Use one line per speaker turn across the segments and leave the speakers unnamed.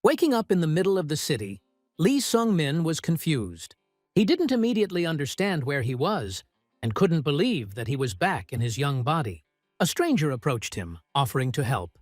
Waking up in the middle of the city, Lee Sung-min was confused. He didn't immediately understand where he was and couldn't believe that he was back in his young body. A stranger approached him, offering to help.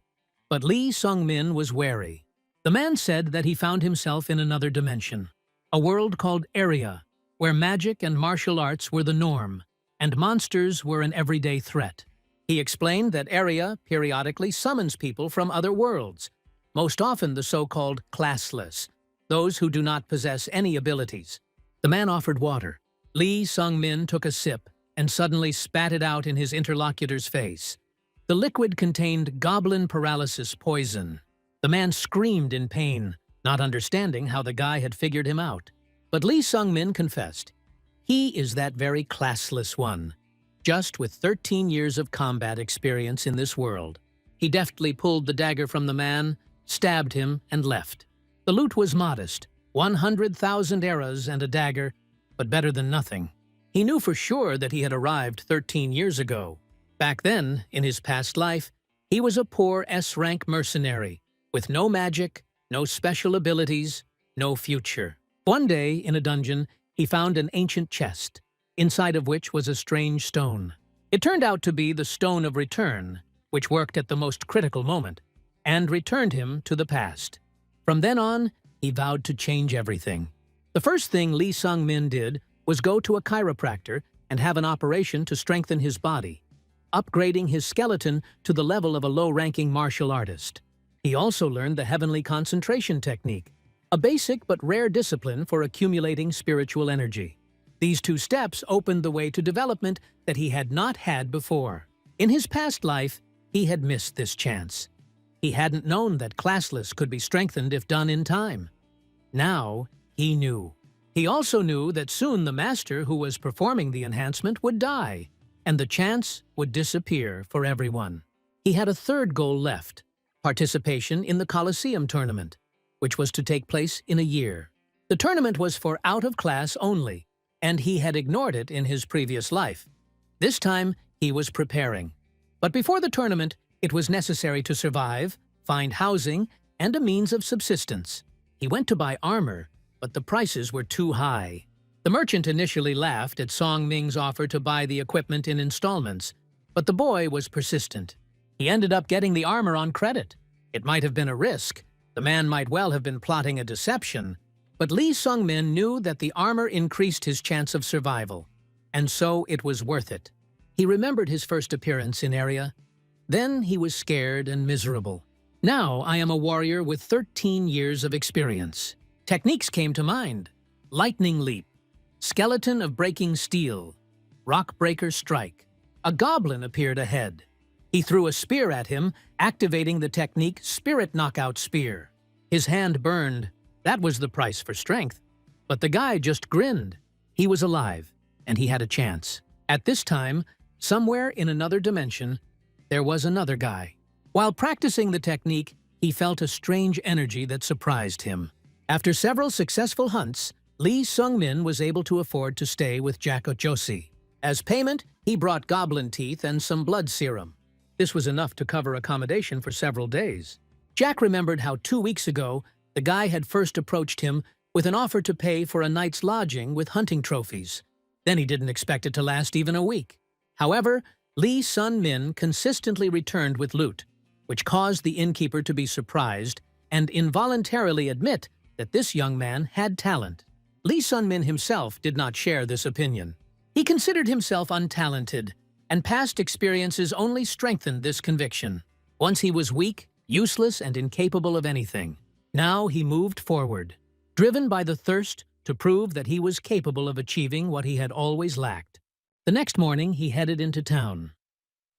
But Lee Sung-min was wary. The man said that he found himself in another dimension, a world called Area, where magic and martial arts were the norm, and monsters were an everyday threat. He explained that Area periodically summons people from other worlds, most often the so-called classless, those who do not possess any abilities. The man offered water. Lee Sung-min took a sip and suddenly spat it out in his interlocutor's face. The liquid contained goblin paralysis poison. The man screamed in pain, not understanding how the guy had figured him out. But Lee Sung-min confessed. He is that very classless one, just with 13 years of combat experience in this world. He deftly pulled the dagger from the man, stabbed him, and left. The loot was modest, 100,000 eras and a dagger, but better than nothing. He knew for sure that he had arrived 13 years ago. Back then, in his past life, he was a poor S-rank mercenary, with no magic, no special abilities, no future. One day, in a dungeon, he found an ancient chest, inside of which was a strange stone. It turned out to be the Stone of Return, which worked at the most critical moment, and returned him to the past. From then on, he vowed to change everything. The first thing Lee Sung-min did was go to a chiropractor and have an operation to strengthen his body, upgrading his skeleton to the level of a low-ranking martial artist. He also learned the heavenly concentration technique, a basic but rare discipline for accumulating spiritual energy. These two steps opened the way to development that he had not had before. In his past life, he had missed this chance. He hadn't known that classless could be strengthened if done in time. Now, he knew. He also knew that soon the master who was performing the enhancement would die, and the chance would disappear for everyone. He had a third goal left, participation in the Colosseum tournament, which was to take place in a year. The tournament was for out-of-class only, and he had ignored it in his previous life. This time, he was preparing. But before the tournament, it was necessary to survive, find housing, and a means of subsistence. He went to buy armor, but the prices were too high. The merchant initially laughed at Song Ming's offer to buy the equipment in installments, but the boy was persistent. He ended up getting the armor on credit. It might have been a risk. The man might well have been plotting a deception, but Lee Sung-min knew that the armor increased his chance of survival, and so it was worth it. He remembered his first appearance in Area. Then he was scared and miserable. Now I am a warrior with 13 years of experience. Techniques came to mind. Lightning Leap, Skeleton of Breaking Steel, Rock Breaker Strike. A goblin appeared ahead. He threw a spear at him, activating the technique Spirit Knockout Spear. His hand burned. That was the price for strength. But the guy just grinned. He was alive, and he had a chance. At this time, somewhere in another dimension, there was another guy. While practicing the technique, he felt a strange energy that surprised him. After several successful hunts, Lee Sung-min was able to afford to stay with Jack Joshi. As payment, he brought goblin teeth and some blood serum. This was enough to cover accommodation for several days. Jack remembered how 2 weeks ago, the guy had first approached him with an offer to pay for a night's lodging with hunting trophies. Then he didn't expect it to last even a week. However, Lee Sung-min consistently returned with loot, which caused the innkeeper to be surprised and involuntarily admit that this young man had talent. Lee Sung-min himself did not share this opinion. He considered himself untalented, and past experiences only strengthened this conviction. Once he was weak, useless, and incapable of anything. Now he moved forward, driven by the thirst to prove that he was capable of achieving what he had always lacked. The next morning, he headed into town.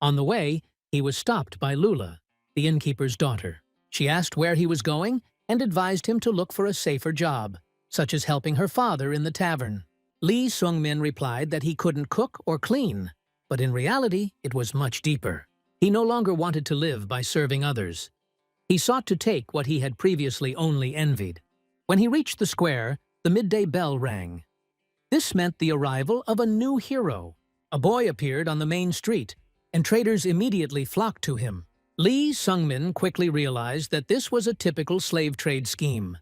On the way, he was stopped by Lula, the innkeeper's daughter. She asked where he was going and advised him to look for a safer job, such as helping her father in the tavern. Lee Sung-min replied that he couldn't cook or clean, but in reality, it was much deeper. He no longer wanted to live by serving others. He sought to take what he had previously only envied. When he reached the square, the midday bell rang. This meant the arrival of a new hero. A boy appeared on the main street, and traders immediately flocked to him. Lee Sung-min quickly realized that this was a typical slave trade scheme.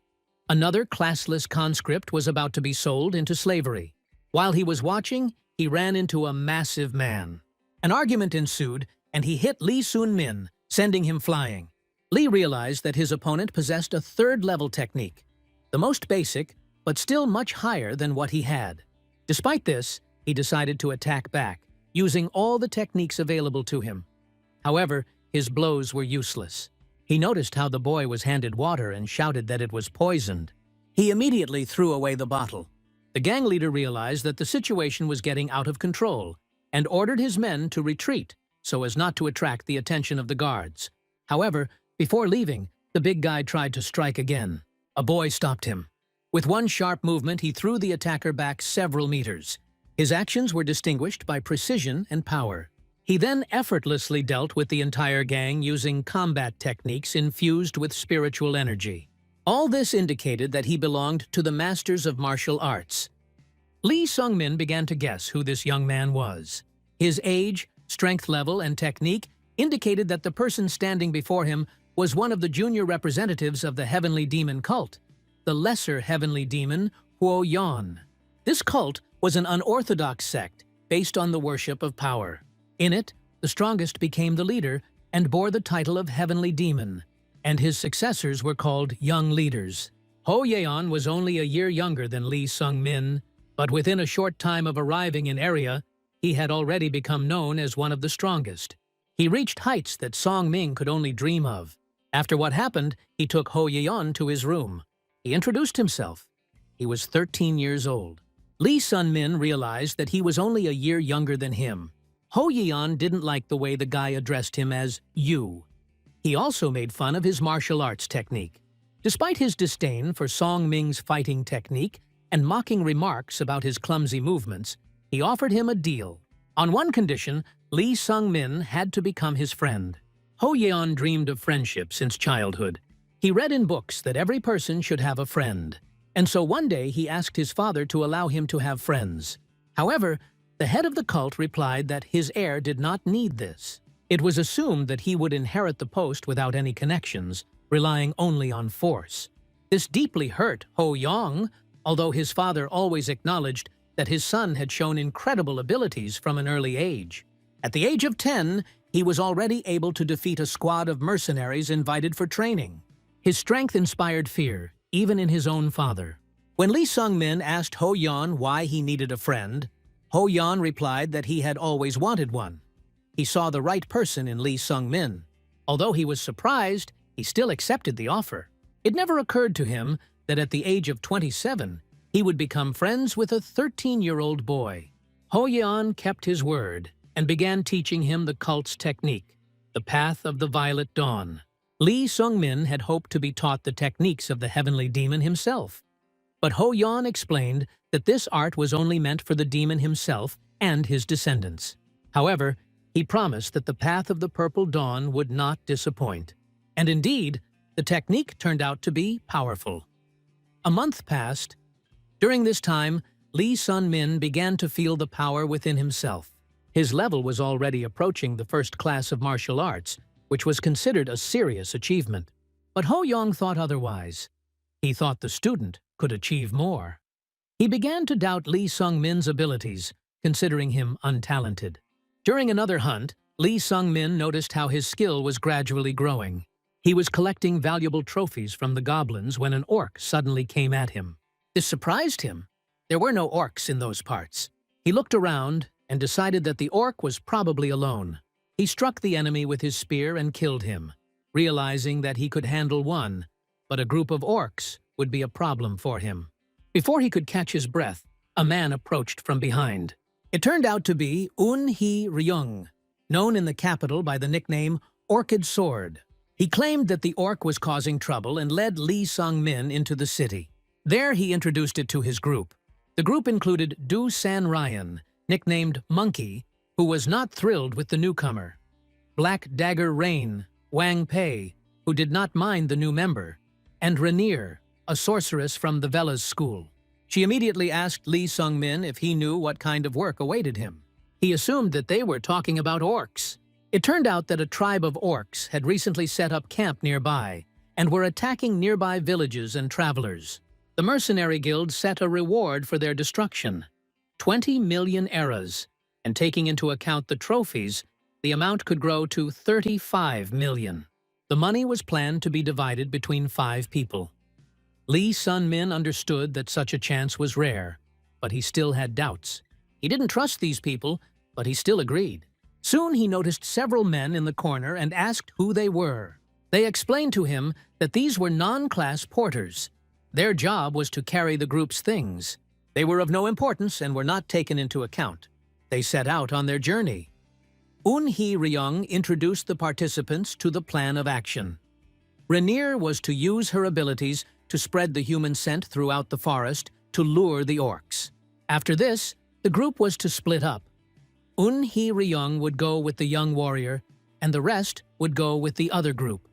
Another classless conscript was about to be sold into slavery. While he was watching, he ran into a massive man. An argument ensued, and he hit Lee Sun-min, sending him flying. Lee realized that his opponent possessed a third-level technique, the most basic, but still much higher than what he had. Despite this, he decided to attack back, using all the techniques available to him. However, his blows were useless. He noticed how the boy was handed water and shouted that it was poisoned. He immediately threw away the bottle. The gang leader realized that the situation was getting out of control and ordered his men to retreat so as not to attract the attention of the guards. However, before leaving, the big guy tried to strike again. A boy stopped him. With one sharp movement, he threw the attacker back several meters. His actions were distinguished by precision and power. He then effortlessly dealt with the entire gang using combat techniques infused with spiritual energy. All this indicated that he belonged to the masters of martial arts. Lee Sung-min began to guess who this young man was. His age, strength level, and technique indicated that the person standing before him was one of the junior representatives of the heavenly demon cult, the lesser heavenly demon, Ho Yon. This cult was an unorthodox sect based on the worship of power. In it, the strongest became the leader and bore the title of heavenly demon, and his successors were called young leaders. Ho Yon was only a year younger than Lee Sung-min, but within a short time of arriving in area, he had already become known as one of the strongest. He reached heights that Song-min could only dream of. After what happened, he took Ho Yon to his room. He introduced himself. He was 13 years old. Lee Sun-min realized that he was only a year younger than him. Ho Yon didn't like the way the guy addressed him as you. He also made fun of his martial arts technique. Despite his disdain for Song-min's fighting technique and mocking remarks about his clumsy movements, he offered him a deal. On one condition, Lee Sung-min had to become his friend. Ho Yon dreamed of friendship since childhood. He read in books that every person should have a friend, and so one day he asked his father to allow him to have friends. However, the head of the cult replied that his heir did not need this. It was assumed that he would inherit the post without any connections, relying only on force. This deeply hurt Ho Yon, although his father always acknowledged that his son had shown incredible abilities from an early age. At the age of 10, he was already able to defeat a squad of mercenaries invited for training. His strength inspired fear, even in his own father. When Lee Sung-min asked Ho Yon why he needed a friend, Ho Yon replied that he had always wanted one. He saw the right person in Lee Sung-min. Although he was surprised, he still accepted the offer. It never occurred to him that at the age of 27, he would become friends with a 13-year-old boy. Ho Yon kept his word and began teaching him the cult's technique, the path of the violet dawn. Lee Sung-min had hoped to be taught the techniques of the heavenly demon himself. But Ho Yon explained that this art was only meant for the demon himself and his descendants. However, he promised that the path of the purple dawn would not disappoint. And indeed, the technique turned out to be powerful. A month passed. During this time, Lee Sun-min began to feel the power within himself. His level was already approaching the first class of martial arts, which was considered a serious achievement. But Ho Yon thought otherwise. He thought the student could achieve more. He began to doubt Lee Sung-min's abilities, considering him untalented. During another hunt, Lee Sung-min noticed how his skill was gradually growing. He was collecting valuable trophies from the goblins when an orc suddenly came at him. This surprised him. There were no orcs in those parts. He looked around and decided that the orc was probably alone. He struck the enemy with his spear and killed him, realizing that he could handle one, but a group of orcs would be a problem for him. Before he could catch his breath, a man approached from behind. It turned out to be Eun-hee Ryung, known in the capital by the nickname Orchid Sword. He claimed that the orc was causing trouble and led Lee Sung-min into the city. There he introduced it to his group. The group included Du San Ryan, nicknamed Monkey, who was not thrilled with the newcomer, Black Dagger Rain, Wang Pei, who did not mind the new member, and Rainier, a sorceress from the Vela's school. She immediately asked Lee Sung-min if he knew what kind of work awaited him. He assumed that they were talking about orcs. It turned out that a tribe of orcs had recently set up camp nearby and were attacking nearby villages and travelers. The mercenary guild set a reward for their destruction, 20 million eras, and taking into account the trophies, the amount could grow to 35 million. The money was planned to be divided between 5 people. Lee Sun-min understood that such a chance was rare, but he still had doubts. He didn't trust these people, but he still agreed. Soon he noticed several men in the corner and asked who they were. They explained to him that these were non-class porters. Their job was to carry the group's things. They were of no importance and were not taken into account. They set out on their journey. Eun-hee Ryung introduced the participants to the plan of action. Rainier was to use her abilities to spread the human scent throughout the forest to lure the orcs. After this, the group was to split up. Eun-hee Ryung would go with the young warrior, and the rest would go with the other group.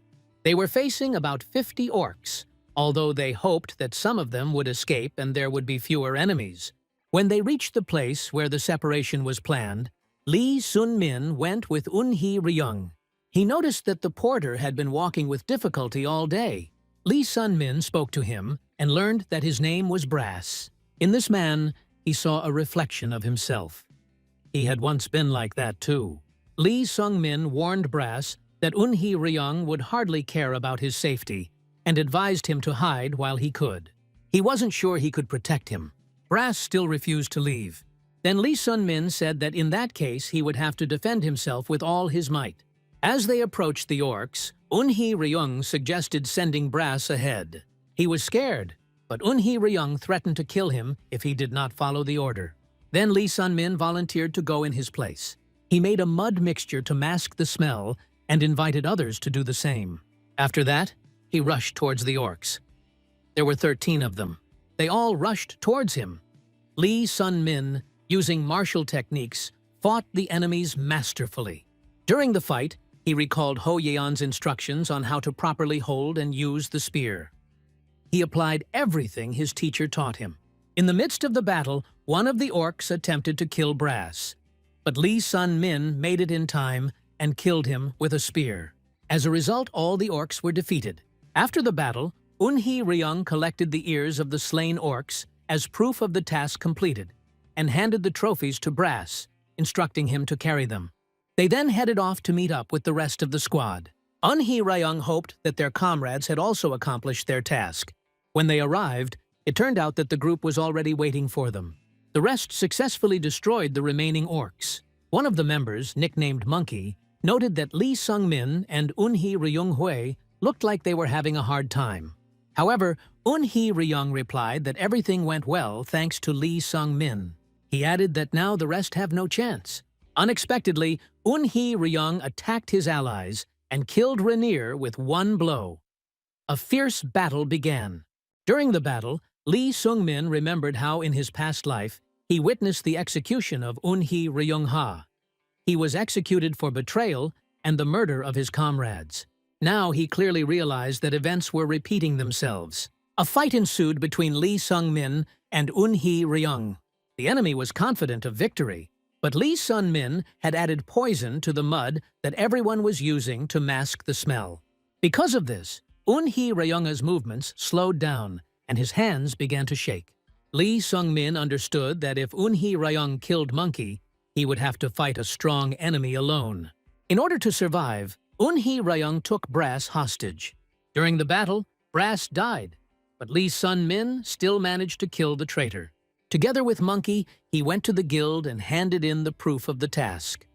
They were facing about 50 orcs, although they hoped that some of them would escape and there would be fewer enemies. When they reached the place where the separation was planned, Lee Sun-min went with Eun-hee Ryung. He noticed that the porter had been walking with difficulty all day. Lee Sun-min spoke to him and learned that his name was Brass. In this man, he saw a reflection of himself. He had once been like that too. Lee Sung-min warned Brass that Eun-hee Ryung would hardly care about his safety and advised him to hide while he could. He wasn't sure he could protect him. Brass still refused to leave. Then Lee Sun-min said that in that case he would have to defend himself with all his might. As they approached the orcs, Eun-hee Ryung suggested sending Brass ahead. He was scared, but Eun-hee Ryung threatened to kill him if he did not follow the order. Then Lee Sun-min volunteered to go in his place. He made a mud mixture to mask the smell and invited others to do the same. After that, he rushed towards the orcs. There were 13 of them. They all rushed towards him. Lee Sun-min, using martial techniques, fought the enemies masterfully. During the fight, he recalled Ho Yon's instructions on how to properly hold and use the spear. He applied everything his teacher taught him. In the midst of the battle, one of the orcs attempted to kill Brass, but Lee Sun-min made it in time and killed him with a spear. As a result, all the orcs were defeated. After the battle, Eun-hee Ryung collected the ears of the slain orcs as proof of the task completed and handed the trophies to Brass, instructing him to carry them. They then headed off to meet up with the rest of the squad. Eun-hee Ryung hoped that their comrades had also accomplished their task. When they arrived, it turned out that the group was already waiting for them. The rest successfully destroyed the remaining orcs. One of the members, nicknamed Monkey, noted that Lee Sung-min and Eun-hee Ryung looked like they were having a hard time. However, Eun-hee Ryung replied that everything went well thanks to Lee Sung-min. He added that now the rest have no chance. Unexpectedly, Eun-hee Ryung attacked his allies and killed Rainier with one blow. A fierce battle began. During the battle, Lee Sung-min remembered how in his past life he witnessed the execution of Eun-hee Ryung-ha. He was executed for betrayal and the murder of his comrades. Now he clearly realized that events were repeating themselves. A fight ensued between Lee Sung-min and Eun-hee Ryung. The enemy was confident of victory, but Lee Sun-min had added poison to the mud that everyone was using to mask the smell. Because of this, Eun-hee Ryung's movements slowed down and his hands began to shake. Lee Sung-min understood that if Eun-hee Ryung killed Monkey, he would have to fight a strong enemy alone. In order to survive, Eun-hee Ryung took Brass hostage. During the battle, Brass died, but Lee Sun-min still managed to kill the traitor. Together with Monkey, he went to the guild and handed in the proof of the task.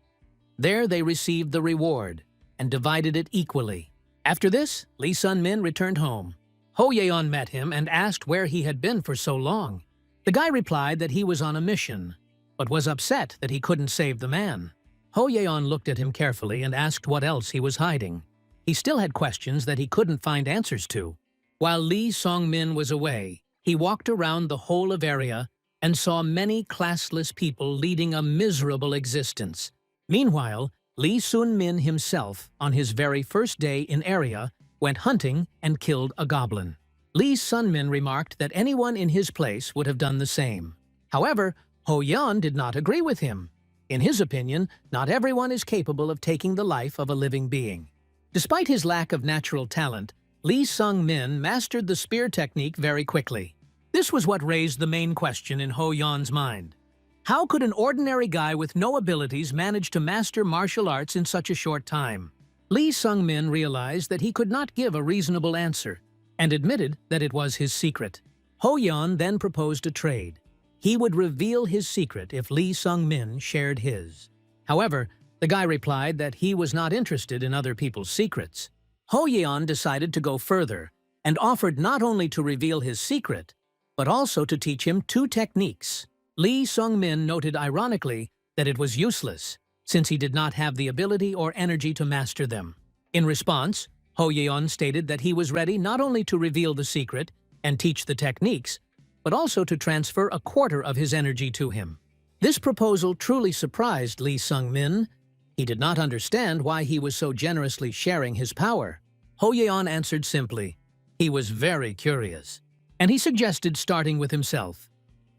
There they received the reward and divided it equally. After this, Lee Sun-min returned home. Ho Yon met him and asked where he had been for so long. The guy replied that he was on a mission, but was upset that he couldn't save the man. Ho Yon looked at him carefully and asked what else he was hiding. He still had questions that he couldn't find answers to. While Lee Sung-min was away, he walked around the whole of area and saw many classless people leading a miserable existence. Meanwhile, Lee Sun-min himself, on his very first day in area, went hunting and killed a goblin. Lee Sun-min remarked that anyone in his place would have done the same. However, Ho Yon did not agree with him. In his opinion, not everyone is capable of taking the life of a living being. Despite his lack of natural talent, Lee Sung-min mastered the spear technique very quickly. This was what raised the main question in Ho Yon's mind. How could an ordinary guy with no abilities manage to master martial arts in such a short time? Lee Sung-min realized that he could not give a reasonable answer, and admitted that it was his secret. Ho Yon then proposed a trade. He would reveal his secret if Lee Sung-min shared his. However, the guy replied that he was not interested in other people's secrets. Ho Yon decided to go further and offered not only to reveal his secret, but also to teach him 2 techniques. Lee Sung-min noted ironically that it was useless, since he did not have the ability or energy to master them. In response, Ho Yon stated that he was ready not only to reveal the secret and teach the techniques, but also to transfer a quarter of his energy to him. This proposal truly surprised Lee Sung-min. He did not understand why he was so generously sharing his power. Ho Yon answered simply. He was very curious, and he suggested starting with himself.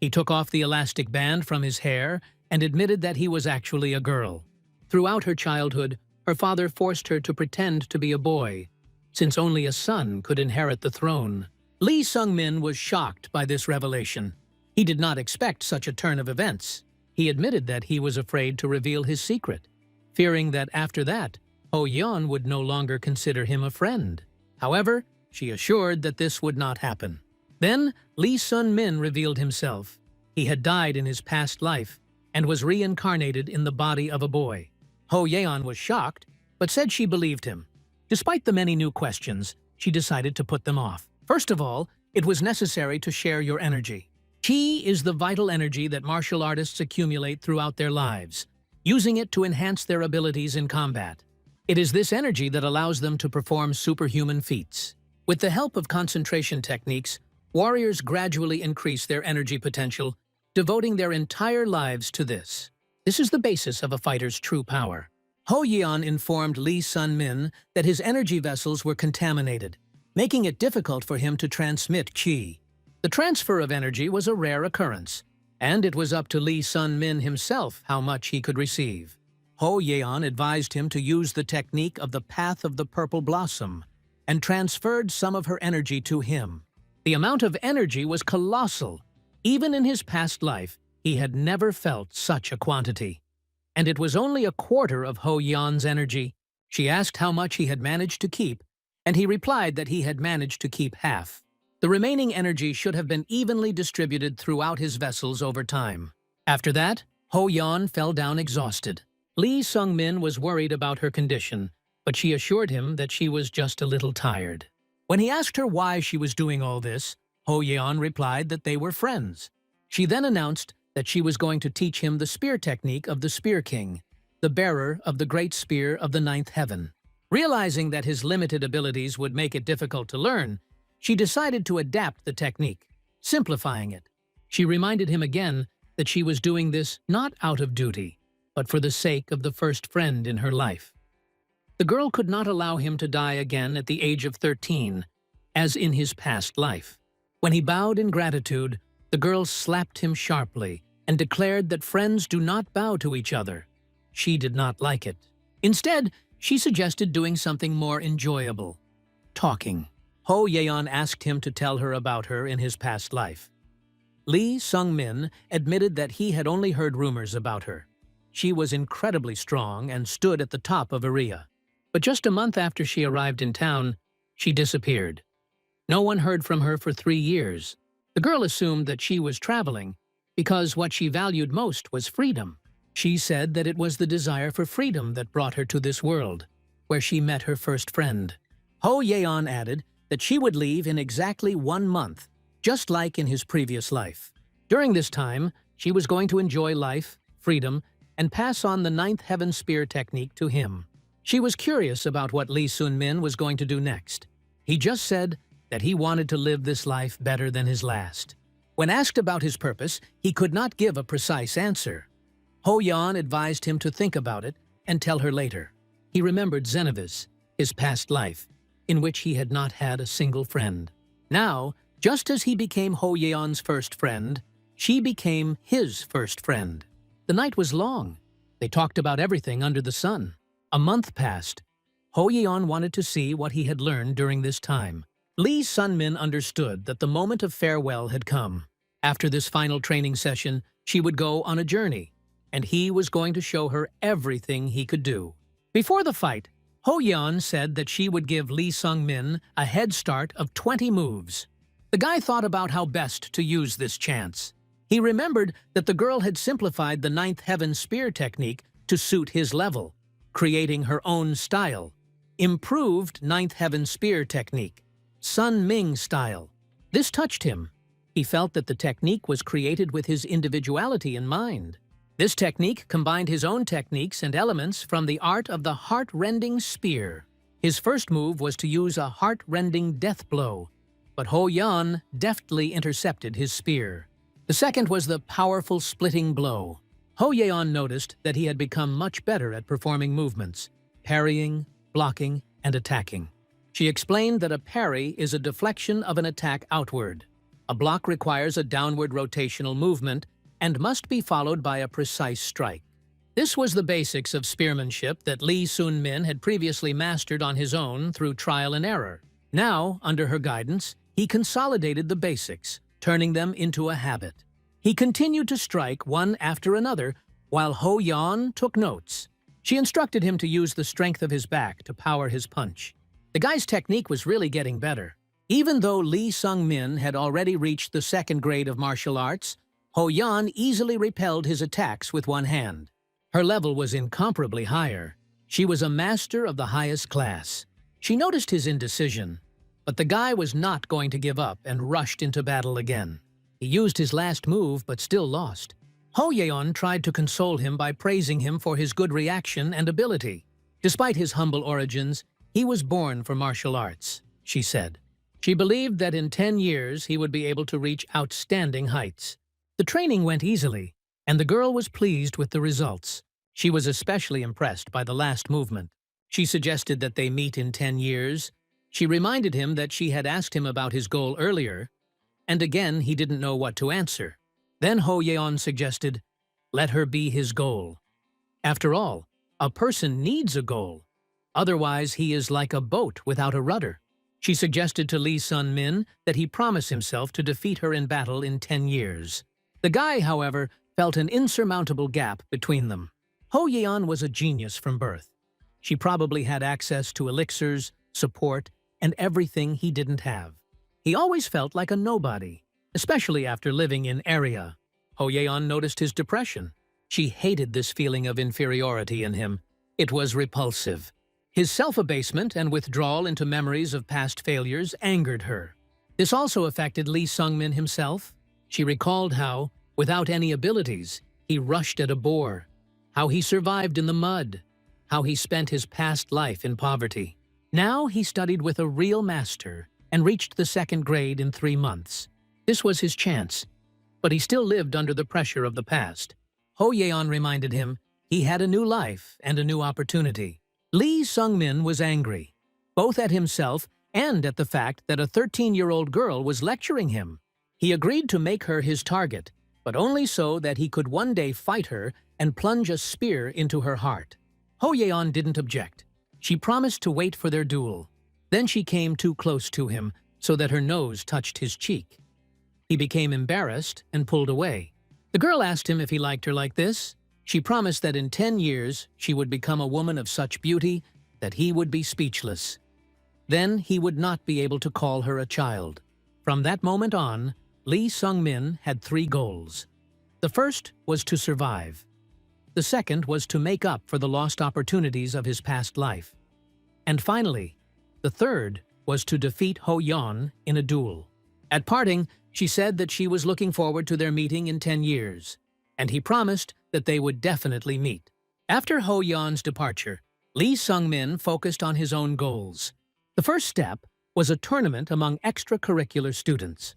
He took off the elastic band from his hair and admitted that he was actually a girl. Throughout her childhood, her father forced her to pretend to be a boy, since only a son could inherit the throne. Lee Sung-min was shocked by this revelation. He did not expect such a turn of events. He admitted that he was afraid to reveal his secret, fearing that after that, Ho Yon would no longer consider him a friend. However, she assured that this would not happen. Then, Lee Sung-min revealed himself. He had died in his past life and was reincarnated in the body of a boy. Ho Yon was shocked, but said she believed him. Despite the many new questions, she decided to put them off. First of all, it was necessary to share your energy. Qi is the vital energy that martial artists accumulate throughout their lives, using it to enhance their abilities in combat. It is this energy that allows them to perform superhuman feats. With the help of concentration techniques, warriors gradually increase their energy potential, devoting their entire lives to this. This is the basis of a fighter's true power. Ho Yon informed Lee Sung-min that his energy vessels were contaminated, making it difficult for him to transmit qi. The transfer of energy was a rare occurrence, and it was up to Lee Sung-min himself how much he could receive. Ho Yon advised him to use the technique of the Path of the Purple Blossom and transferred some of her energy to him. The amount of energy was colossal. Even in his past life, he had never felt such a quantity. And it was only a quarter of Ho Yon's energy. She asked how much he had managed to keep, and he replied that he had managed to keep half. The remaining energy should have been evenly distributed throughout his vessels over time. After that, Ho Yon fell down exhausted. Lee Sung-min was worried about her condition, but she assured him that she was just a little tired. When he asked her why she was doing all this, Ho Yon replied that they were friends. She then announced that she was going to teach him the spear technique of the Spear King, the bearer of the great spear of the ninth heaven. Realizing that his limited abilities would make it difficult to learn, she decided to adapt the technique, simplifying it. She reminded him again that she was doing this not out of duty, but for the sake of the first friend in her life. The girl could not allow him to die again at the age of 13, as in his past life. When he bowed in gratitude, the girl slapped him sharply and declared that friends do not bow to each other. She did not like it. Instead, she suggested doing something more enjoyable, talking. Ho Yon asked him to tell her about her in his past life. Lee Sung-min admitted that he had only heard rumors about her. She was incredibly strong and stood at the top of area. But just a month after she arrived in town, she disappeared. No one heard from her for 3 years. The girl assumed that she was traveling because what she valued most was freedom. She said that it was the desire for freedom that brought her to this world, where she met her first friend. Ho Yon added that she would leave in exactly 1 month, just like in his previous life. During this time, she was going to enjoy life, freedom, and pass on the ninth heaven spear technique to him. She was curious about what Lee Sung-min was going to do next. He just said that he wanted to live this life better than his last. When asked about his purpose, he could not give a precise answer. Ho Yon advised him to think about it and tell her later. He remembered Envers, his past life, in which he had not had a single friend. Now, just as he became Ho Yon's first friend, she became his first friend. The night was long, They talked about everything under the sun. A month passed. Ho Yon wanted to see what he had learned during this time. Lee Sun-min understood that the moment of farewell had come. After this final training session, she would go on a journey, and he was going to show her everything he could do. Before the fight, Ho Yon said that she would give Lee Sung-min a head start of 20 moves. The guy thought about how best to use this chance. He remembered that the girl had simplified the Ninth Heaven Spear technique to suit his level, creating her own style. Improved Ninth Heaven Spear technique, Sun Ming style. This touched him. He felt that the technique was created with his individuality in mind. This technique combined his own techniques and elements from the art of the heart-rending spear. His first move was to use a heart-rending death blow, but Ho Yon deftly intercepted his spear. The second was the powerful splitting blow. Ho Yon noticed that he had become much better at performing movements, parrying, blocking, and attacking. She explained that a parry is a deflection of an attack outward. A block requires a downward rotational movement and must be followed by a precise strike. This was the basics of spearmanship that Lee Sun-min had previously mastered on his own through trial and error. Now, under her guidance, he consolidated the basics, turning them into a habit. He continued to strike one after another while Ho Yon took notes. She instructed him to use the strength of his back to power his punch. The guy's technique was really getting better. Even though Lee Sung-min had already reached the second grade of martial arts, Ho Yon easily repelled his attacks with one hand. Her level was incomparably higher. She was a master of the highest class. She noticed his indecision, but the guy was not going to give up and rushed into battle again. He used his last move but still lost. Ho Yon tried to console him by praising him for his good reaction and ability. Despite his humble origins, he was born for martial arts, she said. She believed that in 10 years he would be able to reach outstanding heights. The training went easily, and the girl was pleased with the results. She was especially impressed by the last movement. She suggested that they meet in 10 years. She reminded him that she had asked him about his goal earlier, and again he didn't know what to answer. Then Ho Yeon suggested, let her be his goal. After all, a person needs a goal. Otherwise, he is like a boat without a rudder. She suggested to Lee Sun-min that he promise himself to defeat her in battle in 10 years. The guy, however, felt an insurmountable gap between them. Ho Yeon was a genius from birth. She probably had access to elixirs, support, and everything he didn't have. He always felt like a nobody, especially after living in area. Ho Yeon noticed his depression. She hated this feeling of inferiority in him. It was repulsive. His self-abasement and withdrawal into memories of past failures angered her. This also affected Lee Sung-min himself. She recalled how, without any abilities, he rushed at a boar, how he survived in the mud, how he spent his past life in poverty. Now he studied with a real master and reached the second grade in 3 months. This was his chance, but he still lived under the pressure of the past. Ho Yeon reminded him he had a new life and a new opportunity. Lee Sung-min was angry, both at himself and at the fact that a 13-year-old girl was lecturing him. He agreed to make her his target, but only so that he could one day fight her and plunge a spear into her heart. Ho Yeon didn't object. She promised to wait for their duel. Then she came too close to him so that her nose touched his cheek. He became embarrassed and pulled away. The girl asked him if he liked her like this. She promised that in 10 years she would become a woman of such beauty that he would be speechless. Then he would not be able to call her a child. From that moment on, Lee Sung-min had 3 goals. The first was to survive. The second was to make up for the lost opportunities of his past life. And finally, the third was to defeat Ho Yon in a duel. At parting, she said that she was looking forward to their meeting in 10 years, and he promised that they would definitely meet. After Ho Yon's departure, Lee Sung-min focused on his own goals. The first step was a tournament among extracurricular students.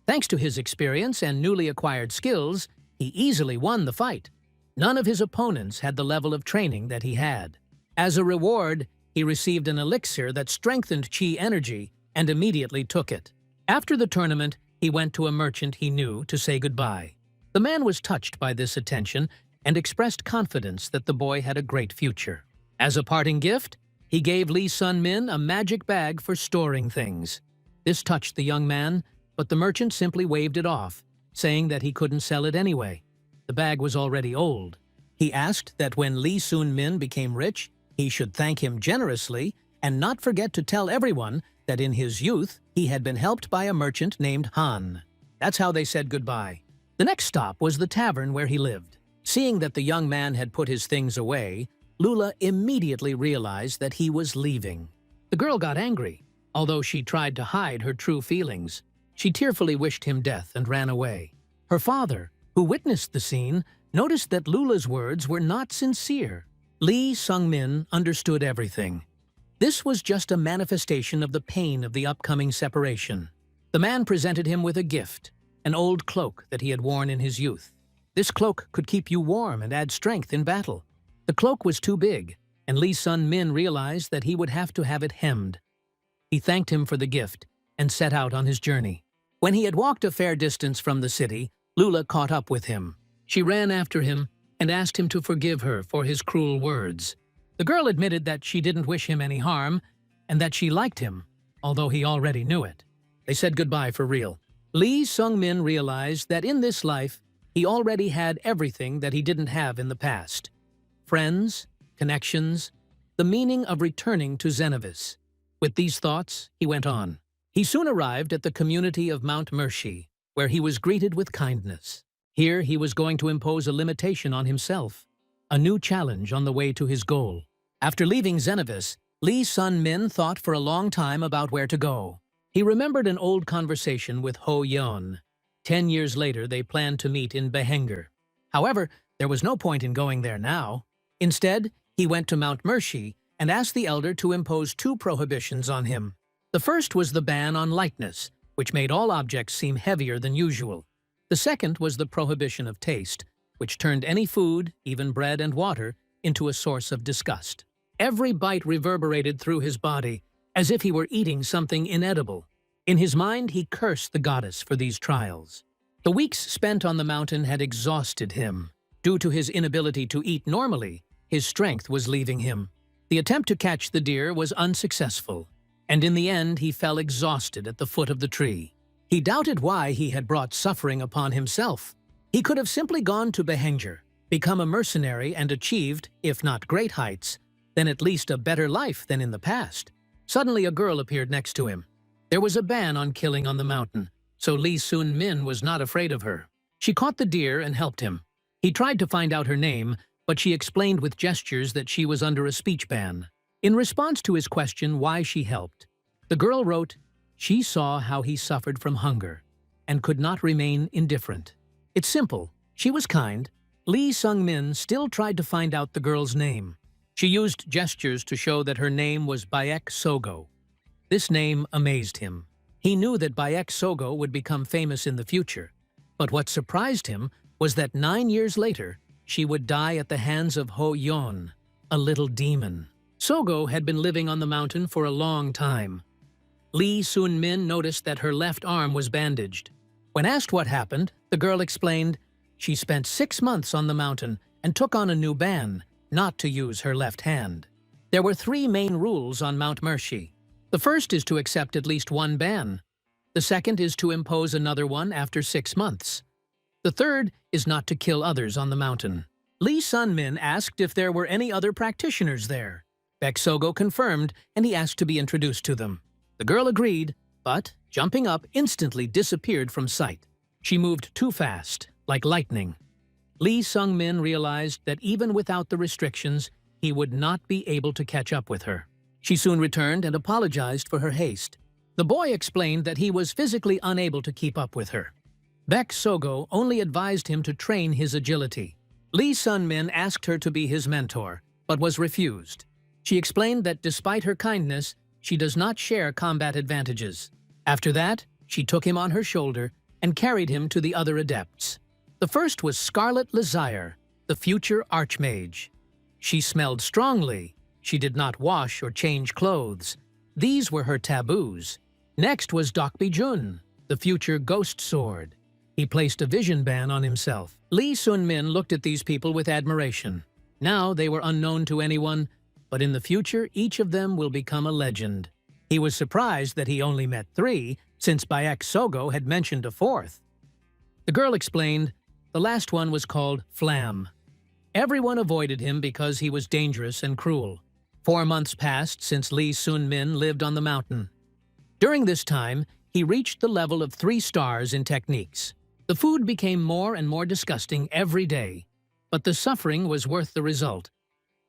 Thanks to his experience and newly acquired skills, he easily won the fight. None of his opponents had the level of training that he had. As a reward, he received an elixir that strengthened chi energy and immediately took it. After the tournament, he went to a merchant he knew to say goodbye. The man was touched by this attention and expressed confidence that the boy had a great future. As a parting gift, he gave Lee Sun-min a magic bag for storing things. This touched the young man, but the merchant simply waved it off, saying that he couldn't sell it anyway. The bag was already old. He asked that when Lee Sun-min became rich, he should thank him generously and not forget to tell everyone that in his youth he had been helped by a merchant named Han. That's how they said goodbye. The next stop was the tavern where he lived. Seeing that the young man had put his things away, Lula immediately realized that he was leaving. The girl got angry. Although she tried to hide her true feelings, she tearfully wished him death and ran away. Her father, who witnessed the scene, noticed that Lula's words were not sincere. Lee Sung-min understood everything. This was just a manifestation of the pain of the upcoming separation. The man presented him with a gift, an old cloak that he had worn in his youth. This cloak could keep you warm and add strength in battle. The cloak was too big, and Lee Sun-min realized that he would have to have it hemmed. He thanked him for the gift and set out on his journey. When he had walked a fair distance from the city, Lula caught up with him. She ran after him and asked him to forgive her for his cruel words. The girl admitted that she didn't wish him any harm and that she liked him, although he already knew it. They said goodbye for real. Lee Sung-min realized that in this life, he already had everything that he didn't have in the past. Friends, connections, the meaning of returning to Xenovis. With these thoughts, he went on. He soon arrived at the community of Mount Mercy, where he was greeted with kindness. Here he was going to impose a limitation on himself, a new challenge on the way to his goal. After leaving Xenovis, Lee Sun-min thought for a long time about where to go. He remembered an old conversation with Ho Yon. 10 years later, they planned to meet in Behenger. However, there was no point in going there now. Instead, he went to Mount Mercy and asked the elder to impose 2 prohibitions on him. The first was the ban on lightness, which made all objects seem heavier than usual. The second was the prohibition of taste, which turned any food, even bread and water, into a source of disgust. Every bite reverberated through his body, as if he were eating something inedible. In his mind, he cursed the goddess for these trials. The weeks spent on the mountain had exhausted him. Due to his inability to eat normally, his strength was leaving him. The attempt to catch the deer was unsuccessful, and in the end he fell exhausted at the foot of the tree. He doubted why he had brought suffering upon himself. He could have simply gone to Behenger, become a mercenary and achieved, if not great heights, then at least a better life than in the past. Suddenly a girl appeared next to him. There was a ban on killing on the mountain, so Lee Sun-min was not afraid of her. She caught the deer and helped him. He tried to find out her name, but she explained with gestures that she was under a speech ban. In response to his question why she helped, the girl wrote, she saw how he suffered from hunger and could not remain indifferent. It's simple. She was kind. Lee Sung-min still tried to find out the girl's name. She used gestures to show that her name was Bayek Sogo. This name amazed him. He knew that Bayek Sogo would become famous in the future, but what surprised him was that 9 years later, she would die at the hands of Ho Yon, a little demon. Sogo had been living on the mountain for a long time. Lee Sun-min noticed that her left arm was bandaged. When asked what happened, the girl explained, she spent 6 months on the mountain and took on a new ban, not to use her left hand. There were 3 main rules on Mount Mercy. The first is to accept at least 1 ban. The second is to impose another one after 6 months. The third is not to kill others on the mountain. Lee Sun-min asked if there were any other practitioners there. Baek Sogo confirmed, and he asked to be introduced to them. The girl agreed, but, jumping up, instantly disappeared from sight. She moved too fast, like lightning. Lee Sung-min realized that even without the restrictions, he would not be able to catch up with her. She soon returned and apologized for her haste. The boy explained that he was physically unable to keep up with her. Baek Sogo only advised him to train his agility. Lee Sun-min asked her to be his mentor, but was refused. She explained that despite her kindness, she does not share combat advantages. After that, she took him on her shoulder and carried him to the other adepts. The first was Scarlet Lazire, the future archmage. She smelled strongly. She did not wash or change clothes. These were her taboos. Next was Docby Jun, the future ghost sword. He placed a vision ban on himself. Lee Sun-min looked at these people with admiration. Now they were unknown to anyone, but in the future each of them will become a legend. He was surprised that he only met 3, since Baek Sogo had mentioned a 4th. The girl explained, the last one was called Flam. Everyone avoided him because he was dangerous and cruel. 4 months passed since Lee Sun-min lived on the mountain. During this time, he reached the level of 3 stars in techniques. The food became more and more disgusting every day, but the suffering was worth the result.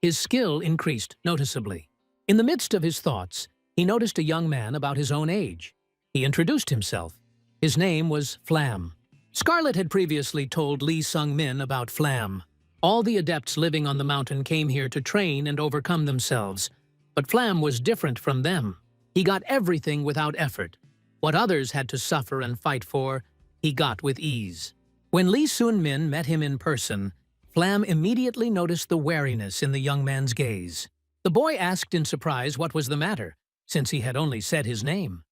His skill increased noticeably. In the midst of his thoughts, he noticed a young man about his own age. He introduced himself. His name was Flam. Scarlet had previously told Lee Sung-min about Flam. All the adepts living on the mountain came here to train and overcome themselves, but Flam was different from them. He got everything without effort. What others had to suffer and fight for, he got with ease. When Lee Sun-min met him in person, Flam immediately noticed the wariness in the young man's gaze. The boy asked in surprise what was the matter, since he had only said his name.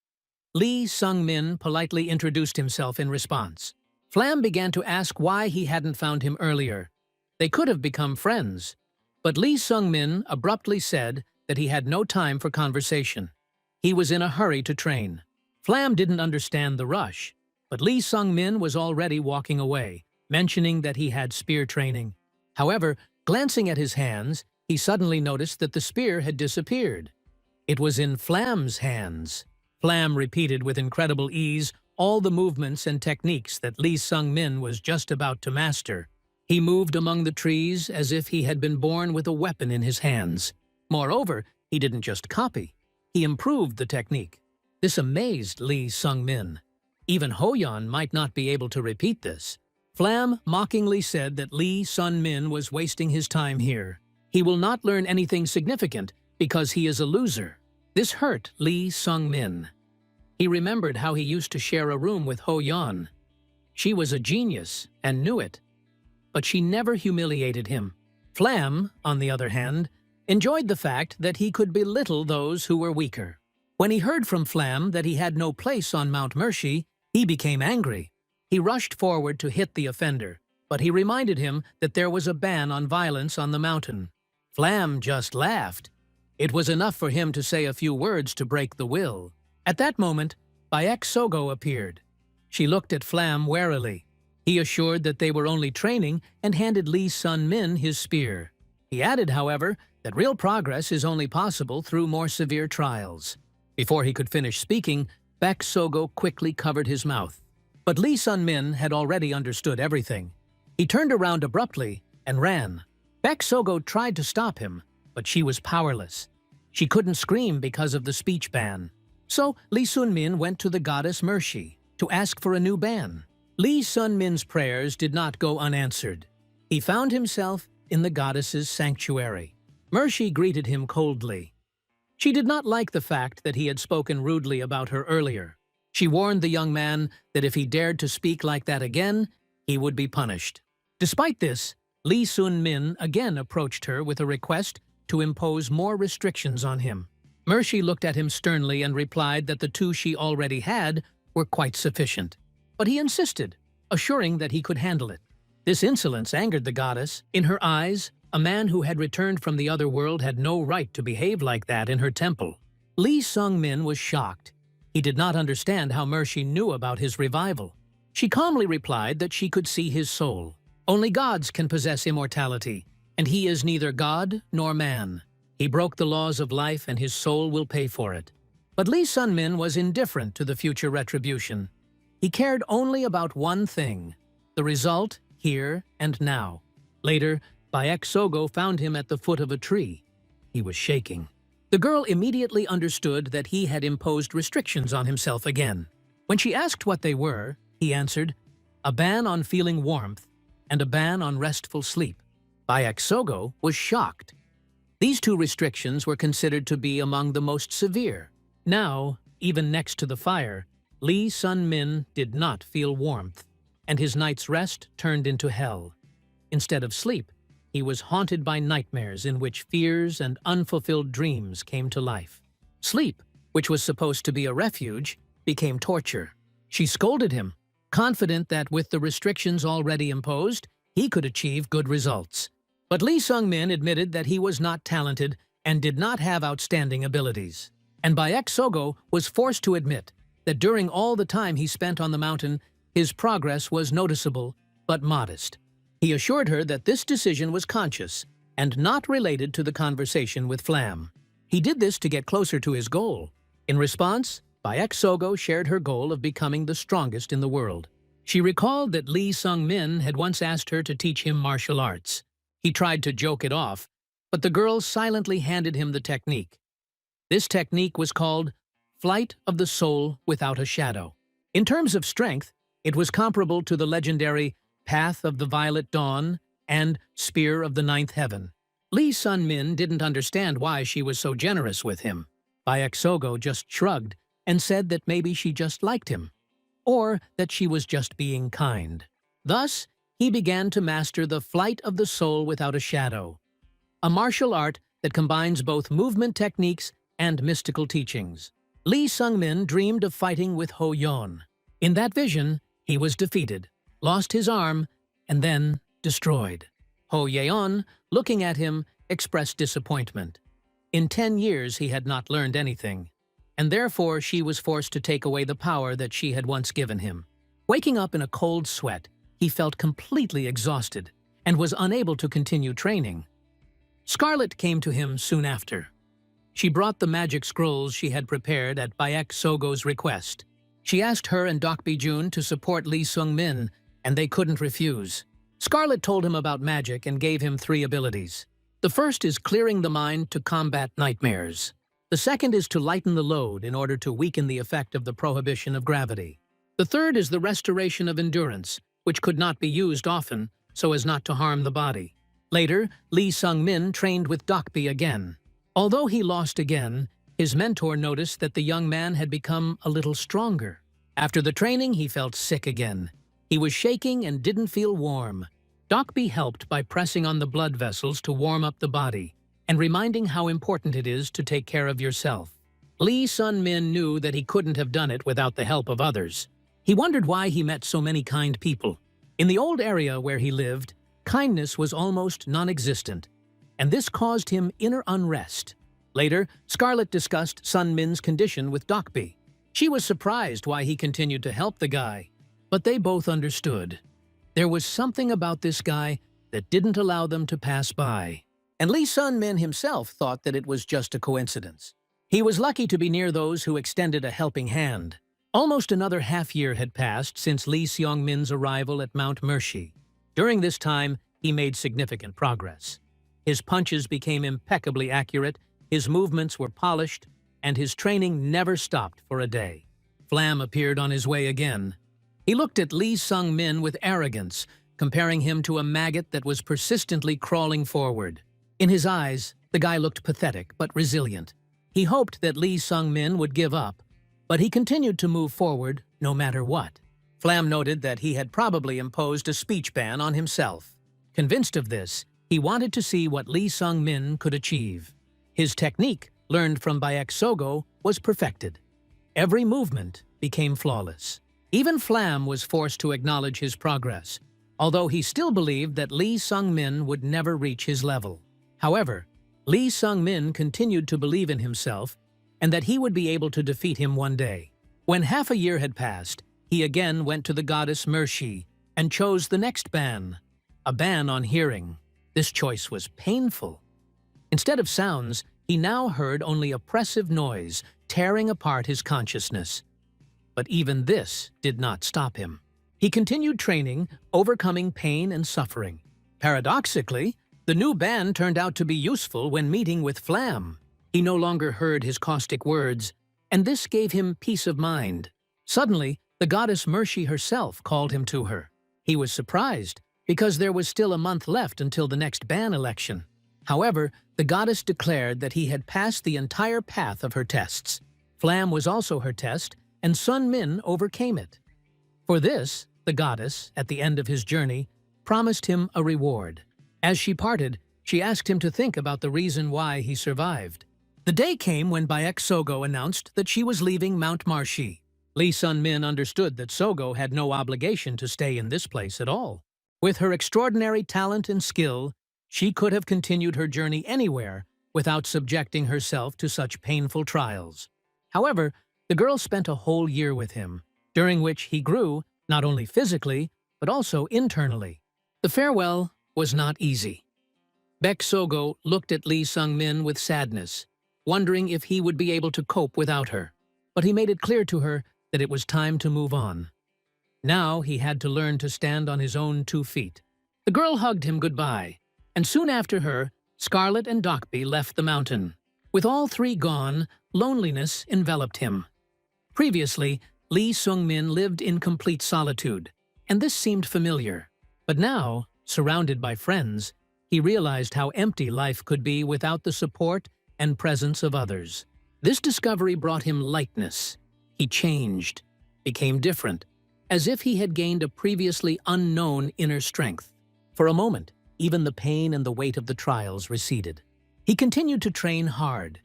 Lee Sung-min politely introduced himself in response. Flam began to ask why he hadn't found him earlier. They could have become friends, but Lee Sung-min abruptly said that he had no time for conversation. He was in a hurry to train. Flam didn't understand the rush, but Lee Sung-min was already walking away, mentioning that he had spear training. However, glancing at his hands, he suddenly noticed that the spear had disappeared. It was in Flam's hands. Flam repeated with incredible ease all the movements and techniques that Lee Sung-min was just about to master. He moved among the trees as if he had been born with a weapon in his hands. Moreover, he didn't just copy. He improved the technique. This amazed Lee Sung-min. Even Ho Yon might not be able to repeat this. Flam mockingly said that Lee Sun-min was wasting his time here. He will not learn anything significant because he is a loser. This hurt Lee Sung-min. He remembered how he used to share a room with Ho Yon. She was a genius and knew it, but she never humiliated him. Flam, on the other hand, enjoyed the fact that he could belittle those who were weaker. When he heard from Flam that he had no place on Mount Mercy, he became angry. He rushed forward to hit the offender, but he reminded him that there was a ban on violence on the mountain. Flam just laughed. It was enough for him to say a few words to break the will. At that moment, Baek Sogo appeared. She looked at Flam warily. He assured that they were only training and handed Lee Sun-min his spear. He added, however, that real progress is only possible through more severe trials. Before he could finish speaking, Baek Sogo quickly covered his mouth. But Lee Sun-min had already understood everything. He turned around abruptly and ran. Baek Sogo tried to stop him, but she was powerless. She couldn't scream because of the speech ban. So Lee Sun-min went to the goddess Mercy to ask for a new ban. Lee Sun-min's prayers did not go unanswered. He found himself in the goddess's sanctuary. Mercy greeted him coldly. She did not like the fact that he had spoken rudely about her earlier. She warned the young man that if he dared to speak like that again, he would be punished. Despite this, Lee Sun-min again approached her with a request to impose more restrictions on him. Mercy looked at him sternly and replied that the 2 she already had were quite sufficient. But he insisted, assuring that he could handle it. This insolence angered the goddess. In her eyes, a man who had returned from the other world had no right to behave like that in her temple. Lee Sung-min was shocked. He did not understand how Mercy knew about his revival. She calmly replied that she could see his soul. Only gods can possess immortality, and he is neither god nor man. He broke the laws of life and his soul will pay for it. But Lee Sun-min was indifferent to the future retribution. He cared only about one thing, the result here and now. Later, Baek Sogo found him at the foot of a tree. He was shaking. The girl immediately understood that he had imposed restrictions on himself again. When she asked what they were, he answered, a ban on feeling warmth and a ban on restful sleep. Baek Sogo was shocked. These 2 restrictions were considered to be among the most severe. Now, even next to the fire, Lee Sun-min did not feel warmth, and his night's rest turned into hell. Instead of sleep, he was haunted by nightmares in which fears and unfulfilled dreams came to life. Sleep, which was supposed to be a refuge, became torture. She scolded him. confident that with the restrictions already imposed, he could achieve good results. But Lee Sung-min admitted that he was not talented and did not have outstanding abilities. And Baek Sogo was forced to admit that during all the time he spent on the mountain, his progress was noticeable but modest. He assured her that this decision was conscious and not related to the conversation with Flam. He did this to get closer to his goal. In response, Baek Sogo shared her goal of becoming the strongest in the world. She recalled that Lee Sung-min had once asked her to teach him martial arts. He tried to joke it off, but the girl silently handed him the technique. This technique was called Flight of the Soul Without a Shadow. In terms of strength, it was comparable to the legendary Path of the Violet Dawn and Spear of the Ninth Heaven. Lee Sun-min didn't understand why she was so generous with him. Baek Sogo just shrugged and said that maybe she just liked him, or that she was just being kind. Thus, he began to master the Flight of the Soul Without a Shadow, a martial art that combines both movement techniques and mystical teachings. Lee Sung-min dreamed of fighting with Ho Yon. In that vision, he was defeated, lost his arm, and then destroyed. Ho Yon, looking at him, expressed disappointment. In 10 years he had not learned anything, and therefore she was forced to take away the power that she had once given him. Waking up in a cold sweat, he felt completely exhausted and was unable to continue training. Scarlet came to him soon after. She brought the magic scrolls she had prepared at Baek Sogo's request. She asked her and Docby Jun to support Lee Sung-min, and they couldn't refuse. Scarlet told him about magic and gave him 3 abilities. The first is clearing the mind to combat nightmares. The second is to lighten the load in order to weaken the effect of the prohibition of gravity. The third is the restoration of endurance, which could not be used often so as not to harm the body. Later, Lee Sung-min trained with Docby again. Although he lost again, his mentor noticed that the young man had become a little stronger. After the training, he felt sick again. He was shaking and didn't feel warm. Docby helped by pressing on the blood vessels to warm up the body and reminding how important it is to take care of yourself. Lee Sun-min knew that he couldn't have done it without the help of others. He wondered why he met so many kind people. In the old area where he lived, kindness was almost non-existent, and this caused him inner unrest. Later, Scarlet discussed Sun-min's condition with Docby. She was surprised why he continued to help the guy, but they both understood. There was something about this guy that didn't allow them to pass by. And Lee Sun-min himself thought that it was just a coincidence. He was lucky to be near those who extended a helping hand. Almost another half-year had passed since Lee Seong-min's arrival at Mount Mercy. During this time, he made significant progress. His punches became impeccably accurate, his movements were polished, and his training never stopped for a day. Flam appeared on his way again. He looked at Lee Sung-min with arrogance, comparing him to a maggot that was persistently crawling forward. In his eyes, the guy looked pathetic but resilient. He hoped that Lee Sung-min would give up, but he continued to move forward no matter what. Flam noted that he had probably imposed a speech ban on himself. Convinced of this, he wanted to see what Lee Sung-min could achieve. His technique, learned from Baek Sogo, was perfected. Every movement became flawless. Even Flam was forced to acknowledge his progress, although he still believed that Lee Sung-min would never reach his level. However, Lee Sung-min continued to believe in himself and that he would be able to defeat him one day. When half a year had passed, he again went to the goddess Mercy and chose the next ban, a ban on hearing. This choice was painful. Instead of sounds, he now heard only oppressive noise, tearing apart his consciousness. But even this did not stop him. He continued training, overcoming pain and suffering. Paradoxically, the new ban turned out to be useful when meeting with Flam. He no longer heard his caustic words, and this gave him peace of mind. Suddenly, the goddess Mercy herself called him to her. He was surprised, because there was still a month left until the next ban election. However, the goddess declared that he had passed the entire path of her tests. Flam was also her test, and Sun-min overcame it. For this, the goddess, at the end of his journey, promised him a reward. As she parted, she asked him to think about the reason why he survived. The day came when Baek Sogo announced that she was leaving Mount Marshi. Lee Sun-min understood that Sogo had no obligation to stay in this place at all. With her extraordinary talent and skill, she could have continued her journey anywhere without subjecting herself to such painful trials. However, the girl spent a whole year with him, during which he grew not only physically, but also internally. The farewell was not easy. Baek Sogo looked at Lee Sung-min with sadness, wondering if he would be able to cope without her. But he made it clear to her that it was time to move on. Now he had to learn to stand on his own 2 feet. The girl hugged him goodbye, and soon after her, Scarlet and Docby left the mountain. With all 3 gone, loneliness enveloped him. Previously, Lee Sung-min lived in complete solitude, and this seemed familiar. But now, surrounded by friends, he realized how empty life could be without the support and presence of others. This discovery brought him lightness. He changed, became different, as if he had gained a previously unknown inner strength. For a moment, even the pain and the weight of the trials receded. He continued to train hard.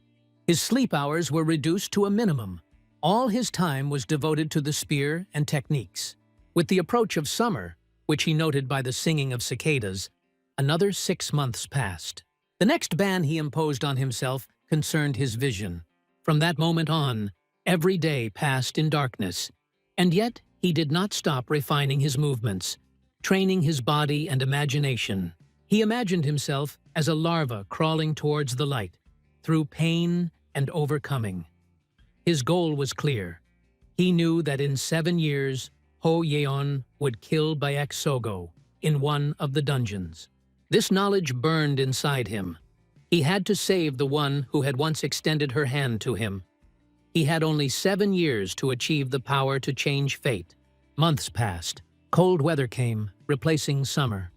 His sleep hours were reduced to a minimum. All his time was devoted to the spear and techniques. With the approach of summer, which he noted by the singing of cicadas, another 6 months passed. The next ban he imposed on himself concerned his vision. From that moment on, every day passed in darkness, and yet he did not stop refining his movements, training his body and imagination. He imagined himself as a larva crawling towards the light, through pain and overcoming. His goal was clear. He knew that in 7 years, Ho Yon would kill Baek Sogo in one of the dungeons. This knowledge burned inside him. He had to save the one who had once extended her hand to him. He had only 7 years to achieve the power to change fate. Months passed. Cold weather came, replacing summer.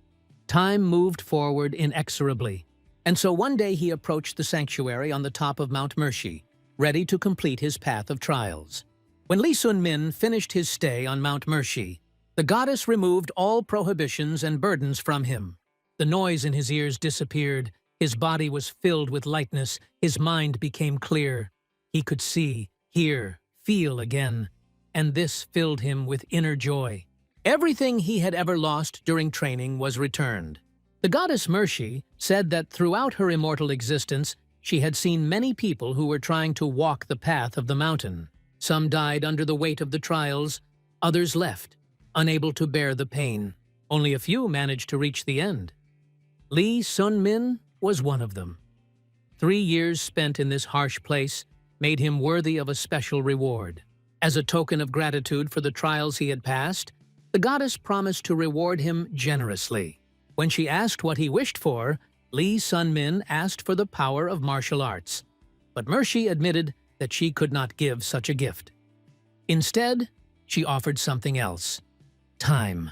Time moved forward inexorably, and so one day he approached the sanctuary on the top of Mount Mercy, ready to complete his path of trials. When Lee Sun-min finished his stay on Mount Mercy, the goddess removed all prohibitions and burdens from him. The noise in his ears disappeared, his body was filled with lightness, his mind became clear. He could see, hear, feel again, and this filled him with inner joy. Everything he had ever lost during training was returned. The goddess Mercy said that throughout her immortal existence, she had seen many people who were trying to walk the path of the mountain. Some died under the weight of the trials, others left, unable to bear the pain. Only a few managed to reach the end. Lee Sun-min was one of them. 3 years spent in this harsh place made him worthy of a special reward. As a token of gratitude for the trials he had passed, the goddess promised to reward him generously. When she asked what he wished for, Lee Sun-min asked for the power of martial arts, but Mercy admitted that she could not give such a gift. Instead, she offered something else: time.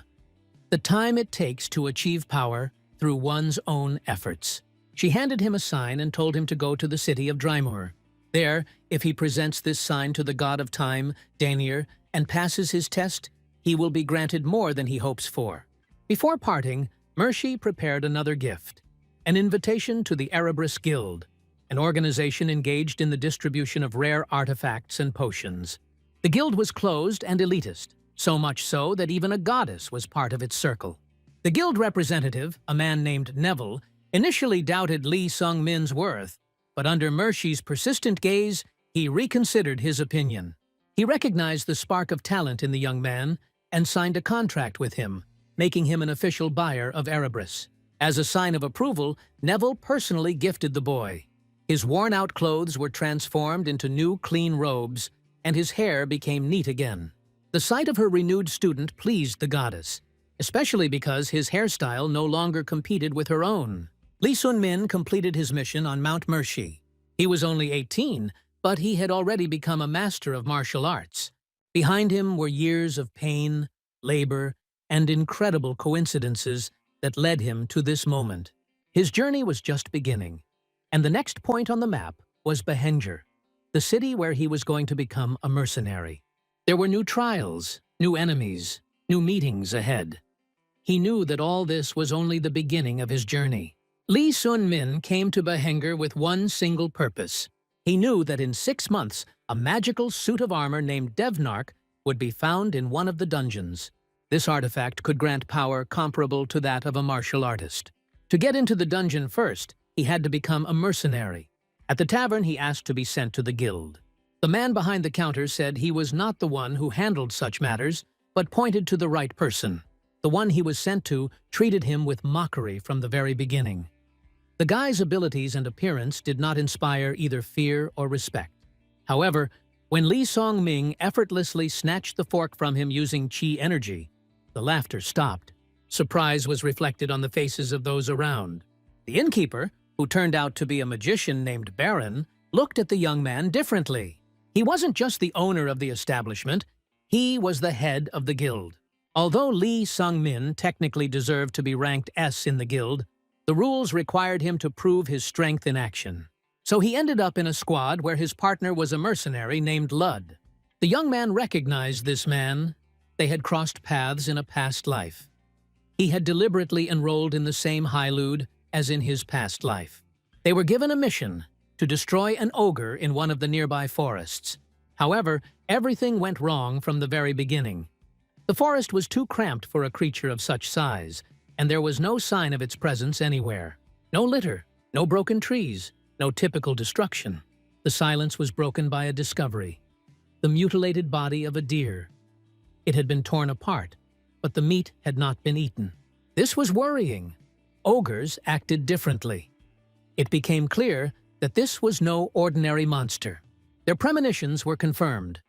The time it takes to achieve power through one's own efforts. She handed him a sign and told him to go to the city of Drymur. There, if he presents this sign to the god of time, Danir, and passes his test, he will be granted more than he hopes for. Before parting, Mercy prepared another gift: an invitation to the Erebus Guild, an organization engaged in the distribution of rare artifacts and potions. The guild was closed and elitist, so much so that even a goddess was part of its circle. The guild representative, a man named Neville, initially doubted Lee Sung-min's worth, but under Mercy's persistent gaze, he reconsidered his opinion. He recognized the spark of talent in the young man and signed a contract with him, making him an official buyer of Erebus. As a sign of approval, Neville personally gifted the boy. His worn-out clothes were transformed into new, clean robes, and his hair became neat again. The sight of her renewed student pleased the goddess, especially because his hairstyle no longer competed with her own. Lee Sun-min completed his mission on Mount Mercy. He was only 18, but he had already become a master of martial arts. Behind him were years of pain, labor, and incredible coincidences that led him to this moment. His journey was just beginning, and the next point on the map was Behenger, the city where he was going to become a mercenary. There were new trials, new enemies, new meetings ahead. He knew that all this was only the beginning of his journey. Lee Sun-min came to Behenger with one single purpose. He knew that in 6 months, a magical suit of armor named Devnark would be found in one of the dungeons. This artifact could grant power comparable to that of a martial artist. To get into the dungeon first, he had to become a mercenary. At the tavern, he asked to be sent to the guild. The man behind the counter said he was not the one who handled such matters, but pointed to the right person. The one he was sent to treated him with mockery from the very beginning. The guy's abilities and appearance did not inspire either fear or respect. However, when Li Songming effortlessly snatched the fork from him using chi energy, the laughter stopped. Surprise was reflected on the faces of those around. The innkeeper, who turned out to be a magician named Baron, looked at the young man differently. He wasn't just the owner of the establishment, he was the head of the guild. Although Li Sungmin technically deserved to be ranked S in the guild, the rules required him to prove his strength in action. So he ended up in a squad where his partner was a mercenary named Lud. The young man recognized this man. They had crossed paths in a past life. He had deliberately enrolled in the same Hylud as in his past life. They were given a mission to destroy an ogre in one of the nearby forests. However, everything went wrong from the very beginning. The forest was too cramped for a creature of such size, and there was no sign of its presence anywhere. No litter, no broken trees, no typical destruction. The silence was broken by a discovery: the mutilated body of a deer. It had been torn apart, but the meat had not been eaten. This was worrying. Ogres acted differently. It became clear that this was no ordinary monster. Their premonitions were confirmed.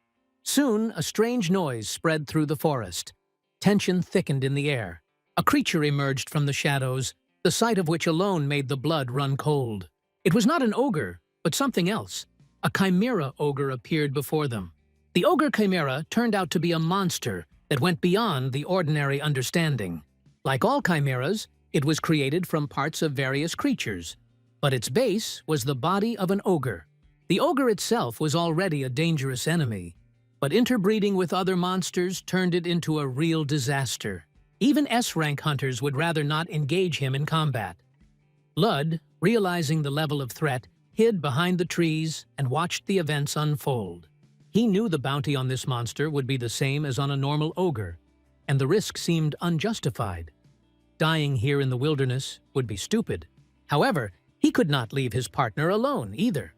Soon, a strange noise spread through the forest. Tension thickened in the air. A creature emerged from the shadows, the sight of which alone made the blood run cold. It was not an ogre, but something else. A chimera ogre appeared before them. The ogre chimera turned out to be a monster that went beyond the ordinary understanding. Like all chimeras, it was created from parts of various creatures, but its base was the body of an ogre. The ogre itself was already a dangerous enemy, but interbreeding with other monsters turned it into a real disaster. Even S-rank hunters would rather not engage him in combat. Lud, realizing the level of threat, hid behind the trees and watched the events unfold. He knew the bounty on this monster would be the same as on a normal ogre, and the risk seemed unjustified. Dying here in the wilderness would be stupid. However, he could not leave his partner alone either.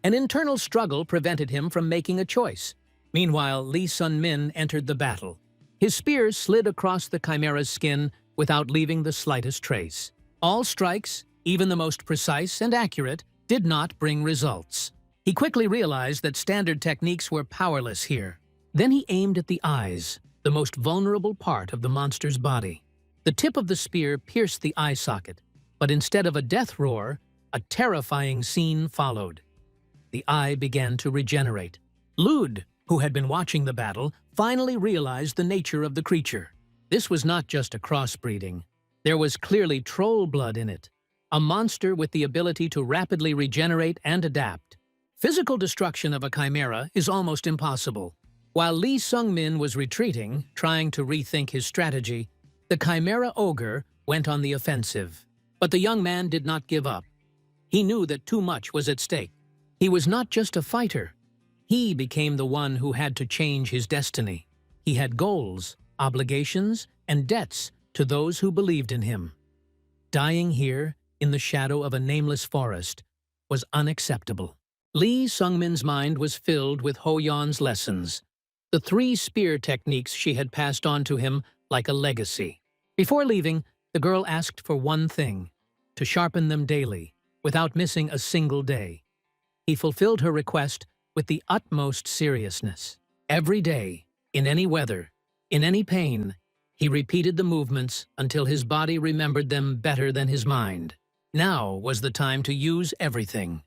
An internal struggle prevented him from making a choice. Meanwhile, Li Sun-min entered the battle. His spear slid across the chimera's skin without leaving the slightest trace. All strikes, even the most precise and accurate, did not bring results. He quickly realized that standard techniques were powerless here. Then he aimed at the eyes, the most vulnerable part of the monster's body. The tip of the spear pierced the eye socket, but instead of a death roar, a terrifying scene followed. The eye began to regenerate. Lud, who had been watching the battle, finally realized the nature of the creature. This was not just a crossbreeding. There was clearly troll blood in it, a monster with the ability to rapidly regenerate and adapt. Physical destruction of a chimera is almost impossible. While Li Sungmin was retreating, trying to rethink his strategy, the chimera ogre went on the offensive. But the young man did not give up. He knew that too much was at stake. He was not just a fighter. He became the one who had to change his destiny. He had goals, obligations, and debts to those who believed in him. Dying here, in the shadow of a nameless forest, was unacceptable. Li Sungmin's mind was filled with Ho Yon's lessons, the 3 spear techniques she had passed on to him like a legacy. Before leaving, the girl asked for one thing: to sharpen them daily, without missing a single day. He fulfilled her request with the utmost seriousness. Every day, in any weather, in any pain, he repeated the movements until his body remembered them better than his mind. Now was the time to use everything.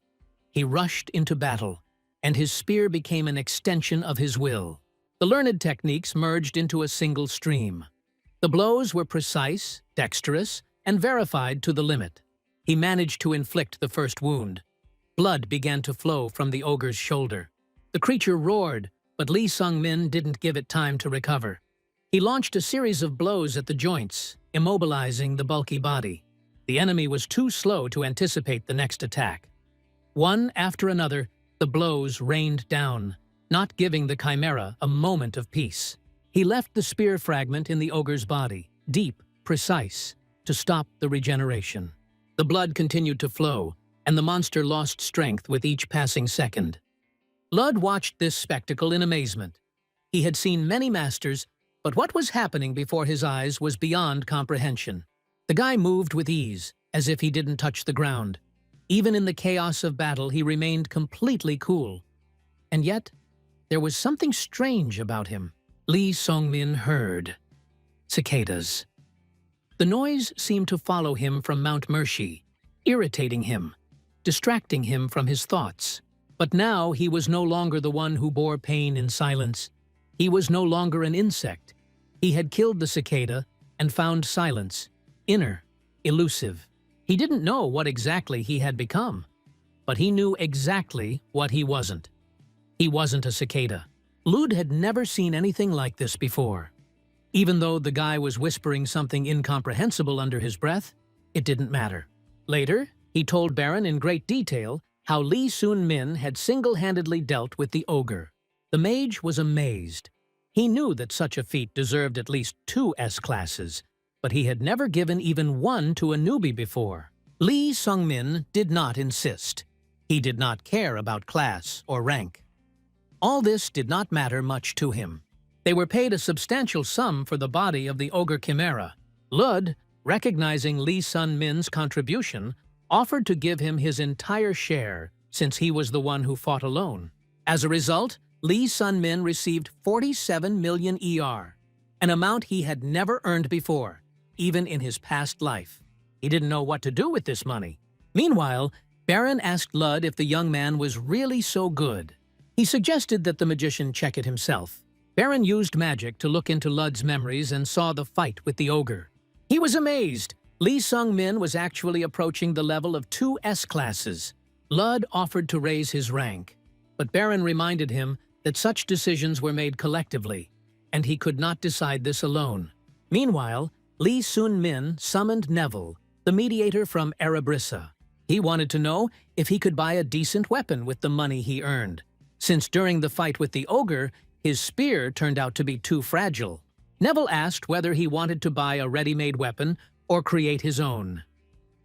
He rushed into battle, and his spear became an extension of his will. The learned techniques merged into a single stream. The blows were precise, dexterous, and verified to the limit. He managed to inflict the first wound. Blood began to flow from the ogre's shoulder. The creature roared, but Li Sungmin didn't give it time to recover. He launched a series of blows at the joints, immobilizing the bulky body. The enemy was too slow to anticipate the next attack. One after another, the blows rained down. not giving the Chimera a moment of peace. He left the spear fragment in the ogre's body, deep, precise, to stop the regeneration. The blood continued to flow, and the monster lost strength with each passing second. Lud watched this spectacle in amazement. He had seen many masters, but what was happening before his eyes was beyond comprehension. The guy moved with ease, as if he didn't touch the ground. Even in the chaos of battle, he remained completely cool. And yet, there was something strange about him. Lee Song-min heard cicadas. The noise seemed to follow him from Mount Mershi, irritating him, distracting him from his thoughts. But now he was no longer the one who bore pain in silence. He was no longer an insect. He had killed the cicada and found silence, inner, elusive. He didn't know what exactly he had become, but he knew exactly what he wasn't. He wasn't a cicada. Lud had never seen anything like this before. Even though the guy was whispering something incomprehensible under his breath, it didn't matter. Later, he told Baron in great detail how Lee Sun-min had single-handedly dealt with the ogre. The mage was amazed. He knew that such a feat deserved at least 2 S-classes, but he had never given even one to a newbie before. Lee Sung-min did not insist. He did not care about class or rank. All this did not matter much to him. They were paid a substantial sum for the body of the ogre Chimera. Lud, recognizing Lee Sun-min's contribution, offered to give him his entire share since he was the one who fought alone. As a result, Lee Sun-min received 47 million ER, an amount he had never earned before, even in his past life. He didn't know what to do with this money. Meanwhile, Baron asked Lud if the young man was really so good. He suggested that the magician check it himself. Baron used magic to look into Lud's memories and saw the fight with the ogre. He was amazed. Lee Sung-min was actually approaching the level of 2 S-classes. Lud offered to raise his rank, but Baron reminded him that such decisions were made collectively, and he could not decide this alone. Meanwhile, Lee Sun-min summoned Neville, the mediator from Erebrissa. He wanted to know if he could buy a decent weapon with the money he earned, since during the fight with the ogre, his spear turned out to be too fragile. Neville asked whether he wanted to buy a ready-made weapon or create his own.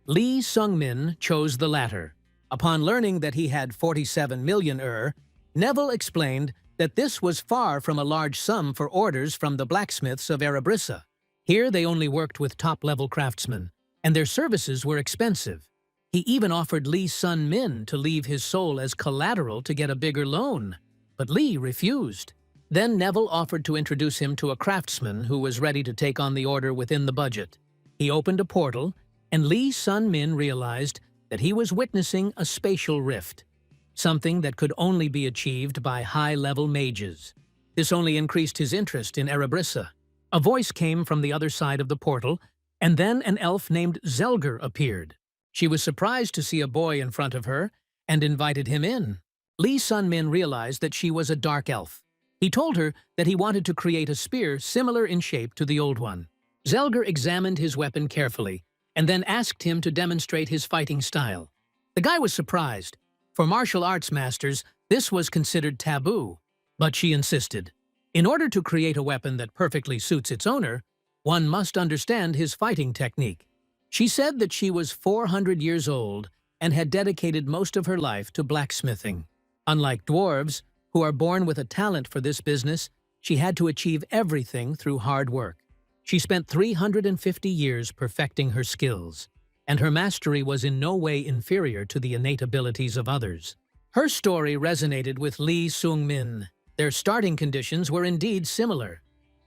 Lee Sung-min chose the latter. Upon learning that he had 47 million Neville explained that this was far from a large sum for orders from the blacksmiths of Erebrissa. Here they only worked with top-level craftsmen, and their services were expensive. He even offered Lee Sun-min to leave his soul as collateral to get a bigger loan, but Lee refused. Then Neville offered to introduce him to a craftsman who was ready to take on the order within the budget. He opened a portal, and Lee Sun-min realized that he was witnessing a spatial rift, something that could only be achieved by high-level mages. This only increased his interest in Erebrissa. A voice came from the other side of the portal, and then an elf named Zelger appeared. She was surprised to see a boy in front of her and invited him in. Lee Sun-min realized that she was a dark elf. He told her that he wanted to create a spear similar in shape to the old one. Zelger examined his weapon carefully and then asked him to demonstrate his fighting style. The guy was surprised. For martial arts masters, this was considered taboo, but she insisted. In order to create a weapon that perfectly suits its owner, one must understand his fighting technique. She said that she was 400 years old and had dedicated most of her life to blacksmithing. Unlike dwarves, who are born with a talent for this business, she had to achieve everything through hard work. She spent 350 years perfecting her skills, and her mastery was in no way inferior to the innate abilities of others. Her story resonated with Lee Sung-min. Their starting conditions were indeed similar.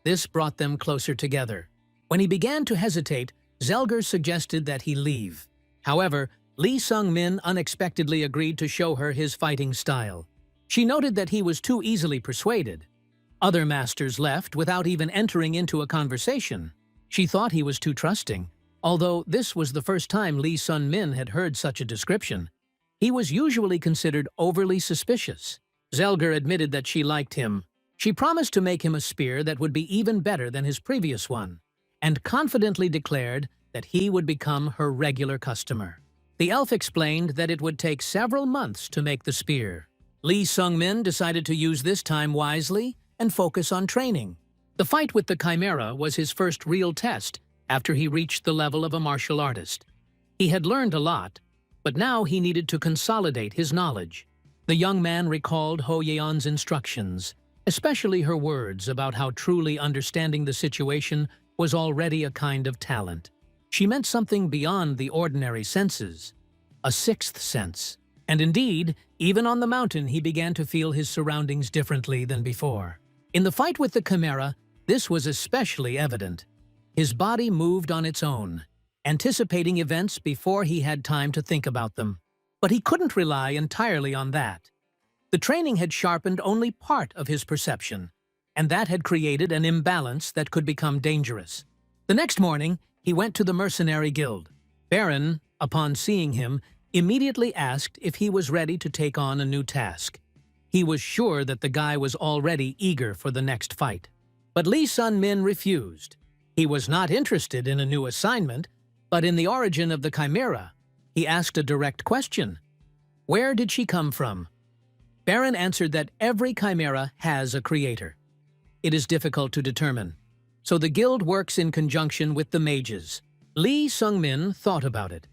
This brought them closer together. When he began to hesitate, Zelger suggested that he leave. However, Lee Sung-min unexpectedly agreed to show her his fighting style. She noted that he was too easily persuaded. Other masters left without even entering into a conversation. She thought he was too trusting, although this was the first time Lee Sun-min had heard such a description. He was usually considered overly suspicious. Zelger admitted that she liked him. She promised to make him a spear that would be even better than his previous one, and confidently declared that he would become her regular customer. The elf explained that it would take several months to make the spear. Lee Sung-min decided to use this time wisely and focus on training. The fight with the Chimera was his first real test after he reached the level of a martial artist. He had learned a lot, but now he needed to consolidate his knowledge. The young man recalled Ho Yon's instructions, especially her words about how truly understanding the situation was already a kind of talent. She meant something beyond the ordinary senses, a sixth sense. And indeed, even on the mountain he began to feel his surroundings differently than before. In the fight with the Chimera, this was especially evident. His body moved on its own, anticipating events before he had time to think about them. But he couldn't rely entirely on that. The training had sharpened only part of his perception, and that had created an imbalance that could become dangerous. The next morning, he went to the mercenary guild. Baron, upon seeing him, immediately asked if he was ready to take on a new task. He was sure that the guy was already eager for the next fight. But Lee Sun-min refused. He was not interested in a new assignment, but in the origin of the Chimera. He asked a direct question. Where did she come from? Baron answered that every Chimera has a creator. It is difficult to determine, so the guild works in conjunction with the mages. Lee Sung-min thought about it.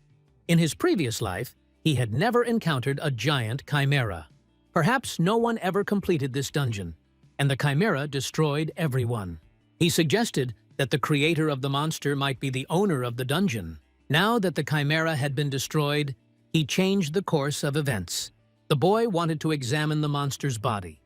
In his previous life, he had never encountered a giant Chimera. Perhaps no one ever completed this dungeon, and the Chimera destroyed everyone. He suggested that the creator of the monster might be the owner of the dungeon. Now that the Chimera had been destroyed, he changed the course of events. The boy wanted to examine the monster's body.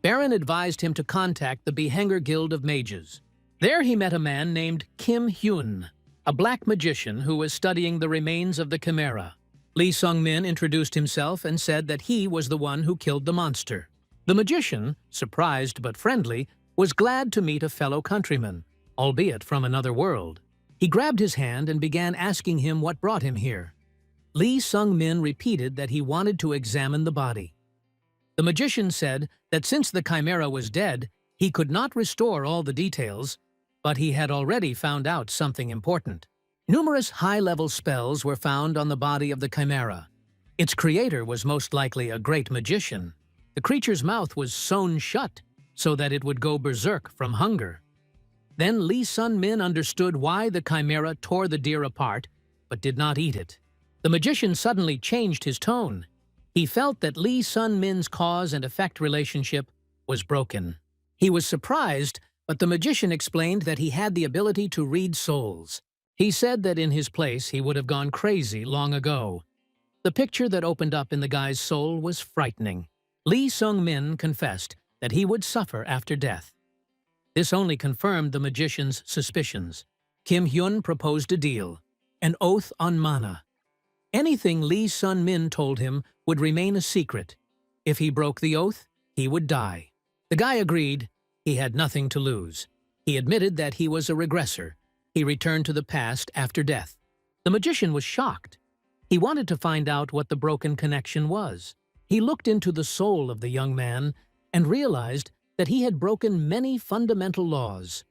Baron advised him to contact the Behanger Guild of Mages. There he met a man named Kim Hyun, a black magician who was studying the remains of the Chimera. Lee Sung-min introduced himself and said that he was the one who killed the monster. The magician, surprised but friendly, was glad to meet a fellow countryman, albeit from another world. He grabbed his hand and began asking him what brought him here. Lee Sung-min repeated that he wanted to examine the body. The magician said that since the Chimera was dead, he could not restore all the details, but he had already found out something important. Numerous high-level spells were found on the body of the Chimera. Its creator was most likely a great magician. The creature's mouth was sewn shut so that it would go berserk from hunger. Then Lee Sun-min understood why the Chimera tore the deer apart, but did not eat it. The magician suddenly changed his tone. He felt that Lee Sun-min's cause and effect relationship was broken. He was surprised, but the magician explained that he had the ability to read souls. He said that in his place he would have gone crazy long ago. The picture that opened up in the guy's soul was frightening. Lee Sung-min confessed that he would suffer after death. This only confirmed the magician's suspicions. Kim Hyun proposed a deal, an oath on mana. Anything Lee Sun-min told him would remain a secret. If he broke the oath, he would die. The guy agreed. He had nothing to lose. He admitted that he was a regressor. He returned to the past after death. The magician was shocked. He wanted to find out what the broken connection was. He looked into the soul of the young man and realized that he had broken many fundamental laws.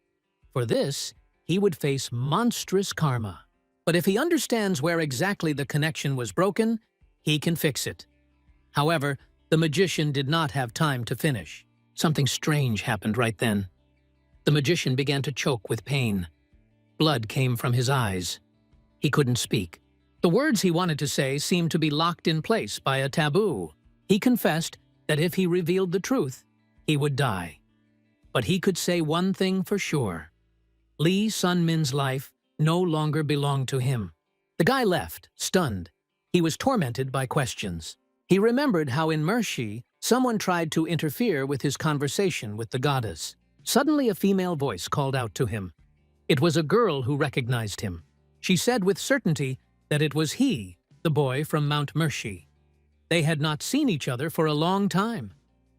For this, he would face monstrous karma. But if he understands where exactly the connection was broken, he can fix it. However, the magician did not have time to finish. Something strange happened right then. The magician began to choke with pain. Blood came from his eyes. He couldn't speak. The words he wanted to say seemed to be locked in place by a taboo. He confessed that if he revealed the truth, he would die. But he could say one thing for sure. Lee Sun-min's life no longer belonged to him. The guy left, stunned. He was tormented by questions. He remembered how in Mershi, someone tried to interfere with his conversation with the goddess. Suddenly a female voice called out to him. It was a girl who recognized him. She said with certainty that it was he, the boy from Mount Mershi. They had not seen each other for a long time.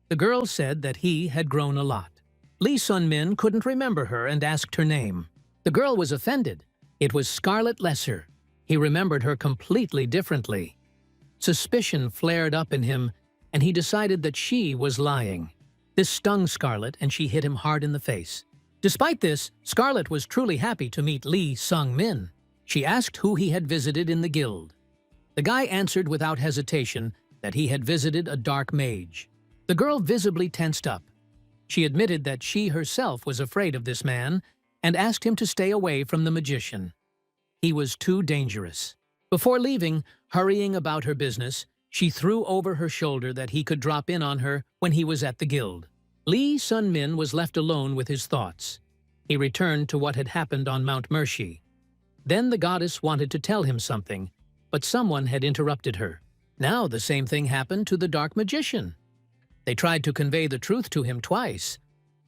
The girl said that he had grown a lot. Lee Sun-min couldn't remember her and asked her name. The girl was offended. It was Scarlet Lesser. He remembered her completely differently. Suspicion flared up in him, and he decided that she was lying. This stung Scarlet, and she hit him hard in the face. Despite this, Scarlet was truly happy to meet Lee Sung-min. She asked who he had visited in the guild. The guy answered without hesitation that he had visited a dark mage. The girl visibly tensed up. She admitted that she herself was afraid of this man and asked him to stay away from the magician. He was too dangerous. Before leaving, hurrying about her business, she threw over her shoulder that he could drop in on her when he was at the guild. Lee Sun-min was left alone with his thoughts. He returned to what had happened on Mount Mercy. Then the goddess wanted to tell him something, but someone had interrupted her. Now the same thing happened to the dark magician. They tried to convey the truth to him twice,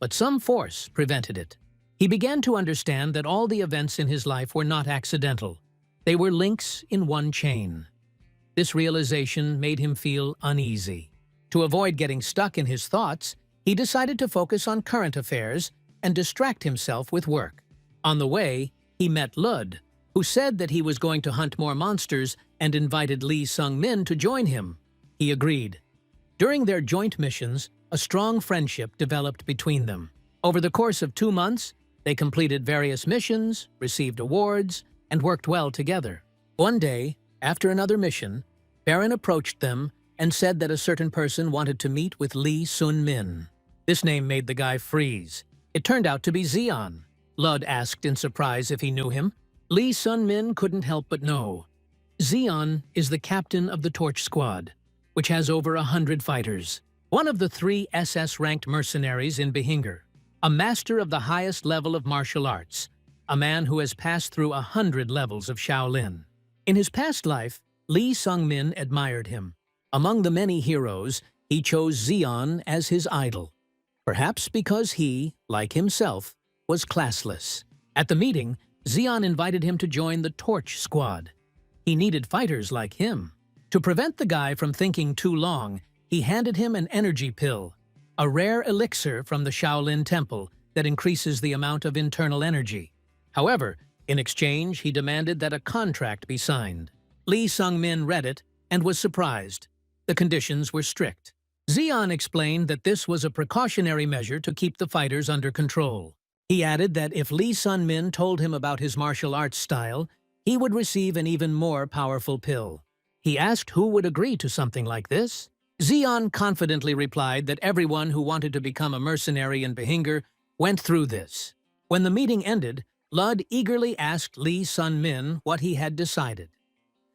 but some force prevented it. He began to understand that all the events in his life were not accidental. They were links in one chain. This realization made him feel uneasy. To avoid getting stuck in his thoughts, he decided to focus on current affairs and distract himself with work. On the way, he met Lud, who said that he was going to hunt more monsters and invited Lee Sung-min to join him. He agreed. During their joint missions, a strong friendship developed between them. Over the course of 2 months, they completed various missions, received awards, and worked well together. One day, after another mission, Baron approached them and said that a certain person wanted to meet with Lee Sun-min. This name made the guy freeze. It turned out to be Zeon. Lud asked in surprise if he knew him. Lee Sun-min couldn't help but know. Zeon is the captain of the Torch Squad, which has over 100 fighters. One of the 3 SS-ranked mercenaries in Behinger, a master of the highest level of martial arts, a man who has passed through 100 levels of Shaolin. In his past life, Lee Sung-min admired him. Among the many heroes, he chose Zeon as his idol. Perhaps because he, like himself, was classless. At the meeting, Zeon invited him to join the Torch Squad. He needed fighters like him. To prevent the guy from thinking too long, he handed him an energy pill, a rare elixir from the Shaolin Temple that increases the amount of internal energy. However, in exchange, he demanded that a contract be signed. Lee Sung-min read it and was surprised. The conditions were strict. Zeon explained that this was a precautionary measure to keep the fighters under control. He added that if Lee Sun-min told him about his martial arts style, he would receive an even more powerful pill. He asked who would agree to something like this. Zeon confidently replied that everyone who wanted to become a mercenary in Behinger went through this. When the meeting ended, Lud eagerly asked Lee Sun-min what he had decided.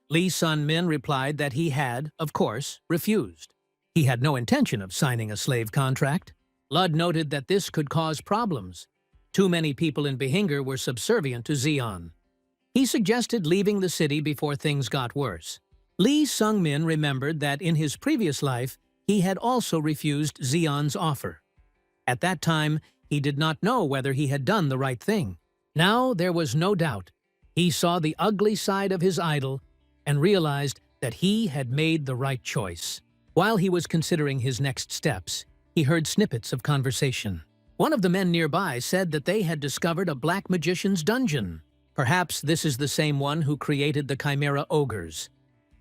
Lee Sun-min replied that he had, of course, refused. He had no intention of signing a slave contract. Lud noted that this could cause problems. Too many people in Behinger were subservient to Zeon. He suggested leaving the city before things got worse. Lee Sung-min remembered that in his previous life, he had also refused Zeon's offer. At that time, he did not know whether he had done the right thing. Now there was no doubt. He saw the ugly side of his idol and realized that he had made the right choice. While he was considering his next steps, he heard snippets of conversation. One of the men nearby said that they had discovered a black magician's dungeon. Perhaps this is the same one who created the Chimera ogres.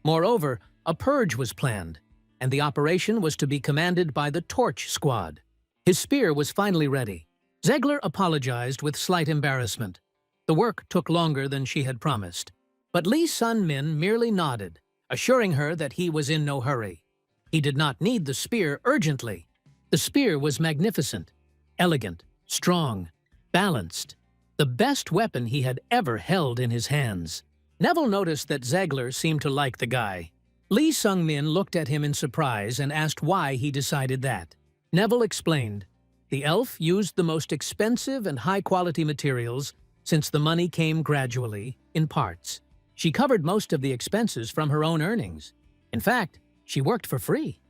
Moreover, a purge was planned, and the operation was to be commanded by the Torch Squad. His spear was finally ready. Zegler apologized with slight embarrassment. The work took longer than she had promised, but Lee Sun-min merely nodded, assuring her that he was in no hurry. He did not need the spear urgently. The spear was magnificent, elegant, strong, balanced, the best weapon he had ever held in his hands. Neville noticed that Zegler seemed to like the guy. Lee Sung-min looked at him in surprise and asked why he decided that. Neville explained, the elf used the most expensive and high-quality materials since the money came gradually, in parts. She covered most of the expenses from her own earnings. In fact, she worked for free.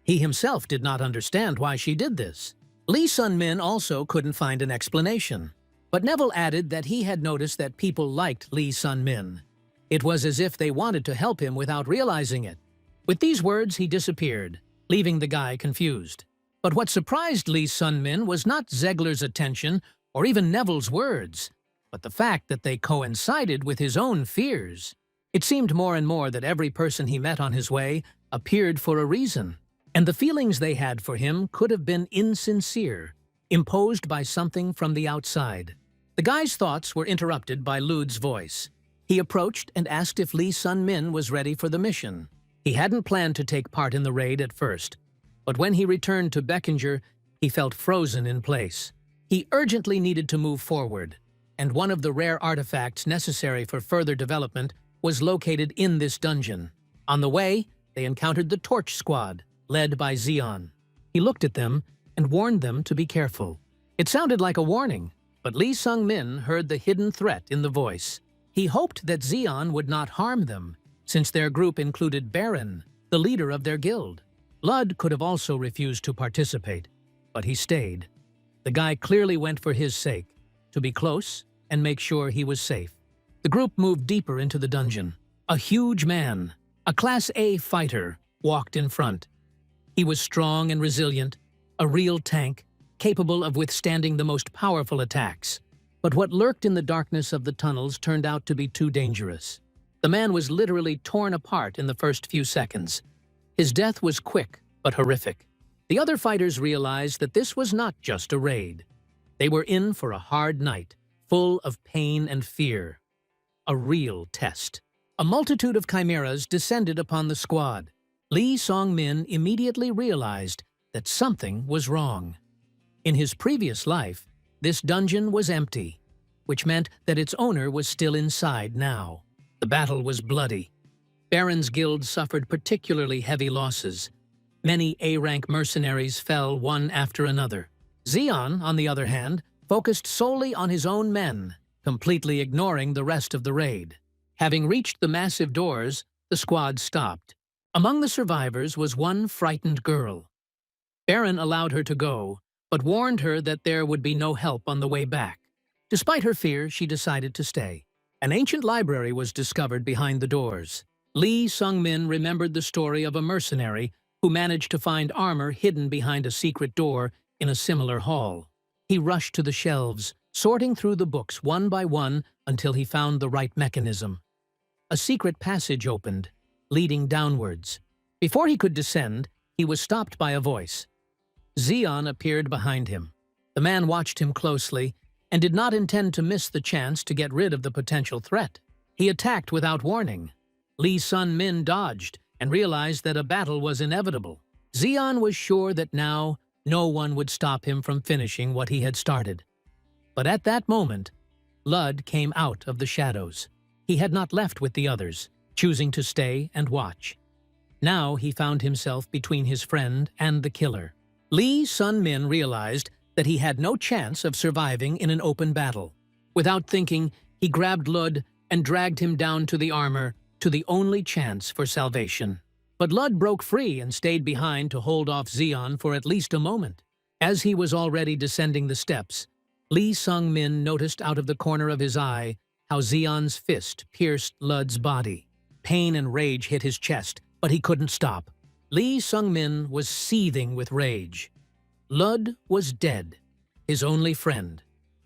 He himself did not understand why she did this. Lee Sun-min also couldn't find an explanation. But Neville added that he had noticed that people liked Lee Sun-min. It was as if they wanted to help him without realizing it. With these words, he disappeared, leaving the guy confused. But what surprised Lee Sun-min was not Zegler's attention or even Neville's words, but the fact that they coincided with his own fears. It seemed more and more that every person he met on his way appeared for a reason, and the feelings they had for him could have been insincere, imposed by something from the outside. The guy's thoughts were interrupted by Lud's voice. He approached and asked if Lee Sun-min was ready for the mission. He hadn't planned to take part in the raid at first, but when he returned to Beckinger, he felt frozen in place. He urgently needed to move forward, and one of the rare artifacts necessary for further development was located in this dungeon. On the way, they encountered the Torch Squad, led by Xian. He looked at them and warned them to be careful. It sounded like a warning, but Lee Sung-min heard the hidden threat in the voice. He hoped that Xian would not harm them, since their group included Baron, the leader of their guild. Lud could have also refused to participate, but he stayed. The guy clearly went for his sake, to be close and make sure he was safe. The group moved deeper into the dungeon. A huge man, a Class A fighter, walked in front. He was strong and resilient, a real tank, capable of withstanding the most powerful attacks. But what lurked in the darkness of the tunnels turned out to be too dangerous. The man was literally torn apart in the first few seconds. His death was quick but horrific. The other fighters realized that this was not just a raid. They were in for a hard night, full of pain and fear. A real test. A multitude of chimeras descended upon the squad. Lee Song-min immediately realized that something was wrong. In his previous life, this dungeon was empty, which meant that its owner was still inside now. The battle was bloody. Baron's guild suffered particularly heavy losses. Many A-rank mercenaries fell one after another. Xian, on the other hand, focused solely on his own men, completely ignoring the rest of the raid. Having reached the massive doors, the squad stopped. Among the survivors was one frightened girl. Baron allowed her to go, but warned her that there would be no help on the way back. Despite her fear, she decided to stay. An ancient library was discovered behind the doors. Lee Sung-min remembered the story of a mercenary who managed to find armor hidden behind a secret door in a similar hall. He rushed to the shelves, sorting through the books one by one until he found the right mechanism. A secret passage opened, leading downwards. Before he could descend, he was stopped by a voice. Xian appeared behind him. The man watched him closely and did not intend to miss the chance to get rid of the potential threat. He attacked without warning. Lee Sun-min dodged and realized that a battle was inevitable. Xian was sure that now no one would stop him from finishing what he had started. But at that moment, Lud came out of the shadows. He had not left with the others, choosing to stay and watch. Now he found himself between his friend and the killer. Lee Sun-min realized that he had no chance of surviving in an open battle. Without thinking, he grabbed Lud and dragged him down to the armor, to the only chance for salvation. But Lud broke free and stayed behind to hold off Xian for at least a moment. As he was already descending the steps, Lee Sung-min noticed out of the corner of his eye how Xian's fist pierced Lud's body. Pain and rage hit his chest, but he couldn't stop. Lee Sung-min was seething with rage. Lud was dead, his only friend,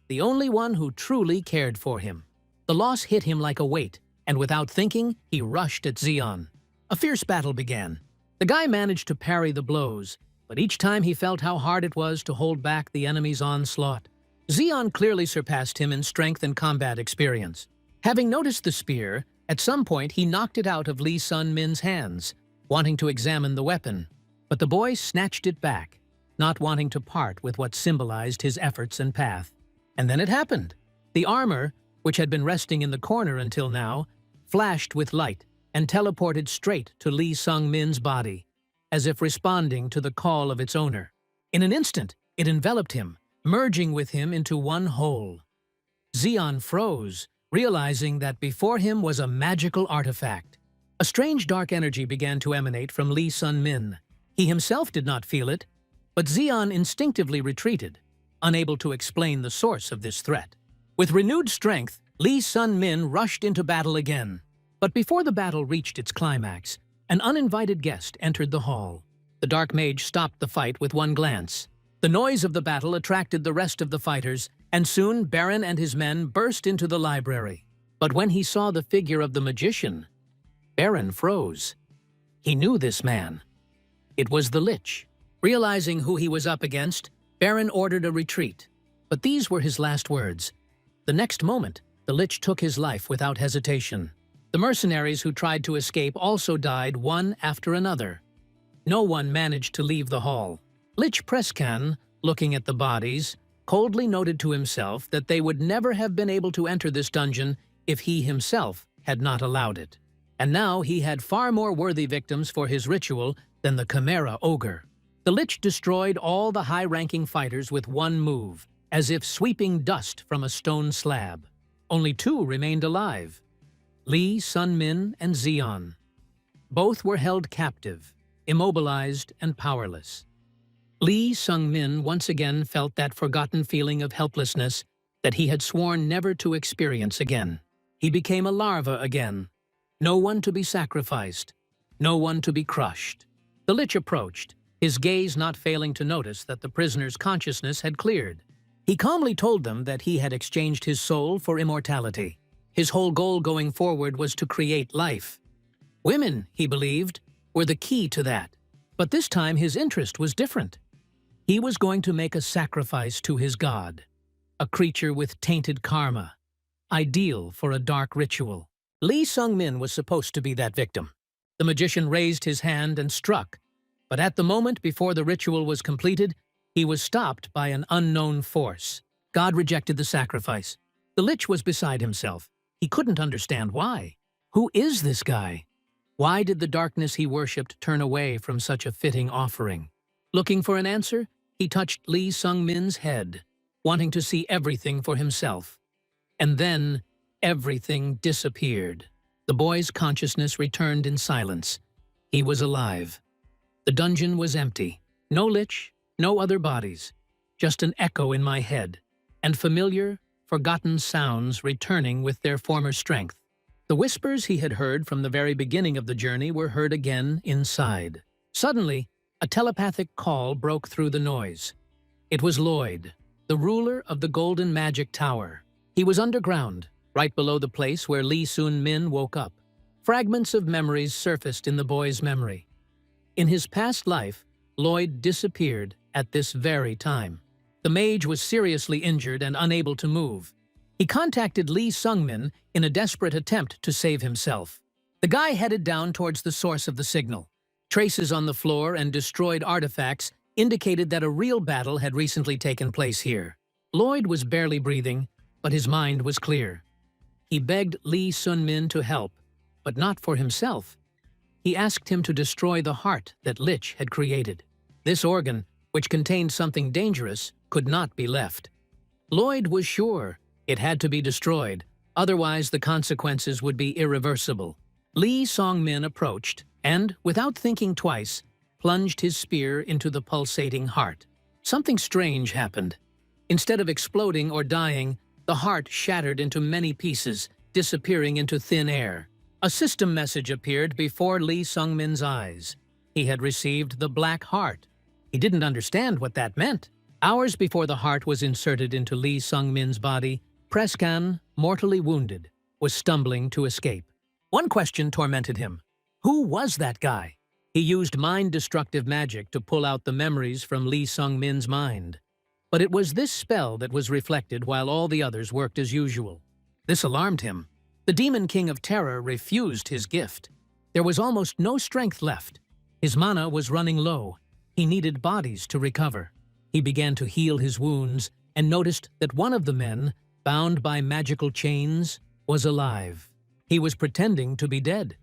the only one who truly cared for him. The loss hit him like a weight, and without thinking, he rushed at Xian. A fierce battle began. The guy managed to parry the blows, but each time he felt how hard it was to hold back the enemy's onslaught. Xian clearly surpassed him in strength and combat experience. Having noticed the spear, at some point he knocked it out of Lee Sun-min's hands, wanting to examine the weapon. But the boy snatched it back, not wanting to part with what symbolized his efforts and path. And then it happened. The armor, which had been resting in the corner until now, flashed with light and teleported straight to Lee Sung-min's body, as if responding to the call of its owner. In an instant, it enveloped him, merging with him into one whole. Xian froze, realizing that before him was a magical artifact. A strange dark energy began to emanate from Lee Sun-min. He himself did not feel it, but Xian instinctively retreated, unable to explain the source of this threat. With renewed strength, Lee Sun-min rushed into battle again. But before the battle reached its climax, an uninvited guest entered the hall. The dark mage stopped the fight with one glance. The noise of the battle attracted the rest of the fighters, and soon Baron and his men burst into the library. But when he saw the figure of the magician, Baron froze. He knew this man. It was the Lich. Realizing who he was up against, Baron ordered a retreat. But these were his last words. The next moment, the Lich took his life without hesitation. The mercenaries who tried to escape also died one after another. No one managed to leave the hall. Lich Prescan, looking at the bodies, coldly noted to himself that they would never have been able to enter this dungeon if he himself had not allowed it. And now he had far more worthy victims for his ritual than the Chimera ogre. The Lich destroyed all the high-ranking fighters with one move, as if sweeping dust from a stone slab. Only two remained alive: Lee Sun-min and Zeon. Both were held captive, immobilized and powerless. Lee Sung-min once again felt that forgotten feeling of helplessness that he had sworn never to experience again. He became a larva again. No one to be sacrificed, no one to be crushed. The Lich approached, his gaze not failing to notice that the prisoner's consciousness had cleared. He calmly told them that he had exchanged his soul for immortality. His whole goal going forward was to create life. Women, he believed, were the key to that. But this time his interest was different. He was going to make a sacrifice to his god, a creature with tainted karma, ideal for a dark ritual. Lee Sung-min was supposed to be that victim. The magician raised his hand and struck, but at the moment before the ritual was completed, he was stopped by an unknown force. God rejected the sacrifice. The Lich was beside himself. He couldn't understand why. Who is this guy? Why did the darkness he worshipped turn away from such a fitting offering? Looking for an answer, he touched Lee Sung-min's head, wanting to see everything for himself. And then, everything disappeared. The boy's consciousness returned in silence. He was alive. The dungeon was empty. No Lich, no other bodies. Just an echo in my head, and familiar, forgotten sounds returning with their former strength. The whispers he had heard from the very beginning of the journey were heard again inside. Suddenly, a telepathic call broke through the noise. It was Lloyd, the ruler of the Golden Magic Tower. He was underground, right below the place where Lee Sun-min woke up. Fragments of memories surfaced in the boy's memory. In his past life, Lloyd disappeared at this very time. The mage was seriously injured and unable to move. He contacted Lee Sung-min in a desperate attempt to save himself. The guy headed down towards the source of the signal. Traces on the floor and destroyed artifacts indicated that a real battle had recently taken place here. Lloyd was barely breathing, but his mind was clear. He begged Lee Sun-min to help, but not for himself. He asked him to destroy the heart that Lich had created. This organ, which contained something dangerous, could not be left. Lloyd was sure it had to be destroyed, otherwise the consequences would be irreversible. Lee Sung-min approached and, without thinking twice, plunged his spear into the pulsating heart. Something strange happened. Instead of exploding or dying, the heart shattered into many pieces, disappearing into thin air. A system message appeared before Lee Sung-min's eyes. He had received the Black Heart. He didn't understand what that meant. Hours before the heart was inserted into Lee Sung-min's body, Prescan, mortally wounded, was stumbling to escape. One question tormented him. Who was that guy? He used mind-destructive magic to pull out the memories from Lee Sung-min's mind. But it was this spell that was reflected while all the others worked as usual. This alarmed him. The Demon King of Terror refused his gift. There was almost no strength left. His mana was running low. He needed bodies to recover. He began to heal his wounds and noticed that one of the men, bound by magical chains, was alive. He was pretending to be dead.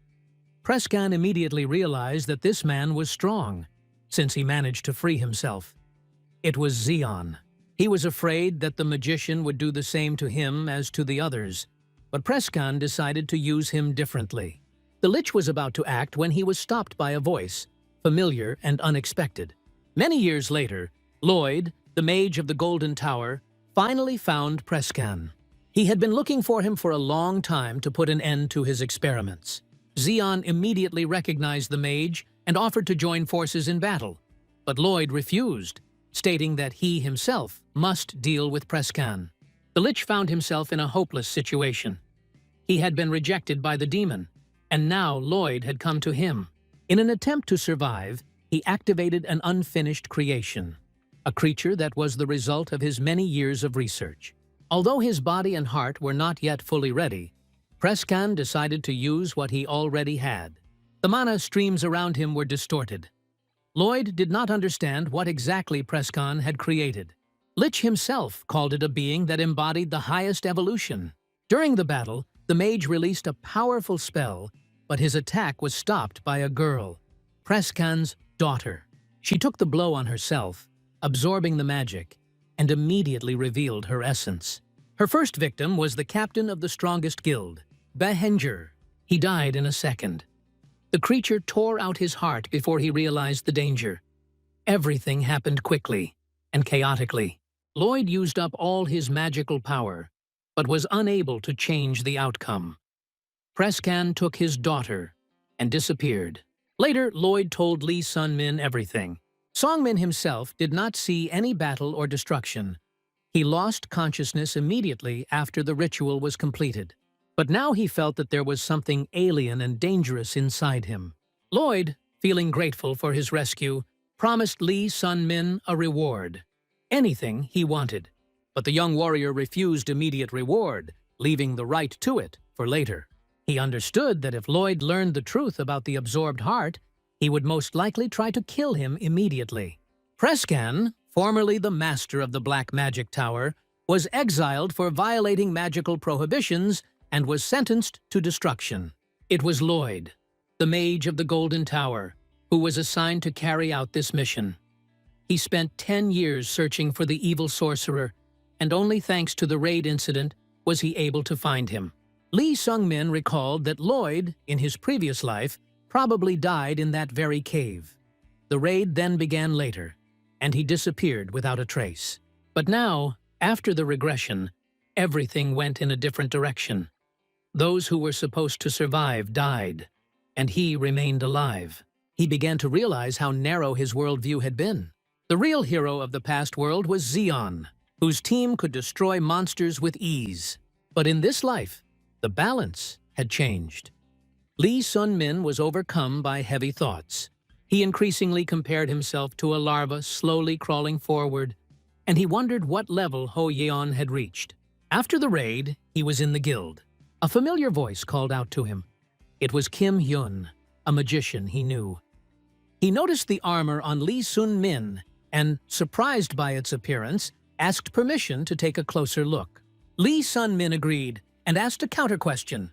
Prescan immediately realized that this man was strong, since he managed to free himself. It was Zeon. He was afraid that the magician would do the same to him as to the others, but Prescan decided to use him differently. The Lich was about to act when he was stopped by a voice, familiar and unexpected. Many years later, Lloyd, the mage of the Golden Tower, finally found Prescan. He had been looking for him for a long time to put an end to his experiments. Zeon immediately recognized the mage and offered to join forces in battle, but Lloyd refused, stating that he himself must deal with Prescan. The Lich found himself in a hopeless situation. He had been rejected by the demon, and now Lloyd had come to him. In an attempt to survive, he activated an unfinished creation, a creature that was the result of his many years of research. Although his body and heart were not yet fully ready, Prescan decided to use what he already had. The mana streams around him were distorted. Lloyd did not understand what exactly Prescan had created. Lich himself called it a being that embodied the highest evolution. During the battle, the mage released a powerful spell, but his attack was stopped by a girl, Prescan's daughter. She took the blow on herself, absorbing the magic, and immediately revealed her essence. Her first victim was the captain of the strongest guild, Betrayal. He died in a second. The creature tore out his heart before he realized the danger. Everything happened quickly and chaotically. Lloyd used up all his magical power, but was unable to change the outcome. Prescan took his daughter and disappeared. Later, Lloyd told Lee Sun-min everything. Song-min himself did not see any battle or destruction. He lost consciousness immediately after the ritual was completed. But now he felt that there was something alien and dangerous inside him. Lloyd, feeling grateful for his rescue, promised Lee Sun-min a reward. Anything he wanted. But the young warrior refused immediate reward, leaving the right to it for later. He understood that if Lloyd learned the truth about the absorbed heart, he would most likely try to kill him immediately. Prescan, formerly the master of the Black Magic Tower, was exiled for violating magical prohibitions and was sentenced to destruction. It was Lloyd, the mage of the Golden Tower, who was assigned to carry out this mission. He spent 10 years searching for the evil sorcerer, and only thanks to the raid incident was he able to find him. Lee Sung-min recalled that Lloyd, in his previous life, probably died in that very cave. The raid then began later, and he disappeared without a trace. But now, after the regression, everything went in a different direction. Those who were supposed to survive died, and he remained alive. He began to realize how narrow his worldview had been. The real hero of the past world was Zeon, whose team could destroy monsters with ease. But in this life, the balance had changed. Lee Sun-min was overcome by heavy thoughts. He increasingly compared himself to a larva slowly crawling forward, and he wondered what level Ho Yon had reached. After the raid, he was in the guild. A familiar voice called out to him. It was Kim Hyun, a magician he knew. He noticed the armor on Lee Sun-min and, surprised by its appearance, asked permission to take a closer look. Lee Sun-min agreed and asked a counter-question.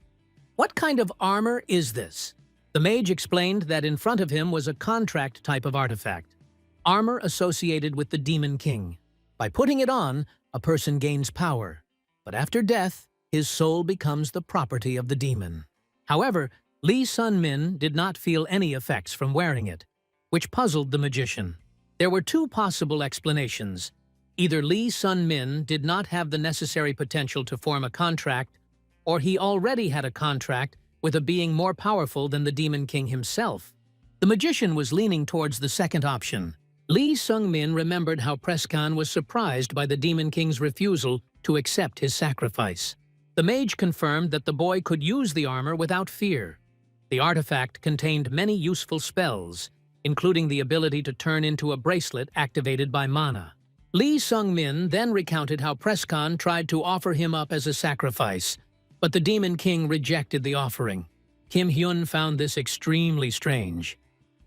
What kind of armor is this? The mage explained that in front of him was a contract type of artifact, armor associated with the Demon King. By putting it on, a person gains power, but after death, his soul becomes the property of the demon. However, Lee Sun-min did not feel any effects from wearing it, which puzzled the magician. There were two possible explanations. Either Lee Sun-min did not have the necessary potential to form a contract, or he already had a contract with a being more powerful than the Demon King himself. The magician was leaning towards the second option. Lee Sung-min remembered how Prescan was surprised by the Demon King's refusal to accept his sacrifice. The mage confirmed that the boy could use the armor without fear. The artifact contained many useful spells, including the ability to turn into a bracelet activated by mana. Lee Sung-min then recounted how Prescan tried to offer him up as a sacrifice, but the Demon King rejected the offering. Kim Hyun found this extremely strange.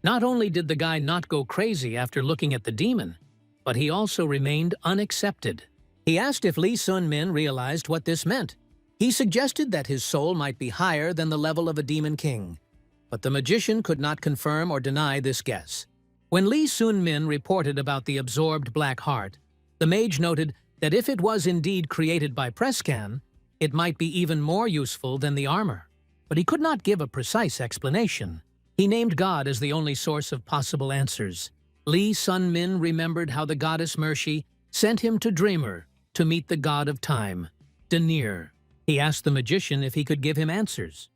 Not only did the guy not go crazy after looking at the demon, but he also remained unaccepted. He asked if Lee Sun-min realized what this meant. He suggested that his soul might be higher than the level of a Demon King, but the magician could not confirm or deny this guess. When Lee Sun-min reported about the absorbed black heart, the mage noted that if it was indeed created by Prescan, it might be even more useful than the armor. But he could not give a precise explanation. He named God as the only source of possible answers. Lee Sun-min remembered how the goddess Mercy sent him to Dreamer to meet the god of time, Denir. He asked the magician if he could give him answers.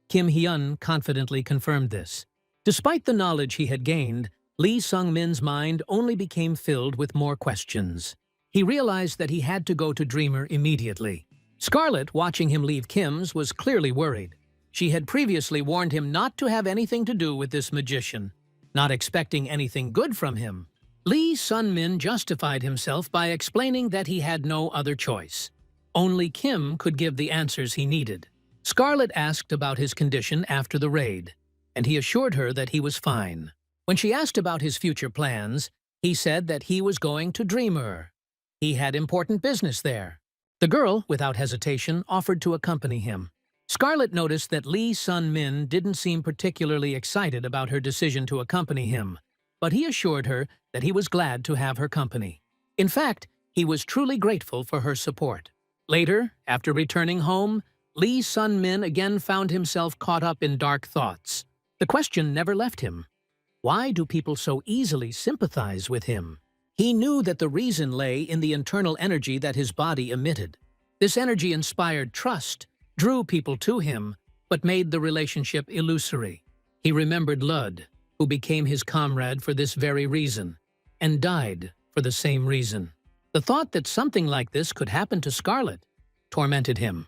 Kim Hyun confidently confirmed this. Despite the knowledge he had gained, Lee Sung-min's mind only became filled with more questions. He realized that he had to go to Dreamer immediately. Scarlet, watching him leave Kim's, was clearly worried. She had previously warned him not to have anything to do with this magician, not expecting anything good from him. Lee Sun-min justified himself by explaining that he had no other choice. Only Kim could give the answers he needed. Scarlet asked about his condition after the raid, and he assured her that he was fine. When she asked about his future plans, he said that he was going to Dreamer. He had important business there. The girl, without hesitation, offered to accompany him. Scarlet noticed that Lee Sun-min didn't seem particularly excited about her decision to accompany him, but he assured her that he was glad to have her company. In fact, he was truly grateful for her support. Later, after returning home, Lee Sun-min again found himself caught up in dark thoughts. The question never left him. Why do people so easily sympathize with him? He knew that the reason lay in the internal energy that his body emitted. This energy inspired trust, drew people to him, but made the relationship illusory. He remembered Lud, who became his comrade for this very reason, and died for the same reason. The thought that something like this could happen to Scarlet tormented him.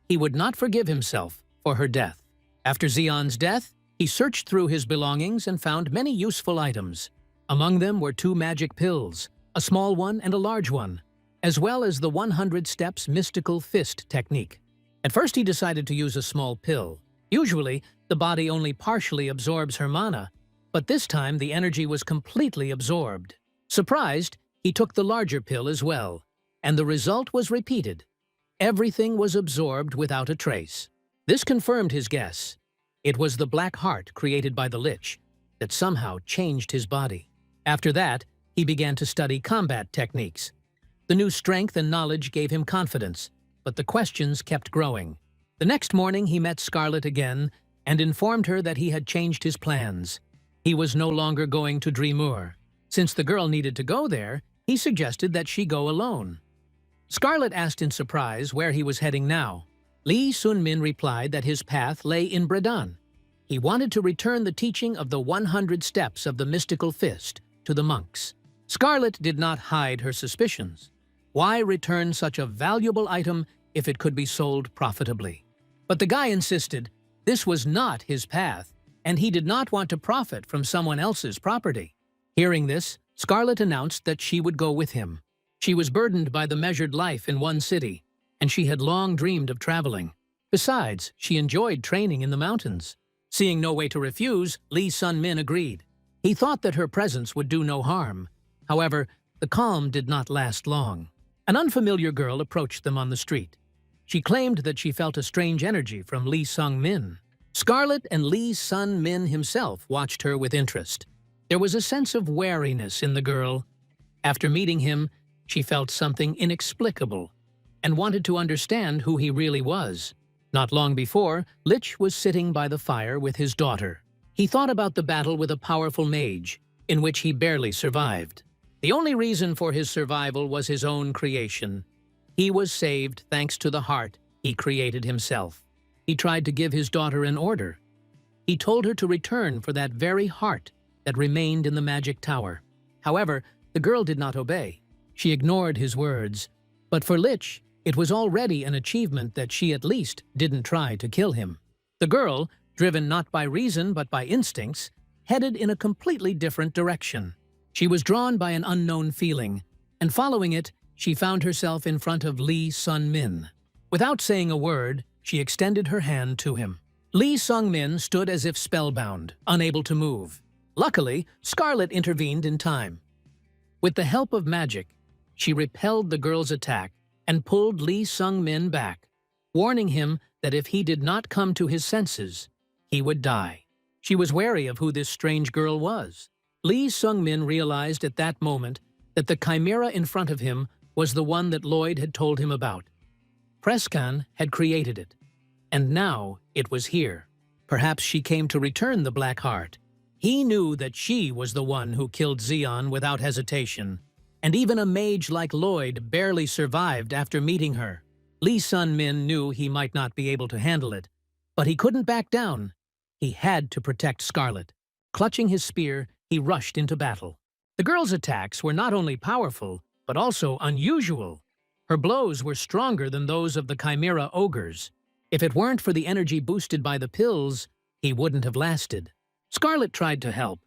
He would not forgive himself for her death. After Xion's death, he searched through his belongings and found many useful items. Among them were 2 magic pills, a small one and a large one, as well as the 100 steps mystical fist technique. At first he decided to use a small pill. Usually, the body only partially absorbs her mana, but this time the energy was completely absorbed. Surprised, he took the larger pill as well, and the result was repeated. Everything was absorbed without a trace. This confirmed his guess. It was the black heart created by the Lich that somehow changed his body. After that, he began to study combat techniques. The new strength and knowledge gave him confidence, but the questions kept growing. The next morning he met Scarlet again and informed her that he had changed his plans. He was no longer going to Dreamer. Since the girl needed to go there, he suggested that she go alone. Scarlet asked in surprise where he was heading now. Lee Sun-min replied that his path lay in Bredan. He wanted to return the teaching of the 100 steps of the mystical fist to the monks. Scarlet did not hide her suspicions. Why return such a valuable item if it could be sold profitably? But the guy insisted this was not his path, and he did not want to profit from someone else's property. Hearing this, Scarlet announced that she would go with him. She was burdened by the measured life in one city, and she had long dreamed of traveling. Besides, she enjoyed training in the mountains. Seeing no way to refuse, Lee Sun-min agreed. He thought that her presence would do no harm. However, the calm did not last long. An unfamiliar girl approached them on the street. She claimed that she felt a strange energy from Lee Sun-min. Scarlet and Lee Sun-min himself watched her with interest. There was a sense of wariness in the girl. After meeting him, she felt something inexplicable and wanted to understand who he really was. Not long before, Lich was sitting by the fire with his daughter. He thought about the battle with a powerful mage, in which he barely survived. The only reason for his survival was his own creation. He was saved thanks to the heart he created himself. He tried to give his daughter an order. He told her to return for that very heart that remained in the magic tower. However, the girl did not obey. She ignored his words. But for Lich, it was already an achievement that she at least didn't try to kill him. The girl, driven not by reason but by instincts, headed in a completely different direction. She was drawn by an unknown feeling, and following it, she found herself in front of Lee Sun-min. Without saying a word, she extended her hand to him. Lee Sun-min stood as if spellbound, unable to move. Luckily, Scarlet intervened in time. With the help of magic, she repelled the girl's attack and pulled Lee Sun-min back, warning him that if he did not come to his senses, he would die. She was wary of who this strange girl was. Lee Sun-min realized at that moment that the chimera in front of him was the one that Lloyd had told him about. Prescan had created it, and now it was here. Perhaps she came to return the Black Heart. He knew that she was the one who killed Xion without hesitation, and even a mage like Lloyd barely survived after meeting her. Lee Sun-min knew he might not be able to handle it, but he couldn't back down. He had to protect Scarlet. Clutching his spear, he rushed into battle. The girl's attacks were not only powerful, but also unusual. Her blows were stronger than those of the Chimera ogres. If it weren't for the energy boosted by the pills, he wouldn't have lasted. Scarlet tried to help.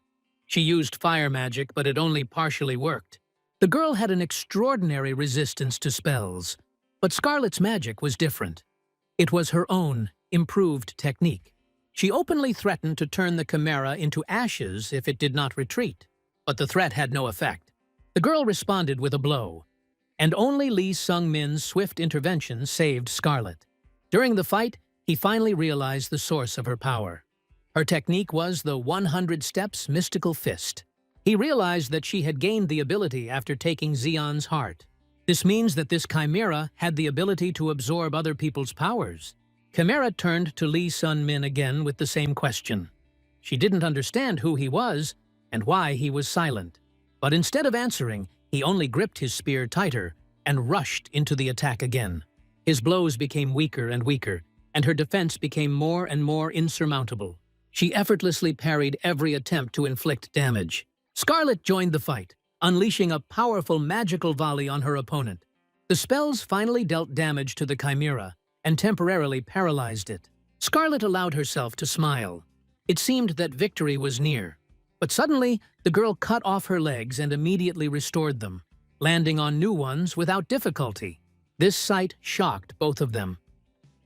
She used fire magic, but it only partially worked. The girl had an extraordinary resistance to spells, but Scarlet's magic was different. It was her own, improved technique. She openly threatened to turn the Chimera into ashes if it did not retreat, but the threat had no effect. The girl responded with a blow, and only Lee Sung-min's swift intervention saved Scarlet. During the fight, he finally realized the source of her power. Her technique was the 100 Steps Mystical Fist. He realized that she had gained the ability after taking Xion's heart. This means that this Chimera had the ability to absorb other people's powers. Chimera turned to Lee Sun-min again with the same question. She didn't understand who he was and why he was silent. But instead of answering, he only gripped his spear tighter and rushed into the attack again. His blows became weaker and weaker, and her defense became more and more insurmountable. She effortlessly parried every attempt to inflict damage. Scarlet joined the fight, unleashing a powerful magical volley on her opponent. The spells finally dealt damage to the Chimera and temporarily paralyzed it. Scarlet allowed herself to smile. It seemed that victory was near. But suddenly, the girl cut off her legs and immediately restored them, landing on new ones without difficulty. This sight shocked both of them.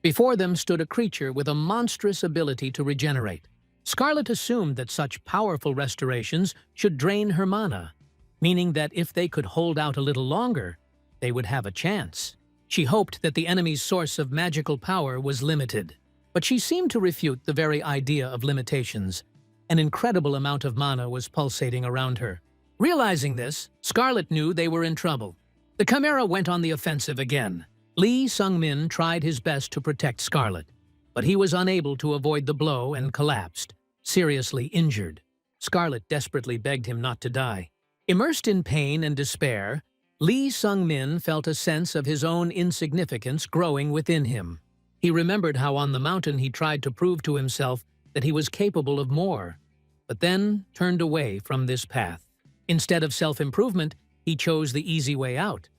Before them stood a creature with a monstrous ability to regenerate. Scarlet assumed that such powerful restorations should drain her mana, meaning that if they could hold out a little longer, they would have a chance. She hoped that the enemy's source of magical power was limited, but she seemed to refute the very idea of limitations. An incredible amount of mana was pulsating around her. Realizing this, Scarlet knew they were in trouble. The Chimera went on the offensive again. Lee Sung-min tried his best to protect Scarlet, but he was unable to avoid the blow and collapsed, seriously injured. Scarlet desperately begged him not to die. Immersed in pain and despair, Lee Sung-min felt a sense of his own insignificance growing within him. He remembered how on the mountain he tried to prove to himself that he was capable of more, but then turned away from this path. Instead of self-improvement, he chose the easy way out.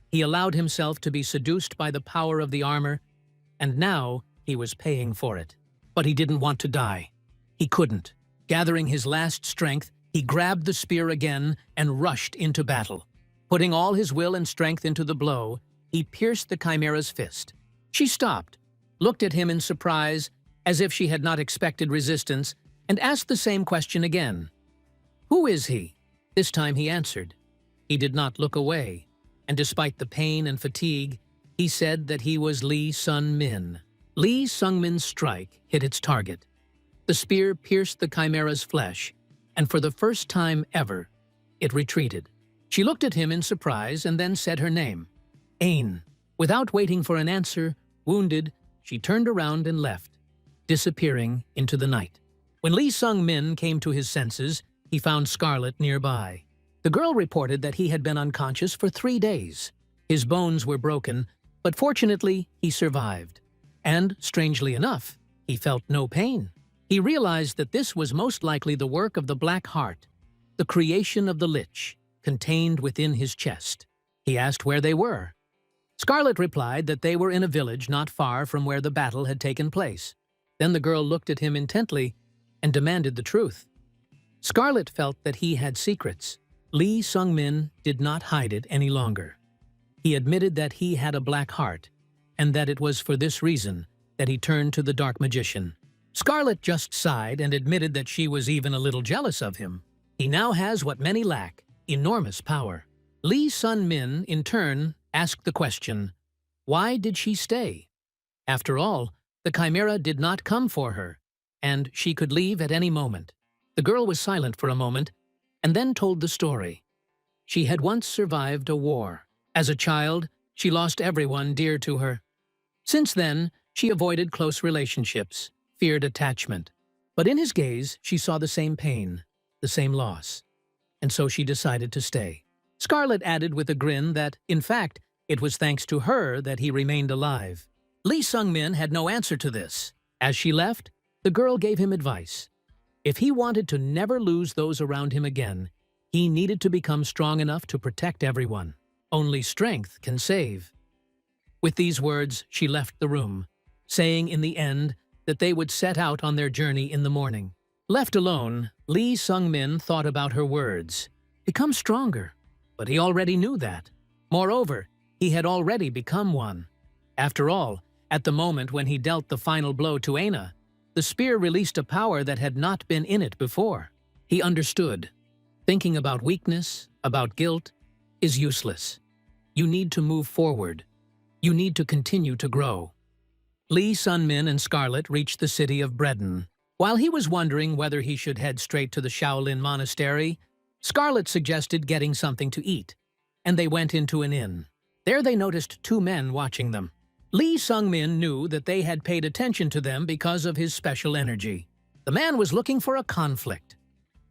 He allowed himself to be seduced by the power of the armor, and now he was paying for it. But he didn't want to die. He couldn't. Gathering his last strength, he grabbed the spear again and rushed into battle. Putting all his will and strength into the blow, he pierced the Chimera's fist. She stopped, looked at him in surprise, as if she had not expected resistance, and asked the same question again. "Who is he?" This time he answered. He did not look away, and despite the pain and fatigue, he said that he was Lee Sun-min. Lee Sung-min's strike hit its target. The spear pierced the Chimera's flesh, and for the first time ever, it retreated. She looked at him in surprise and then said her name, Ain. Without waiting for an answer, wounded, she turned around and left, disappearing into the night. When Lee Sung-min came to his senses, he found Scarlet nearby. The girl reported that he had been unconscious for 3 days. His bones were broken, but fortunately, he survived. And, strangely enough, he felt no pain. He realized that this was most likely the work of the Black Heart, the creation of the Lich, contained within his chest. He asked where they were. Scarlet replied that they were in a village not far from where the battle had taken place. Then the girl looked at him intently and demanded the truth. Scarlet felt that he had secrets. Lee Sung-min did not hide it any longer. He admitted that he had a black heart, and that it was for this reason that he turned to the dark magician. Scarlet just sighed and admitted that she was even a little jealous of him. He now has what many lack, enormous power. Lee Sun-min, in turn, asked the question, why did she stay? After all, the Chimera did not come for her, and she could leave at any moment. The girl was silent for a moment, and then told the story. She had once survived a war. As a child, she lost everyone dear to her. Since then, she avoided close relationships, feared attachment. But in his gaze, she saw the same pain, the same loss. And so she decided to stay. Scarlet added with a grin that, in fact, it was thanks to her that he remained alive. Lee Sung-min had no answer to this. As she left, the girl gave him advice. If he wanted to never lose those around him again, he needed to become strong enough to protect everyone. Only strength can save. With these words, she left the room, saying in the end that they would set out on their journey in the morning. Left alone, Lee Sung-min thought about her words. Become stronger. But he already knew that. Moreover, he had already become one. After all, At the moment when he dealt the final blow to Aina, the spear released a power that had not been in it before. He understood. Thinking about weakness, about guilt, is useless. You need to move forward. You need to continue to grow. Lee Sun-min and Scarlet reached the city of Bredon. While he was wondering whether he should head straight to the Shaolin monastery, Scarlet suggested getting something to eat, and they went into an inn. There they noticed two men watching them. Lee Sung-min knew that they had paid attention to them because of his special energy. The man was looking for a conflict.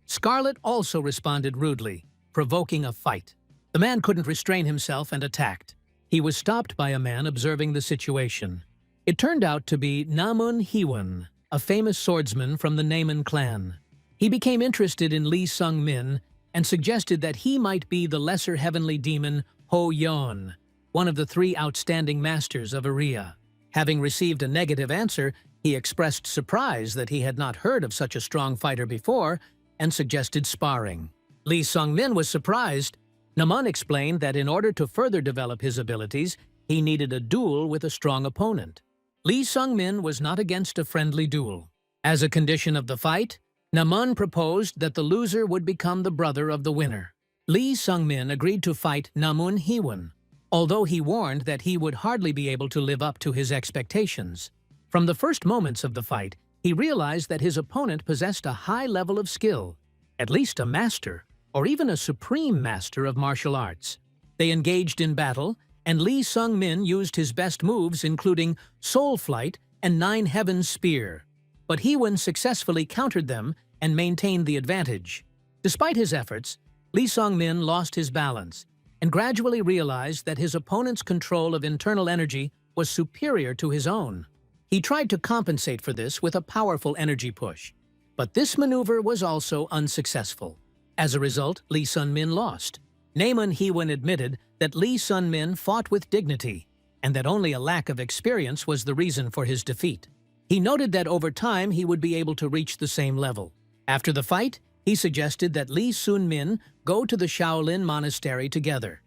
Scarlet also responded rudely, provoking a fight. The man couldn't restrain himself and attacked. He was stopped by a man observing the situation. It turned out to be Namun Hiwon, a famous swordsman from the Namun clan. He became interested in Lee Sung-min and suggested that he might be the lesser heavenly demon Ho Yon, one of the three outstanding masters of Area. Having received a negative answer, he expressed surprise that he had not heard of such a strong fighter before and suggested sparring. Lee Sung-min was surprised. Namun explained that in order to further develop his abilities, he needed a duel with a strong opponent. Lee Sung-min was not against a friendly duel. As a condition of the fight, Namun proposed that the loser would become the brother of the winner. Lee Sung-min agreed to fight Namun Hiwon, although he warned that he would hardly be able to live up to his expectations. From the first moments of the fight, he realized that his opponent possessed a high level of skill, at least a master, or even a supreme master of martial arts. They engaged in battle, and Lee Sung-min used his best moves including Soul Flight and Nine Heavens Spear. But Hiwon successfully countered them and maintained the advantage. Despite his efforts, Lee Sung-min lost his balance and gradually realized that his opponent's control of internal energy was superior to his own. He tried to compensate for this with a powerful energy push, but this maneuver was also unsuccessful. As a result, Lee Sun-min lost. Namun Hiwon admitted that Lee Sun-min fought with dignity and that only a lack of experience was the reason for his defeat. He noted that over time he would be able to reach the same level. After the fight, he suggested that Lee Sun-min go to the Shaolin monastery together.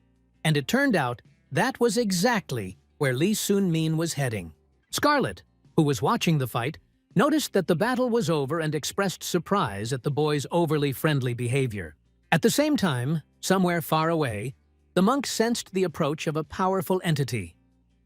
And it turned out that was exactly where Lee Sun-min was heading. Scarlet, who was watching the fight, noticed that the battle was over and expressed surprise at the boy's overly friendly behavior. At the same time, somewhere far away, the monk sensed the approach of a powerful entity,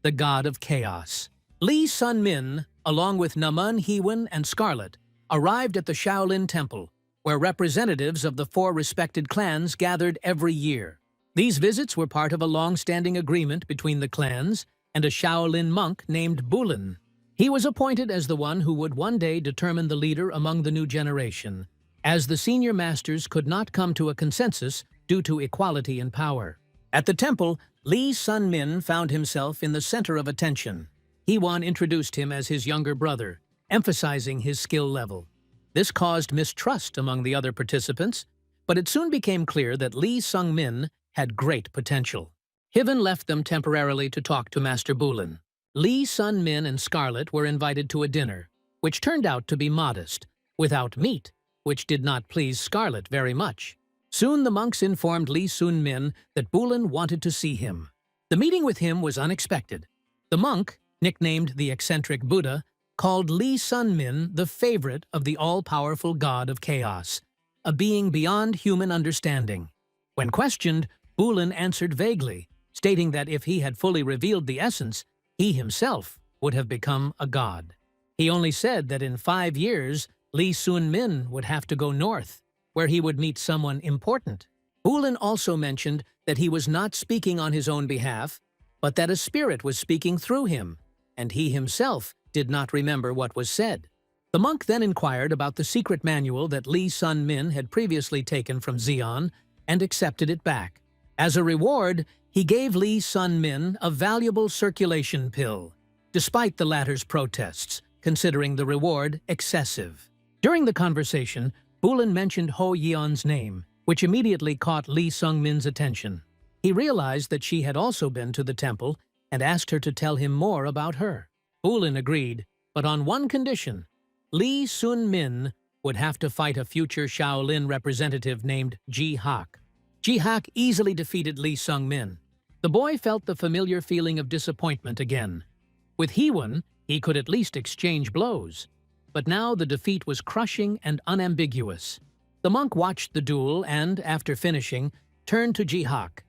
the god of chaos. Lee Sun-min, along with Namun Hiwon and Scarlet, arrived at the Shaolin Temple, where representatives of the four respected clans gathered every year. These visits were part of a long-standing agreement between the clans and a Shaolin monk named Bulin. He was appointed as the one who would one day determine the leader among the new generation, as the senior masters could not come to a consensus due to equality in power. At the temple, Lee Sun-min found himself in the center of attention. Hiwon introduced him as his younger brother, emphasizing his skill level. This caused mistrust among the other participants, but it soon became clear that Lee Sung-min had great potential. Hiwon left them temporarily to talk to Master Bulin. Lee Sun-min and Scarlet were invited to a dinner, which turned out to be modest, without meat, which did not please Scarlet very much. Soon the monks informed Lee Sun-min that Bulin wanted to see him. The meeting with him was unexpected. The monk, nicknamed the eccentric Buddha, called Lee Sun-min the favorite of the all-powerful god of chaos, a being beyond human understanding. When questioned, Bulin answered vaguely, stating that if he had fully revealed the essence, he himself would have become a god. He only said that in 5 years, Lee Sun-min would have to go north, where he would meet someone important. Bulin also mentioned that he was not speaking on his own behalf, but that a spirit was speaking through him, and he himself did not remember what was said. The monk then inquired about the secret manual that Lee Sun-min had previously taken from Xion and accepted it back. As a reward, he gave Lee Sun-min a valuable circulation pill, despite the latter's protests, considering the reward excessive. During the conversation, Bulin mentioned Ho Yon's name, which immediately caught Lee Sung-min's attention. He realized that she had also been to the temple and asked her to tell him more about her. Bulin agreed, but on one condition: Lee Sun-min would have to fight a future Shaolin representative named Ji-hak. Ji-hak easily defeated Lee Sung-min. The boy felt the familiar feeling of disappointment again. With Ho Yon, he could at least exchange blows. But now the defeat was crushing and unambiguous. The monk watched the duel and, after finishing, turned to Ji-hak.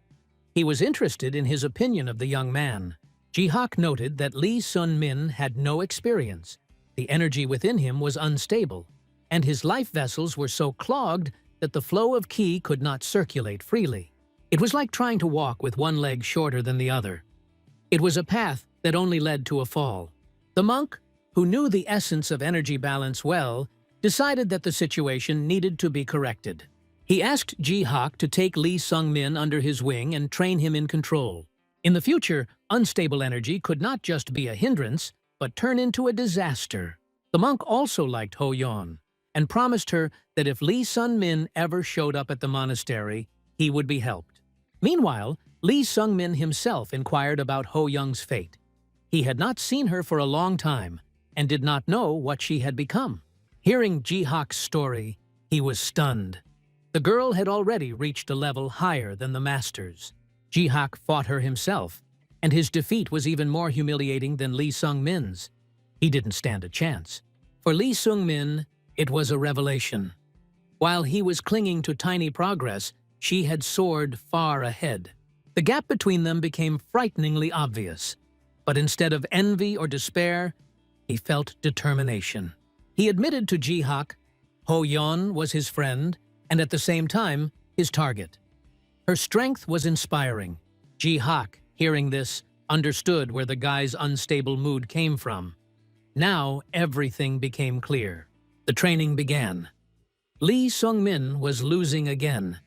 He was interested in his opinion of the young man. Ji-hak noted that Lee Sun-min had no experience. The energy within him was unstable, and his life vessels were so clogged that the flow of ki could not circulate freely. It was like trying to walk with one leg shorter than the other. It was a path that only led to a fall. The monk, who knew the essence of energy balance well, decided that the situation needed to be corrected. He asked Ji-hak to take Lee Sung-min under his wing and train him in control. In the future, unstable energy could not just be a hindrance, but turn into a disaster. The monk also liked Ho Yon, and promised her that if Lee Sun-min ever showed up at the monastery, he would be helped. Meanwhile, Lee Sung-min himself inquired about Ho Young's fate. He had not seen her for a long time, and did not know what she had become. Hearing Ji-hak's story, he was stunned. The girl had already reached a level higher than the masters. Ji-hak fought her himself, and his defeat was even more humiliating than Lee Sung-min's. He didn't stand a chance. For Lee Sung-min, it was a revelation. While he was clinging to tiny progress, she had soared far ahead. The gap between them became frighteningly obvious. But instead of envy or despair, he felt determination. He admitted to Ji-hak Ho Yon was his friend, and at the same time, his target. Her strength was inspiring. Ji-hak, hearing this, understood where the guy's unstable mood came from. Now, everything became clear. The training began. Lee Sung-min was losing again,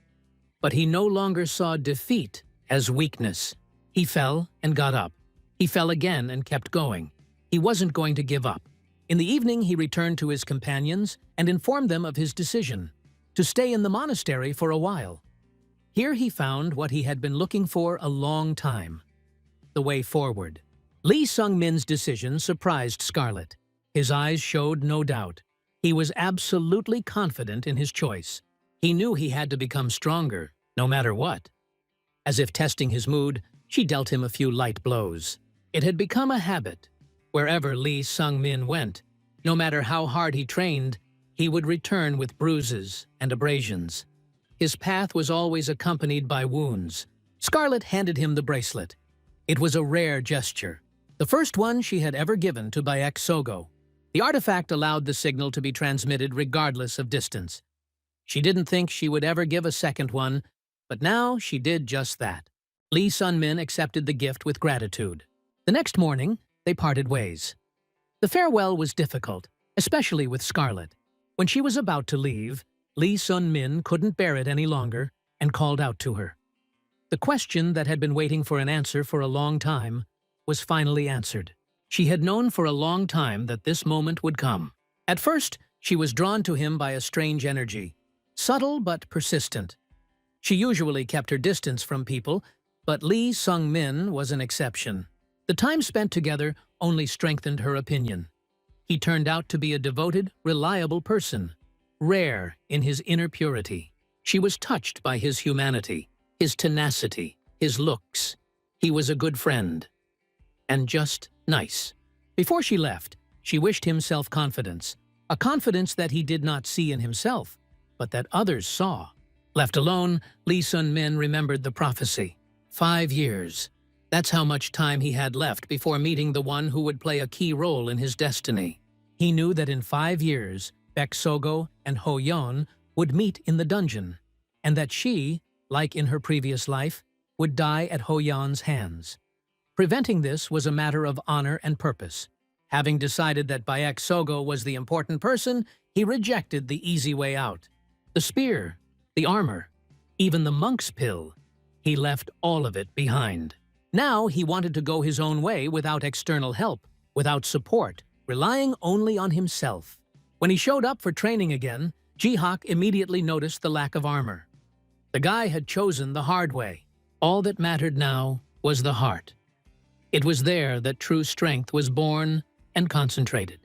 but he no longer saw defeat as weakness. He fell and got up. He fell again and kept going. He wasn't going to give up. In the evening, he returned to his companions and informed them of his decision to stay in the monastery for a while. Here he found what he had been looking for a long time: the way forward. Lee Sung-min's decision surprised Scarlet. His eyes showed no doubt. He was absolutely confident in his choice. He knew he had to become stronger, no matter what. As if testing his mood, she dealt him a few light blows. It had become a habit. Wherever Lee Sung-min went, no matter how hard he trained, he would return with bruises and abrasions. His path was always accompanied by wounds. Scarlet handed him the bracelet. It was a rare gesture, the first one she had ever given to Bayek Sogo. The artifact allowed the signal to be transmitted regardless of distance. She didn't think she would ever give a second one, but now she did just that. Lee Sun-min accepted the gift with gratitude. The next morning, they parted ways. The farewell was difficult, especially with Scarlet. When she was about to leave, Lee Sun-min couldn't bear it any longer and called out to her. The question that had been waiting for an answer for a long time was finally answered. She had known for a long time that this moment would come. At first, she was drawn to him by a strange energy, subtle but persistent. She usually kept her distance from people, but Lee Sung-min was an exception. The time spent together only strengthened her opinion. He turned out to be a devoted, reliable person, rare in his inner purity. She was touched by his humanity, his tenacity, his looks. He was a good friend. And just nice. Before she left, she wished him self-confidence, a confidence that he did not see in himself, but that others saw. Left alone, Lee Sun-min remembered the prophecy. 5 years. That's how much time he had left before meeting the one who would play a key role in his destiny. He knew that in 5 years, Baek Sogo and Ho Yon would meet in the dungeon, and that she, like in her previous life, would die at Ho Yon's hands. Preventing this was a matter of honor and purpose. Having decided that Baek Sogo was the important person, he rejected the easy way out. The spear, the armor, even the monk's pill. He left all of it behind. Now he wanted to go his own way without external help, without support, relying only on himself. When he showed up for training again, Ji-hak immediately noticed the lack of armor. The guy had chosen the hard way. All that mattered now was the heart. It was there that true strength was born and concentrated.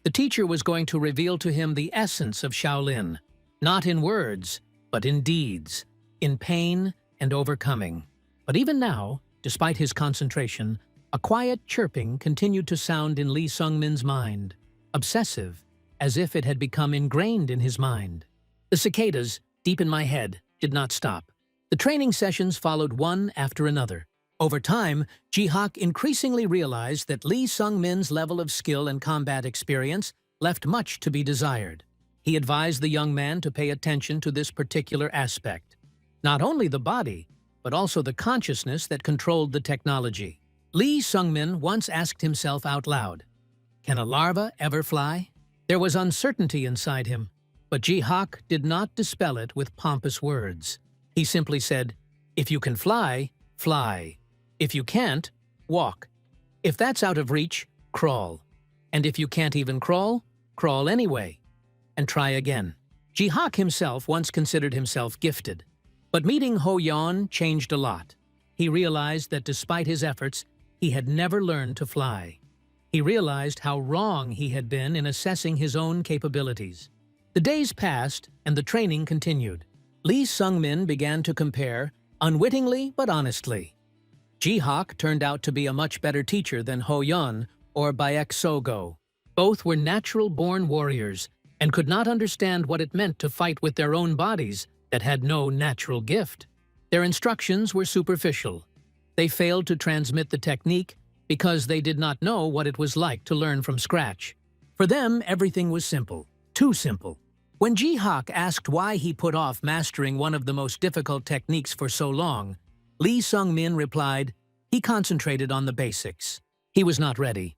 The teacher was going to reveal to him the essence of Shaolin, not in words, but in deeds, in pain and overcoming. But even now, despite his concentration, A quiet chirping continued to sound in Lee Sung-min's mind, obsessive, as if it had become ingrained in his mind. The cicadas, deep in my head, did not stop. The training sessions followed one after another. Over time, Ji-hak increasingly realized that Lee Sung-min's level of skill and combat experience left much to be desired. He advised the young man to pay attention to this particular aspect. Not only the body, but also the consciousness that controlled the technology. Lee Sung-min once asked himself out loud, "Can a larva ever fly?" There was uncertainty inside him, but Ji-hak did not dispel it with pompous words. He simply said, "If you can fly, fly. If you can't, walk. If that's out of reach, crawl. And if you can't even crawl, crawl anyway. And try again." Ji-hak himself once considered himself gifted. But meeting Ho Yon changed a lot. He realized that despite his efforts, he had never learned to fly. He realized how wrong he had been in assessing his own capabilities. The days passed, and the training continued. Lee Sung-min began to compare, unwittingly but honestly. Ji-hak turned out to be a much better teacher than Ho Yon or Baek So-go. Both were natural-born warriors and could not understand what it meant to fight with their own bodies that had no natural gift. Their instructions were superficial. They failed to transmit the technique because they did not know what it was like to learn from scratch. For them, everything was simple, too simple. When Ji-hak asked why he put off mastering one of the most difficult techniques for so long, Lee Sung-min replied, he concentrated on the basics. He was not ready.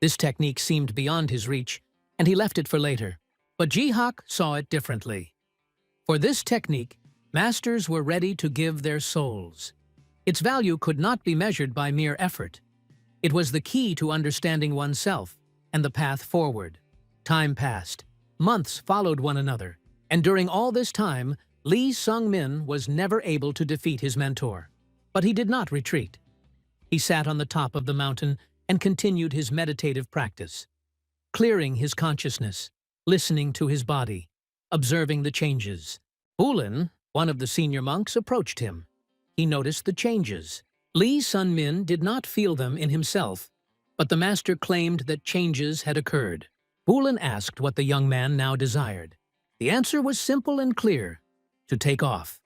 This technique seemed beyond his reach, and he left it for later. But Ji-hak saw it differently. For this technique, masters were ready to give their souls. Its value could not be measured by mere effort. It was the key to understanding oneself and the path forward. Time passed. Months followed one another, and during all this time, Lee Sung-min was never able to defeat his mentor. But he did not retreat. He sat on the top of the mountain and continued his meditative practice, clearing his consciousness, listening to his body, observing the changes. Bulin, one of the senior monks, approached him. He noticed the changes. Lee Sung-min did not feel them in himself, but the master claimed that changes had occurred. Bulin asked what the young man now desired. The answer was simple and clear: to take off,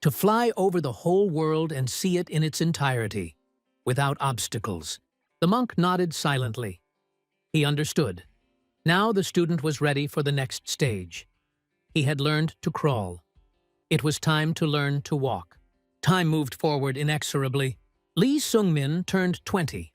to fly over the whole world and see it in its entirety, without obstacles. The monk nodded silently. He understood. Now the student was ready for the next stage. He had learned to crawl. It was time to learn to walk. Time moved forward inexorably. Lee Sung-min turned 20.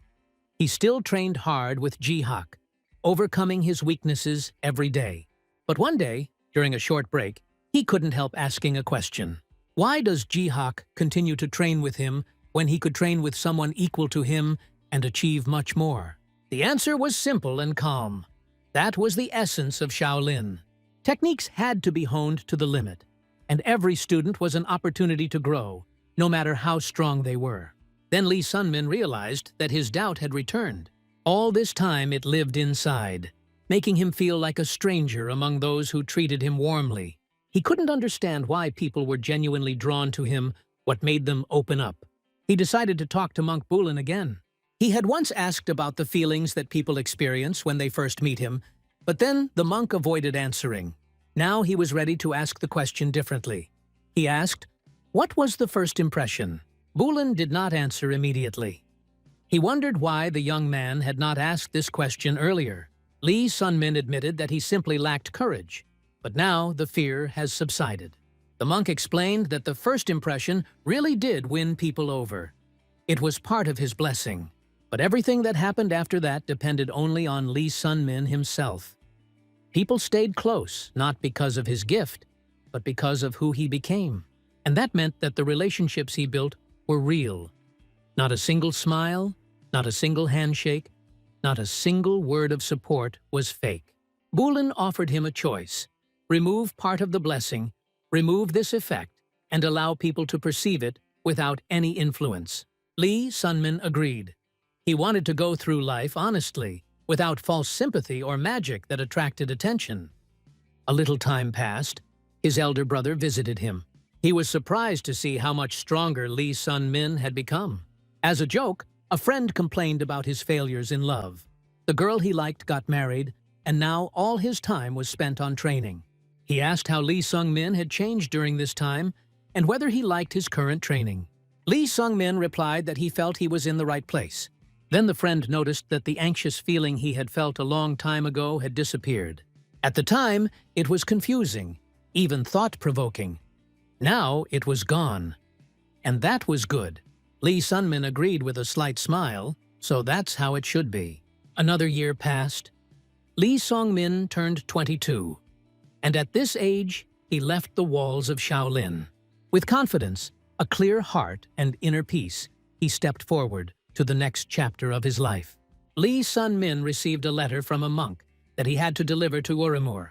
He still trained hard with Ji-hak, overcoming his weaknesses every day. But one day, during a short break, he couldn't help asking a question. Why does Ji-hak continue to train with him when he could train with someone equal to him and achieve much more? The answer was simple and calm. That was the essence of Shaolin. Techniques had to be honed to the limit, and every student was an opportunity to grow, no matter how strong they were. Then Lee Sung-min realized that his doubt had returned. All this time it lived inside, making him feel like a stranger among those who treated him warmly. He couldn't understand why people were genuinely drawn to him, what made them open up. He decided to talk to Monk Bulin again. He had once asked about the feelings that people experience when they first meet him, but then the monk avoided answering. Now he was ready to ask the question differently. He asked, "What was the first impression?" Bulin did not answer immediately. He wondered why the young man had not asked this question earlier. Lee Sung-min admitted that he simply lacked courage, but now the fear has subsided. The monk explained that the first impression really did win people over. It was part of his blessing. But everything that happened after that depended only on Lee Sung-min himself. People stayed close, not because of his gift, but because of who he became. And that meant that the relationships he built were real. Not a single smile, not a single handshake, not a single word of support was fake. Bulin offered him a choice: remove part of the blessing, remove this effect, and allow people to perceive it without any influence. Lee Sung-min agreed. He wanted to go through life honestly, without false sympathy or magic that attracted attention. A little time passed. His elder brother visited him. He was surprised to see how much stronger Lee Sung-min had become. As a joke, A friend complained about his failures in love. The girl he liked got married, and now all his time was spent on training. He asked how Lee Sung-min had changed during this time and whether he liked his current training. Lee Sung-min replied that he felt he was in the right place. Then the friend noticed that the anxious feeling he had felt a long time ago had disappeared. At the time, it was confusing, even thought-provoking. Now it was gone. And that was good. Lee Sun-min agreed with a slight smile, so that's how it should be. Another year passed. Lee Sung-min turned 22. And at this age, he left the walls of Shaolin. With confidence, a clear heart, and inner peace, he stepped forward to the next chapter of his life. Lee Sun-min received a letter from a monk that he had to deliver to Urumur.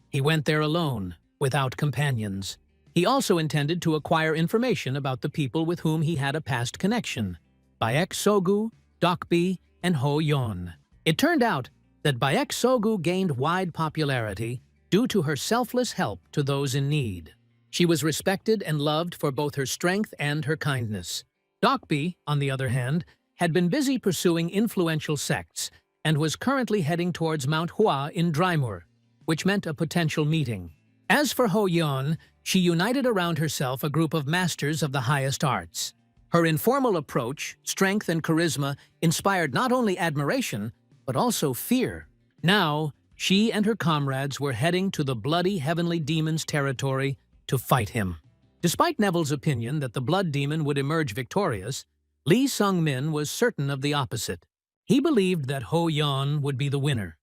He went there alone, without companions. He also intended to acquire information about the people with whom he had a past connection, Baek Sogu, Docby, and Ho Yon. It turned out that Baek Sogu gained wide popularity due to her selfless help to those in need. She was respected and loved for both her strength and her kindness. Docby, on the other hand, had been busy pursuing influential sects and was currently heading towards MANHUA in Drymur, which meant a potential meeting. As for Ho Yon, she united around herself a group of masters of the highest arts. Her informal approach, strength, and charisma inspired not only admiration, but also fear. Now, she and her comrades were heading to the bloody heavenly demon's territory to fight him. Despite Neville's opinion that the blood demon would emerge victorious, Lee Sung-min was certain of the opposite. He believed that Ho Yon would be the winner.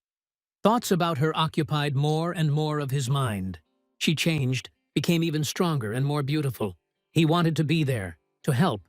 Thoughts about her occupied more and more of his mind. She changed, became even stronger and more beautiful. He wanted to be there, to help,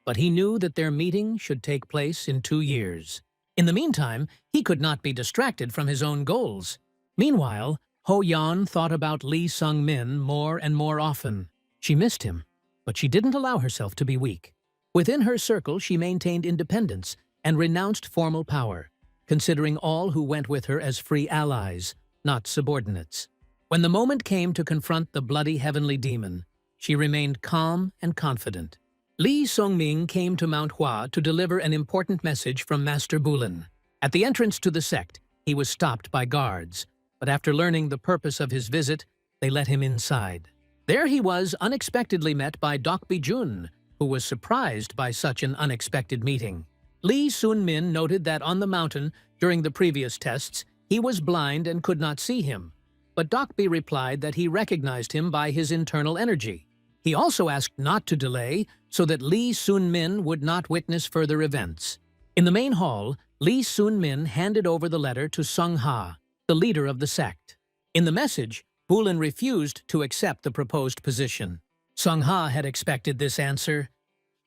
but he knew that their meeting should take place in 2 years. In the meantime, he could not be distracted from his own goals. Meanwhile, Ho Yon thought about Lee Sung-min more and more often. She missed him, but she didn't allow herself to be weak. Within her circle, she maintained independence and renounced formal power, considering all who went with her as free allies, not subordinates. When the moment came to confront the bloody heavenly demon, she remained calm and confident. Lee Sung-min came to MANHUA to deliver an important message from Master Bulin. At the entrance to the sect, he was stopped by guards, but after learning the purpose of his visit, they let him inside. There he was unexpectedly met by Docby Jun, who was surprised by such an unexpected meeting. Lee Sun-min noted that on the mountain, during the previous tests, he was blind and could not see him, but Docby replied that he recognized him by his internal energy. He also asked not to delay so that Lee Sun-min would not witness further events. In the main hall, Lee Sun-min handed over the letter to Sung-ha, the leader of the sect. In the message, Bulin refused to accept the proposed position. Sung-ha had expected this answer.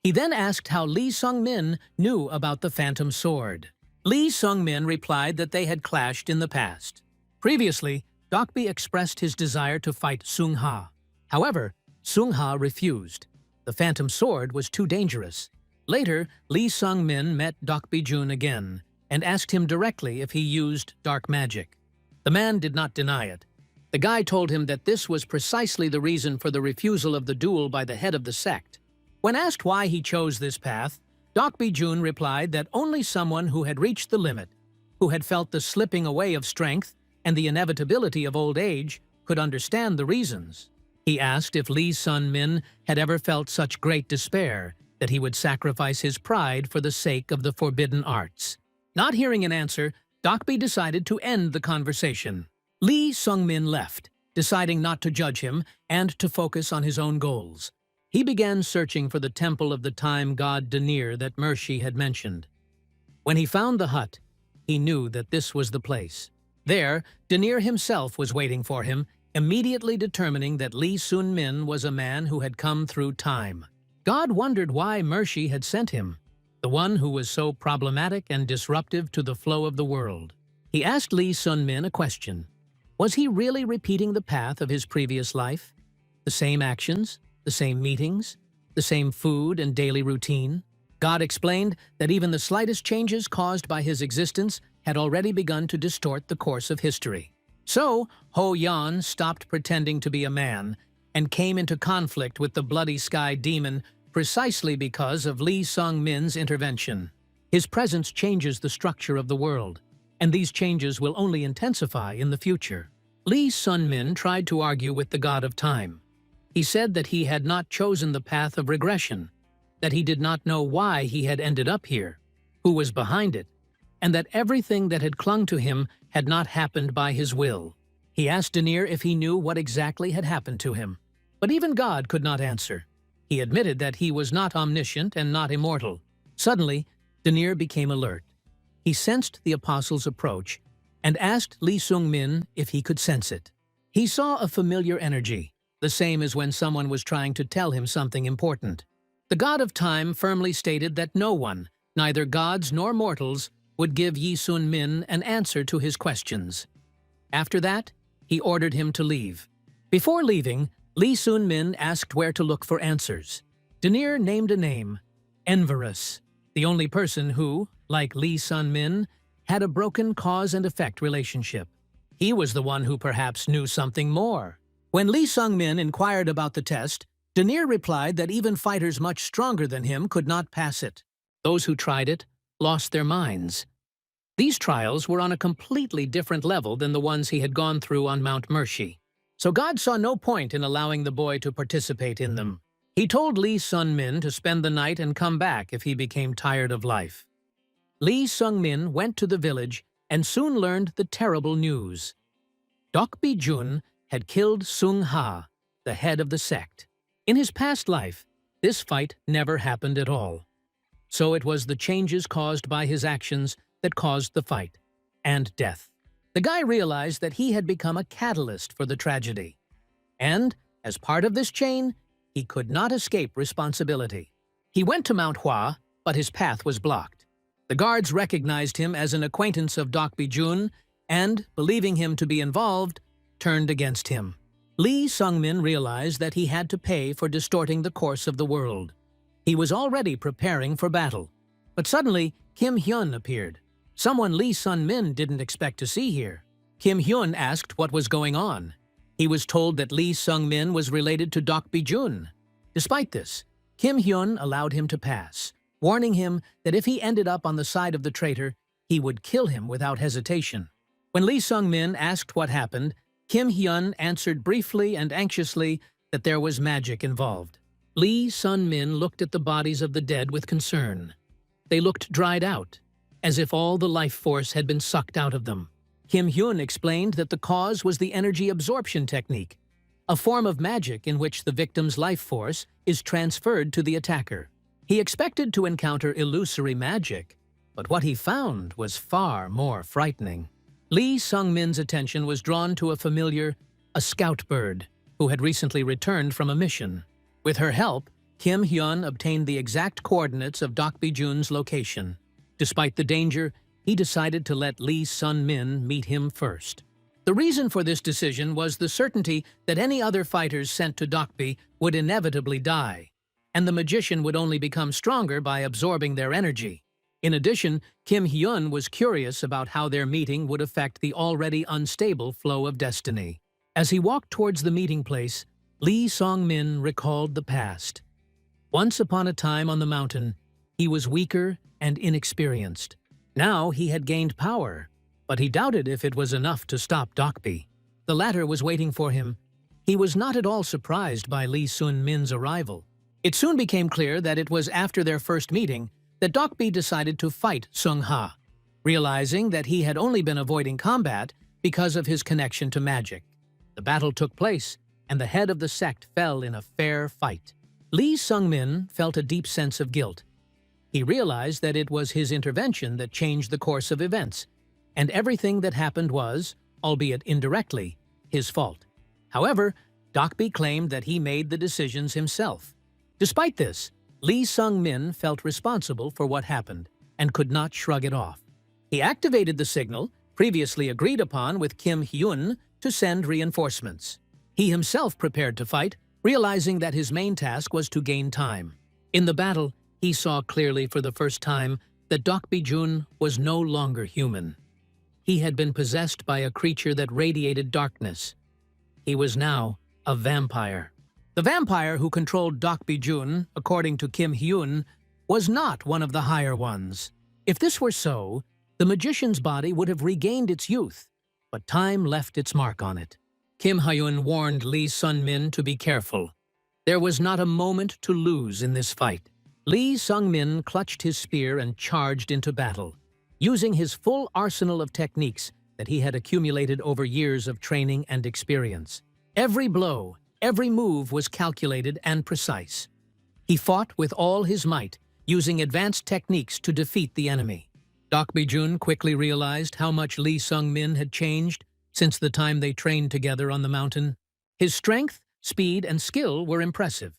He then asked how Lee Sung-min knew about the Phantom Sword. Lee Sung-min replied that they had clashed in the past. Previously, Docby expressed his desire to fight Sung-ha. However, Sung-ha refused. The Phantom Sword was too dangerous. Later, Lee Sung-min met Docby Jun again and asked him directly if he used dark magic. The man did not deny it. The guy told him that this was precisely the reason for the refusal of the duel by the head of the sect. When asked why he chose this path, Docby Jun replied that only someone who had reached the limit, who had felt the slipping away of strength and the inevitability of old age, could understand the reasons. He asked if Lee Sun-min had ever felt such great despair that he would sacrifice his pride for the sake of the forbidden arts. Not hearing an answer, Docby decided to end the conversation. Lee Sung-min left, deciding not to judge him and to focus on his own goals. He began searching for the temple of the time god Denir that Mershi had mentioned. When he found the hut, he knew that this was the place. There, Denir himself was waiting for him, immediately determining that Lee Sun-min was a man who had come through time. God wondered why Mershi had sent him, the one who was so problematic and disruptive to the flow of the world. He asked Lee Sun-min a question. Was he really repeating the path of his previous life? The same actions, the same meetings, the same food and daily routine? God explained that even the slightest changes caused by his existence had already begun to distort the course of history. So, Ho Yon stopped pretending to be a man and came into conflict with the Bloody Sky Demon precisely because of Lee Sung-min's intervention. His presence changes the structure of the world, and these changes will only intensify in the future. Lee Sun-min tried to argue with the god of time. He said that he had not chosen the path of regression, that he did not know why he had ended up here, who was behind it, and that everything that had clung to him had not happened by his will. He asked Daenerys if he knew what exactly had happened to him, but even God could not answer. He admitted that he was not omniscient and not immortal. Suddenly, Daenerys became alert. He sensed the apostle's approach and asked Lee Sung-min if he could sense it. He saw a familiar energy, the same as when someone was trying to tell him something important. The god of time firmly stated that no one, neither gods nor mortals, would give Lee Sun-min an answer to his questions. After that, he ordered him to leave. Before leaving, Lee Sun-min asked where to look for answers. Daenerys named a name, Envers, the only person who, like Lee Sun-min, had a broken cause and effect relationship. He was the one who perhaps knew something more. When Lee Sung-min inquired about the test, Daenerys replied that even fighters much stronger than him could not pass it. Those who tried it lost their minds. These trials were on a completely different level than the ones he had gone through on Mount Mercy. So God saw no point in allowing the boy to participate in them. He told Lee Sun-min to spend the night and come back if he became tired of life. Lee Sung-min went to the village and soon learned the terrible news. Docby Jun had killed Sung-ha, the head of the sect. In his past life, this fight never happened at all. So it was the changes caused by his actions that caused the fight and death. The guy realized that he had become a catalyst for the tragedy. And, as part of this chain, he could not escape responsibility. He went to Manhua, but his path was blocked. The guards recognized him as an acquaintance of Docby Jun and, believing him to be involved, turned against him. Lee Sung-min realized that he had to pay for distorting the course of the world. He was already preparing for battle. But suddenly, Kim Hyun appeared. Someone Lee Sun-min didn't expect to see here. Kim Hyun asked what was going on. He was told that Lee Sung-min was related to Docby Jun. Despite this, Kim Hyun allowed him to pass, warning him that if he ended up on the side of the traitor, he would kill him without hesitation. When Lee Sung-min asked what happened, Kim Hyun answered briefly and anxiously that there was magic involved. Lee Sun-min looked at the bodies of the dead with concern. They looked dried out, as if all the life force had been sucked out of them. Kim Hyun explained that the cause was the energy absorption technique, a form of magic in which the victim's life force is transferred to the attacker. He expected to encounter illusory magic, but what he found was far more frightening. Lee Sung-min's attention was drawn to a scout bird, who had recently returned from a mission. With her help, Kim Hyun obtained the exact coordinates of Docby Jun's location. Despite the danger, he decided to let Lee Sun-min meet him first. The reason for this decision was the certainty that any other fighters sent to Docby would inevitably die, and the magician would only become stronger by absorbing their energy. In addition, Kim Hyun was curious about how their meeting would affect the already unstable flow of destiny. As he walked towards the meeting place, Lee Sung-min recalled the past. Once upon a time on the mountain, he was weaker and inexperienced. Now he had gained power, but he doubted if it was enough to stop Docby. The latter was waiting for him. He was not at all surprised by Lee Sun-min's arrival. It soon became clear that it was after their first meeting that Docby decided to fight Sung-ha, realizing that he had only been avoiding combat because of his connection to magic. The battle took place, and the head of the sect fell in a fair fight. Lee Sung-min felt a deep sense of guilt. He realized that it was his intervention that changed the course of events, and everything that happened was, albeit indirectly, his fault. However, Docby claimed that he made the decisions himself. Despite this, Lee Sung-min felt responsible for what happened and could not shrug it off. He activated the signal, previously agreed upon with Kim Hyun, to send reinforcements. He himself prepared to fight, realizing that his main task was to gain time. In the battle, he saw clearly for the first time that Docby Jun was no longer human. He had been possessed by a creature that radiated darkness. He was now a vampire. The vampire who controlled Docby Jun, according to Kim Hyun, was not one of the higher ones. If this were so, the magician's body would have regained its youth, but time left its mark on it. Kim Ho Yon warned Lee Sun-min to be careful. There was not a moment to lose in this fight. Lee Sung-min clutched his spear and charged into battle, using his full arsenal of techniques that he had accumulated over years of training and experience. Every blow, every move was calculated and precise. He fought with all his might, using advanced techniques to defeat the enemy. Docby Jun quickly realized how much Lee Sung-min had changed since the time they trained together on the mountain. His strength, speed, and skill were impressive.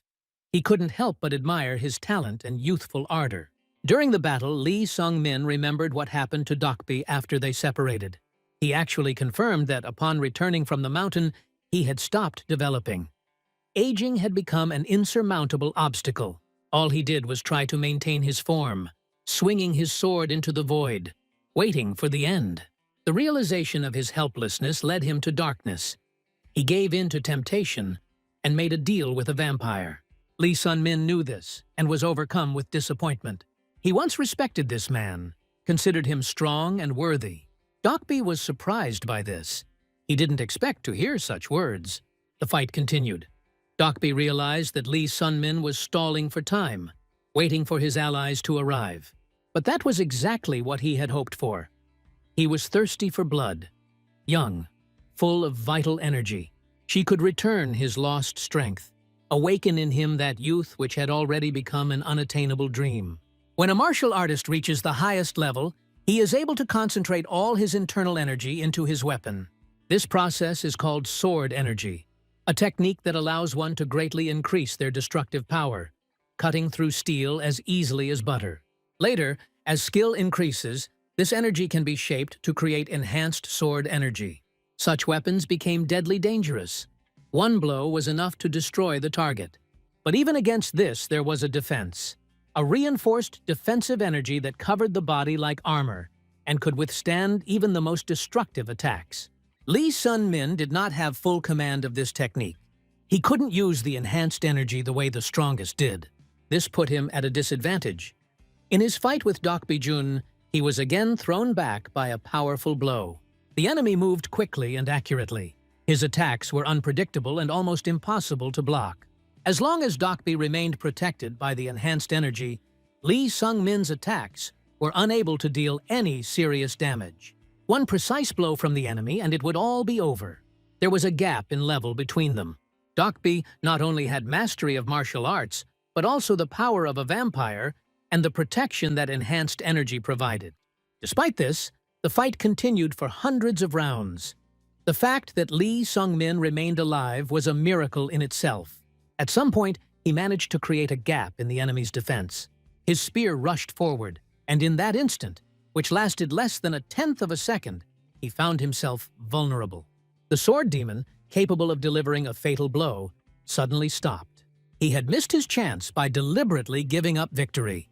He couldn't help but admire his talent and youthful ardor. During the battle, Lee Sung-min remembered what happened to Docby after they separated. He actually confirmed that upon returning from the mountain, he had stopped developing. Aging had become an insurmountable obstacle. All he did was try to maintain his form, swinging his sword into the void, waiting for the end. The realization of his helplessness led him to darkness. He gave in to temptation and made a deal with a vampire. Lee Sun-min knew this and was overcome with disappointment. He once respected this man, considered him strong and worthy. Docby was surprised by this. He didn't expect to hear such words. The fight continued. Docby realized that Lee Sun-min was stalling for time, waiting for his allies to arrive. But that was exactly what he had hoped for. He was thirsty for blood, young, full of vital energy. She could return his lost strength, awaken in him that youth which had already become an unattainable dream. When a martial artist reaches the highest level, he is able to concentrate all his internal energy into his weapon. This process is called sword energy, a technique that allows one to greatly increase their destructive power, cutting through steel as easily as butter. Later, as skill increases, this energy can be shaped to create enhanced sword energy. Such weapons became deadly dangerous. One blow was enough to destroy the target. But even against this, there was a defense. A reinforced defensive energy that covered the body like armor and could withstand even the most destructive attacks. Lee Sun-min did not have full command of this technique. He couldn't use the enhanced energy the way the strongest did. This put him at a disadvantage. In his fight with Docby Jun, he was again thrown back by a powerful blow. The enemy moved quickly and accurately. His attacks were unpredictable and almost impossible to block. As long as Docby remained protected by the enhanced energy, Lee Sung-min's attacks were unable to deal any serious damage. One precise blow from the enemy and it would all be over. There was a gap in level between them. Docby not only had mastery of martial arts, but also the power of a vampire and the protection that enhanced energy provided. Despite this, the fight continued for hundreds of rounds. The fact that Lee Sung-min remained alive was a miracle in itself. At some point, he managed to create a gap in the enemy's defense. His spear rushed forward, and in that instant, which lasted less than a tenth of a second, he found himself vulnerable. The sword demon, capable of delivering a fatal blow, suddenly stopped. He had missed his chance by deliberately giving up victory.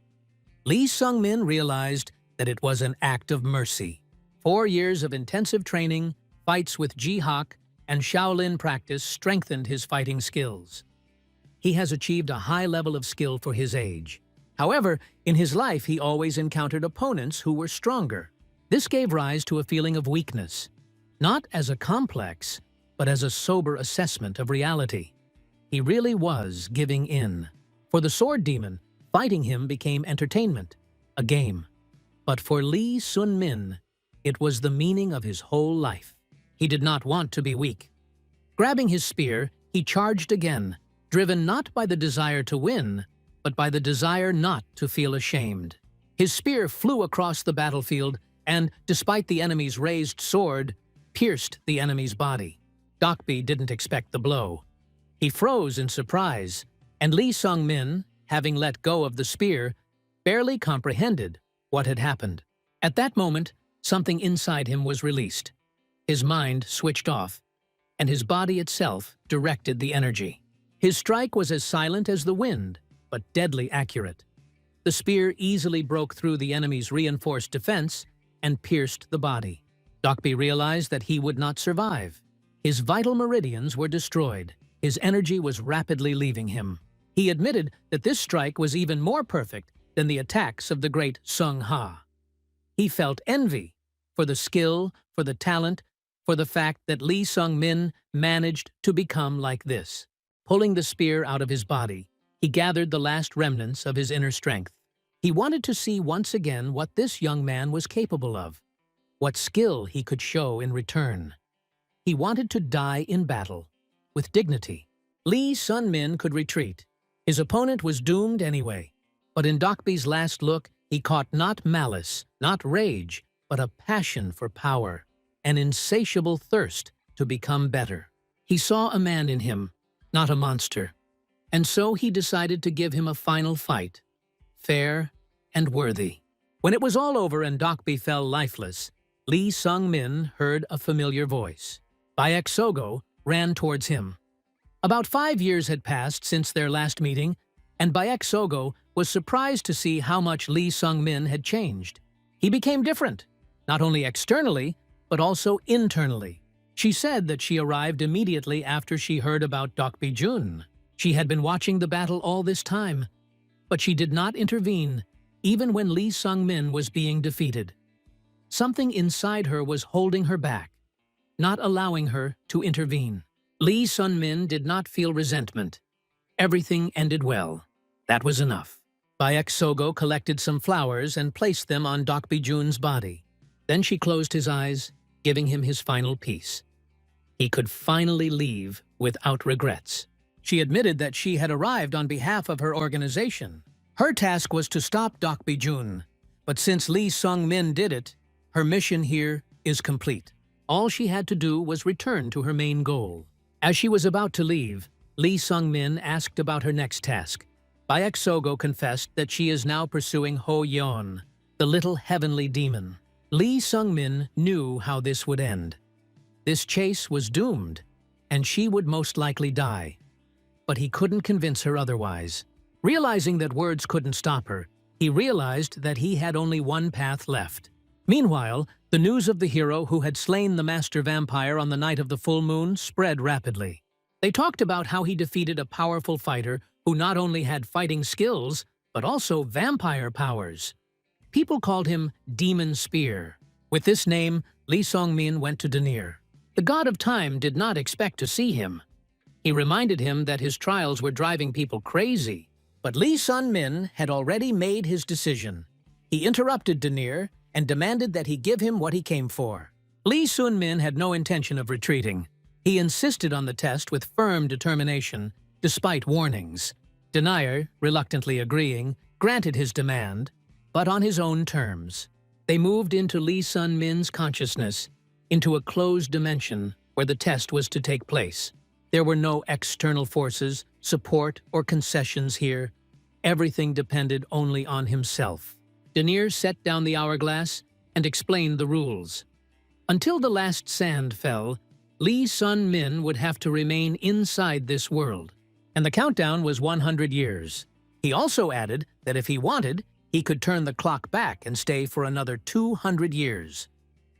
Lee Sung-min realized that it was an act of mercy. 4 years of intensive training, fights with jihad, and Shaolin practice strengthened his fighting skills. He has achieved a high level of skill for his age. However, in his life he always encountered opponents who were stronger. This gave rise to a feeling of weakness, not as a complex, but as a sober assessment of reality. He really was giving in. For the sword demon, fighting him became entertainment, a game. But for Lee Sun-min, it was the meaning of his whole life. He did not want to be weak. Grabbing his spear, he charged again, driven not by the desire to win, but by the desire not to feel ashamed. His spear flew across the battlefield and, despite the enemy's raised sword, pierced the enemy's body. Docby didn't expect the blow. He froze in surprise, and Lee Sung-min, having let go of the spear, barely comprehended what had happened. At that moment, something inside him was released. His mind switched off, and his body itself directed the energy. His strike was as silent as the wind, but deadly accurate. The spear easily broke through the enemy's reinforced defense and pierced the body. Docby realized that he would not survive. His vital meridians were destroyed. His energy was rapidly leaving him. He admitted that this strike was even more perfect than the attacks of the great Sung Ha. He felt envy for the skill, for the talent, for the fact that Lee Sung-min managed to become like this. Pulling the spear out of his body, he gathered the last remnants of his inner strength. He wanted to see once again what this young man was capable of, what skill he could show in return. He wanted to die in battle, with dignity. Lee Sun-min could retreat. His opponent was doomed anyway. But in Docby's last look, he caught not malice, not rage, but a passion for power, an insatiable thirst to become better. He saw a man in him, not a monster. And so he decided to give him a final fight, fair and worthy. When it was all over and Docby fell lifeless, Lee Sung-min heard a familiar voice. Baek Sogo ran towards him. About 5 years had passed since their last meeting, and Baek Sogo was surprised to see how much Lee Sung-min had changed. He became different, not only externally, but also internally. She said that she arrived immediately after she heard about Docby Jun. She had been watching the battle all this time, but she did not intervene, even when Lee Sung-min was being defeated. Something inside her was holding her back, not allowing her to intervene. Lee Sun-min did not feel resentment. Everything ended well. That was enough. Baek Sogo collected some flowers and placed them on Docby Jun's body. Then she closed his eyes, giving him his final peace. He could finally leave without regrets. She admitted that she had arrived on behalf of her organization. Her task was to stop Docby Jun, but since Lee Sung-min did it, her mission here is complete. All she had to do was return to her main goal. As she was about to leave, Lee Sung-min asked about her next task. Baek Sogo confessed that she is now pursuing Ho Yon, the little heavenly demon. Lee Sung-min knew how this would end. This chase was doomed, and she would most likely die. But he couldn't convince her otherwise. Realizing that words couldn't stop her, he realized that he had only one path left. Meanwhile, the news of the hero who had slain the master vampire on the night of the full moon spread rapidly. They talked about how he defeated a powerful fighter who not only had fighting skills, but also vampire powers. People called him Demon Spear. With this name, Lee Sung-min went to Denir. The god of time did not expect to see him. He reminded him that his trials were driving people crazy. But Lee Sun-min had already made his decision. He interrupted Denir and demanded that he give him what he came for. Lee Sun-min had no intention of retreating. He insisted on the test with firm determination, despite warnings. Denir, reluctantly agreeing, granted his demand, but on his own terms. They moved into Lee Sun-min's consciousness, into a closed dimension where the test was to take place. There were no external forces, support, or concessions here. Everything depended only on himself. Denir set down the hourglass and explained the rules. Until the last sand fell, Lee Sun-min would have to remain inside this world, and the countdown was 100 years. He also added that if he wanted, he could turn the clock back and stay for another 200 years.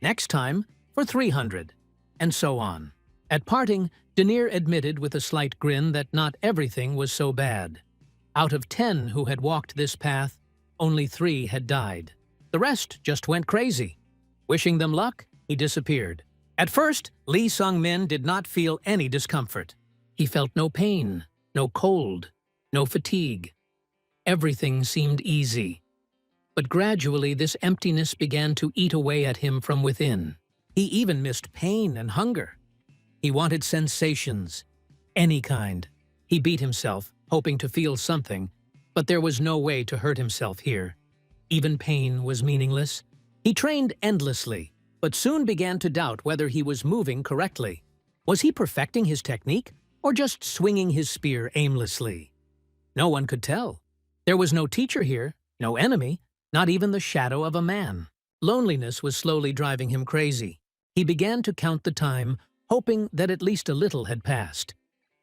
Next time, for 300, and so on. At parting, Denir admitted with a slight grin that not everything was so bad. Out of 10 who had walked this path, only 3 had died. The rest just went crazy. Wishing them luck, he disappeared. At first, Lee Sung-min did not feel any discomfort. He felt no pain, no cold, no fatigue. Everything seemed easy. But gradually this emptiness began to eat away at him from within. He even missed pain and hunger. He wanted sensations, any kind. He beat himself, hoping to feel something, but there was no way to hurt himself here. Even pain was meaningless. He trained endlessly, but soon began to doubt whether he was moving correctly. Was he perfecting his technique, or just swinging his spear aimlessly? No one could tell. There was no teacher here, no enemy, not even the shadow of a man. Loneliness was slowly driving him crazy. He began to count the time, hoping that at least a little had passed.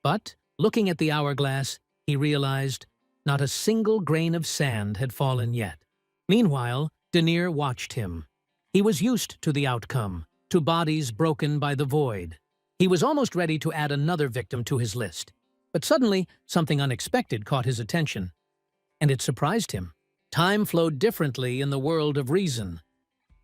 But, looking at the hourglass, he realized not a single grain of sand had fallen yet. Meanwhile, Denir watched him. He was used to the outcome, to bodies broken by the void. He was almost ready to add another victim to his list. But suddenly, something unexpected caught his attention. And it surprised him. Time flowed differently in the world of reason.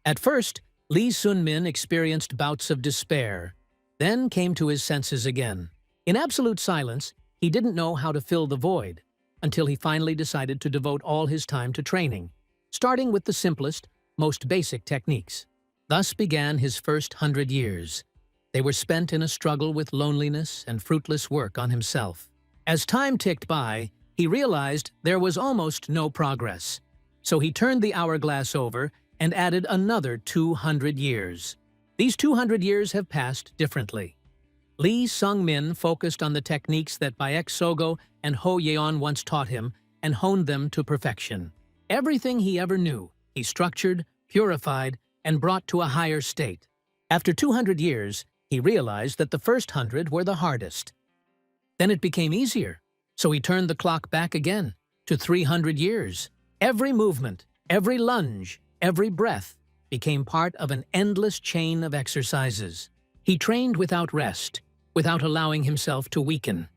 At first, Lee Sun-min experienced bouts of despair, then came to his senses again. In absolute silence, he didn't know how to fill the void, until he finally decided to devote all his time to training, starting with the simplest, most basic techniques. Thus began his first 100 years. They were spent in a struggle with loneliness and fruitless work on himself. As time ticked by, he realized there was almost no progress. So he turned the hourglass over and added another 200 years. These 200 years have passed differently. Lee Sung-min focused on the techniques that Baek Sogo and Ho Yon once taught him and honed them to perfection. Everything he ever knew, he structured, purified, and brought to a higher state. After 200 years, he realized that the first 100 were the hardest. Then it became easier, so he turned the clock back again to 300 years. Every movement, every lunge, every breath became part of an endless chain of exercises. He trained without rest, without allowing himself to weaken.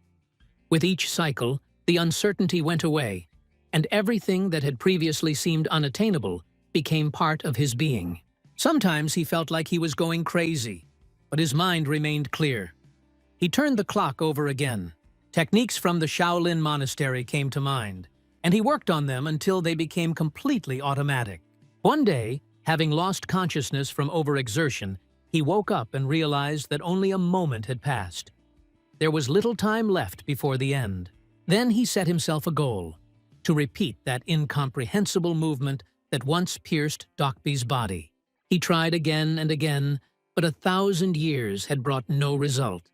With each cycle, the uncertainty went away, and everything that had previously seemed unattainable became part of his being. Sometimes he felt like he was going crazy, but his mind remained clear. He turned the clock over again. Techniques from the Shaolin monastery came to mind, and he worked on them until they became completely automatic. One day, having lost consciousness from overexertion, he woke up and realized that only a moment had passed. There was little time left before the end. Then he set himself a goal: to repeat that incomprehensible movement that once pierced Docby's body. He tried again and again, but 1,000 years had brought no result.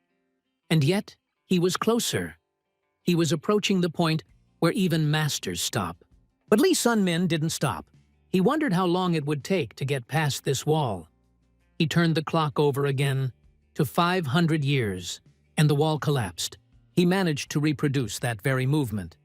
And yet, he was closer. He was approaching the point where even masters stop. But Lee Sun-min didn't stop. He wondered how long it would take to get past this wall. He turned the clock over again to 500 years, and the wall collapsed. He managed to reproduce that very movement.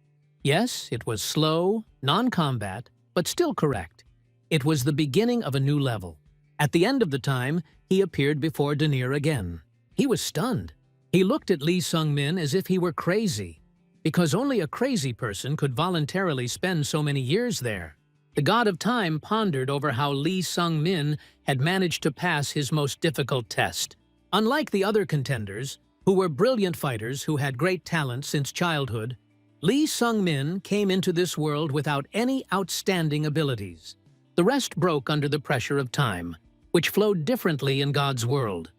Yes, it was slow, non-combat, but still correct. It was the beginning of a new level. At the end of the time, he appeared before Denier again. He was stunned. He looked at Lee Sung-min as if he were crazy, because only a crazy person could voluntarily spend so many years there. The god of time pondered over how Lee Sung-min had managed to pass his most difficult test. Unlike the other contenders, who were brilliant fighters who had great talent since childhood, Lee Sung-min came into this world without any outstanding abilities. The rest broke under the pressure of time, which flowed differently in God's world.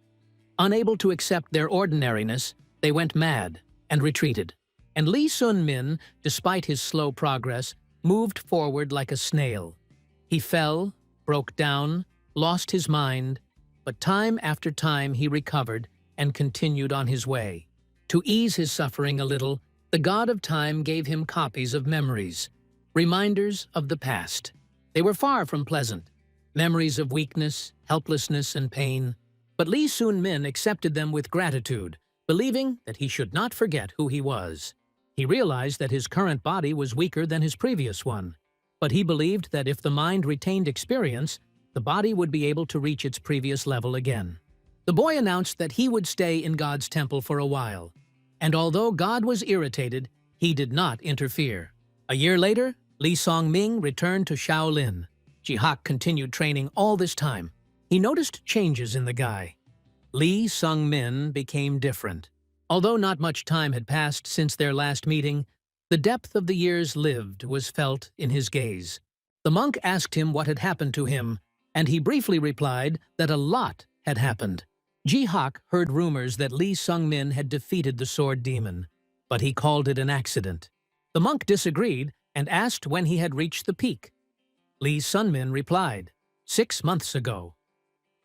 Unable to accept their ordinariness, they went mad and retreated. And Lee Sun-min, despite his slow progress, moved forward like a snail. He fell, broke down, lost his mind, but time after time he recovered and continued on his way. To ease his suffering a little, the god of time gave him copies of memories, reminders of the past. They were far from pleasant, memories of weakness, helplessness, and pain, but Lee Sun-min accepted them with gratitude, believing that he should not forget who he was. He realized that his current body was weaker than his previous one, but he believed that if the mind retained experience, the body would be able to reach its previous level again. The boy announced that he would stay in God's temple for a while, and although God was irritated, he did not interfere. A year later, Lee Song-ming returned to Shaolin. Ji-hak continued training all this time. He noticed changes in the guy. Lee Sung-min became different. Although not much time had passed since their last meeting, the depth of the years lived was felt in his gaze. The monk asked him what had happened to him, and he briefly replied that a lot had happened. Ji-hak heard rumors that Lee Sung-min had defeated the sword demon, but he called it an accident. The monk disagreed and asked when he had reached the peak. Lee Sun-min replied, 6 months ago.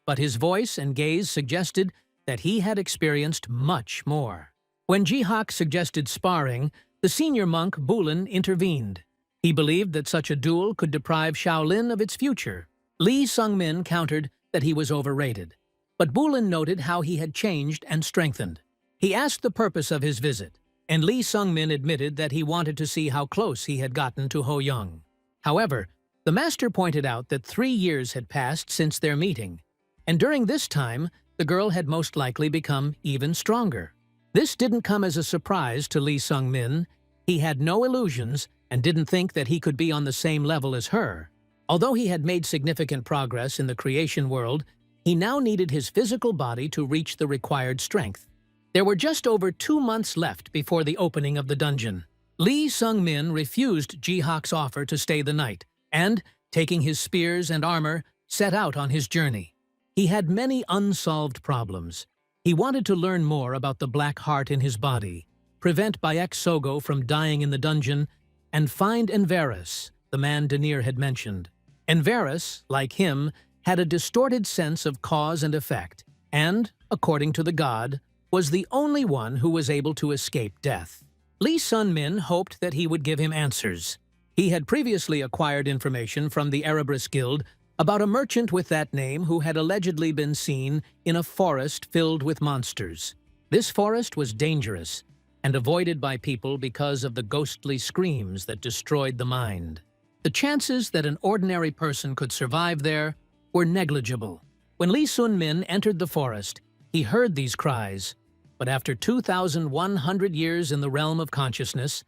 But his voice and gaze suggested that he had experienced much more. When Ji-hak suggested sparring, the senior monk Bulin intervened. He believed that such a duel could deprive Shaolin of its future. Lee Sung-min countered that he was overrated, but Bulin noted how he had changed and strengthened. He asked the purpose of his visit, and Lee Sung-min admitted that he wanted to see how close he had gotten to Ho Yon. However, the master pointed out that 3 years had passed since their meeting, and during this time, the girl had most likely become even stronger. This didn't come as a surprise to Lee Sung-min. He had no illusions and didn't think that he could be on the same level as her. Although he had made significant progress in the creation world, he now needed his physical body to reach the required strength. There were just over 2 months left before the opening of the dungeon. Lee Sung-min refused Ji-hak's offer to stay the night and, taking his spears and armor, set out on his journey. He had many unsolved problems. He wanted to learn more about the black heart in his body, prevent Bayek Sogo from dying in the dungeon, and find Envers, the man Denir had mentioned. Envers, like him, had a distorted sense of cause and effect, and, according to the god, was the only one who was able to escape death. Lee Sun-min hoped that he would give him answers. He had previously acquired information from the Erebus Guild about a merchant with that name who had allegedly been seen in a forest filled with monsters. This forest was dangerous and avoided by people because of the ghostly screams that destroyed the mind. The chances that an ordinary person could survive there were negligible. When Lee Sun-min entered the forest, he heard these cries, but after 2,100 years in the realm of consciousness,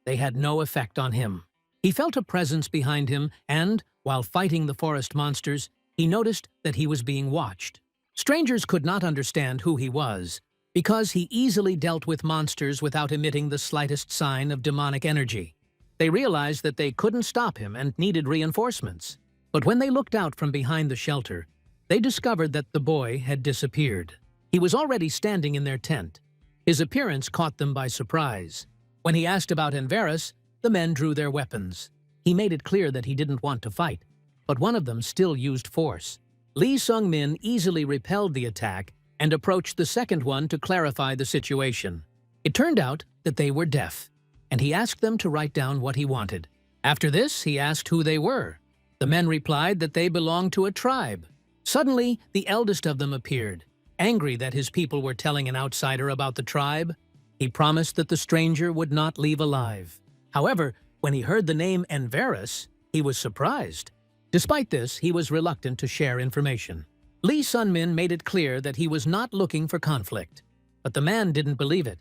they had no effect on him. He felt a presence behind him and, while fighting the forest monsters, he noticed that he was being watched. Strangers could not understand who he was, because he easily dealt with monsters without emitting the slightest sign of demonic energy. They realized that they couldn't stop him and needed reinforcements. But when they looked out from behind the shelter, they discovered that the boy had disappeared. He was already standing in their tent. His appearance caught them by surprise. When he asked about Envers, the men drew their weapons. He made it clear that he didn't want to fight, but one of them still used force. Lee Sung-min easily repelled the attack and approached the second one to clarify the situation. It turned out that they were deaf, and he asked them to write down what he wanted. After this, he asked who they were. The men replied that they belonged to a tribe. Suddenly, the eldest of them appeared. Angry that his people were telling an outsider about the tribe, he promised that the stranger would not leave alive. However, when he heard the name Envers, he was surprised. Despite this, he was reluctant to share information. Lee Sun-min made it clear that he was not looking for conflict, but the man didn't believe it.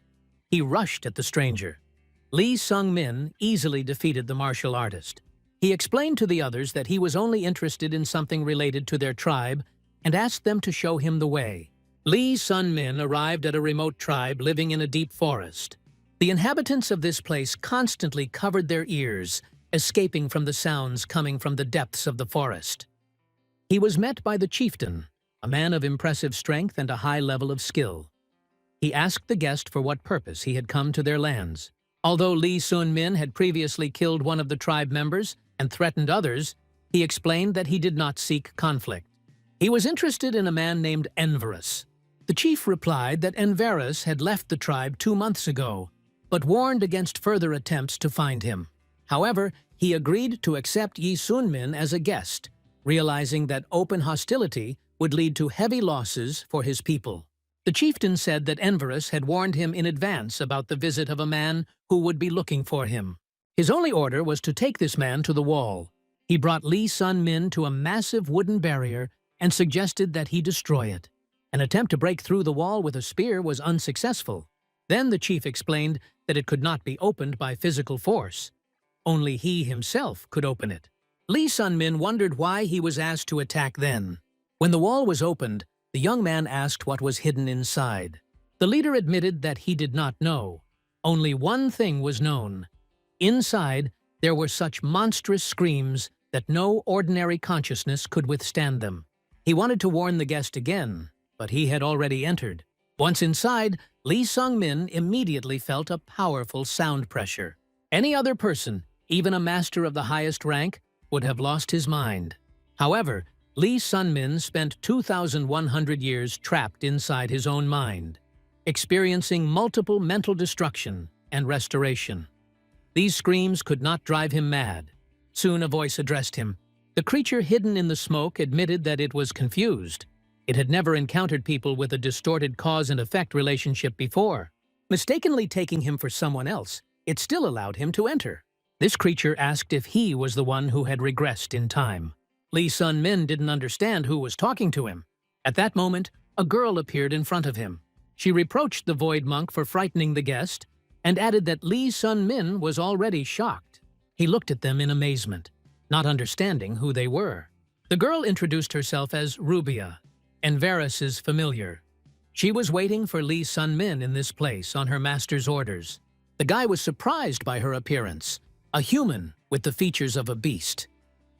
He rushed at the stranger. Lee Sung-min easily defeated the martial artist. He explained to the others that he was only interested in something related to their tribe and asked them to show him the way. Lee Sun-min arrived at a remote tribe living in a deep forest. The inhabitants of this place constantly covered their ears, escaping from the sounds coming from the depths of the forest. He was met by the chieftain, a man of impressive strength and a high level of skill. He asked the guest for what purpose he had come to their lands. Although Lee Sun-min had previously killed one of the tribe members and threatened others, he explained that he did not seek conflict. He was interested in a man named Envers. The chief replied that Envers had left the tribe 2 months ago, but warned against further attempts to find him. However, he agreed to accept Yi Sun-min as a guest, realizing that open hostility would lead to heavy losses for his people. The chieftain said that Envers had warned him in advance about the visit of a man who would be looking for him. His only order was to take this man to the wall. He brought Lee Sun-min to a massive wooden barrier and suggested that he destroy it. An attempt to break through the wall with a spear was unsuccessful. Then the chief explained that it could not be opened by physical force. Only he himself could open it. Lee Sun-min wondered why he was asked to attack then. When the wall was opened, the young man asked what was hidden inside. The leader admitted that he did not know. Only one thing was known. Inside, there were such monstrous screams that no ordinary consciousness could withstand them. He wanted to warn the guest again, but he had already entered. Once inside, Lee Sung-min immediately felt a powerful sound pressure. Any other person, even a master of the highest rank, would have lost his mind. However, Lee Sun-min spent 2,100 years trapped inside his own mind, experiencing multiple mental destruction and restoration. These screams could not drive him mad. Soon a voice addressed him. The creature hidden in the smoke admitted that it was confused. It had never encountered people with a distorted cause and effect relationship before. Mistakenly taking him for someone else, it still allowed him to enter. This creature asked if he was the one who had regressed in time. Lee Sun-min didn't understand who was talking to him. At that moment, a girl appeared in front of him. She reproached the Void Monk for frightening the guest and added that Lee Sun-min was already shocked. He looked at them in amazement. not understanding who they were. The girl introduced herself as Rubia, Envers' familiar. She was waiting for Lee Sun-min in this place on her master's orders. The guy was surprised by her appearance, a human with the features of a beast.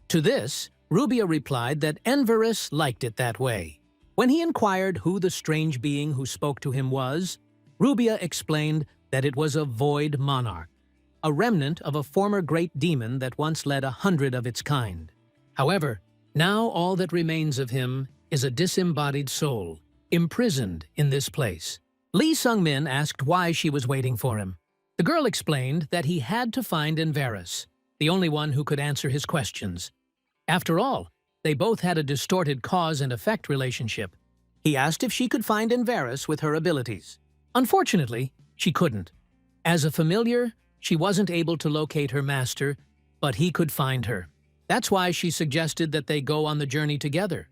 To this, Rubia replied that Envers liked it that way. When he inquired who the strange being who spoke to him was, Rubia explained that it was a void monarch, a remnant of a former great demon that once led 100 of its kind. However, now all that remains of him is a disembodied soul, imprisoned in this place. Lee Sung-min asked why she was waiting for him. The girl explained that he had to find Envers, the only one who could answer his questions. After all, they both had a distorted cause and effect relationship. He asked if she could find Envers with her abilities. Unfortunately, she couldn't. As a familiar, she wasn't able to locate her master, but he could find her. That's why she suggested that they go on the journey together.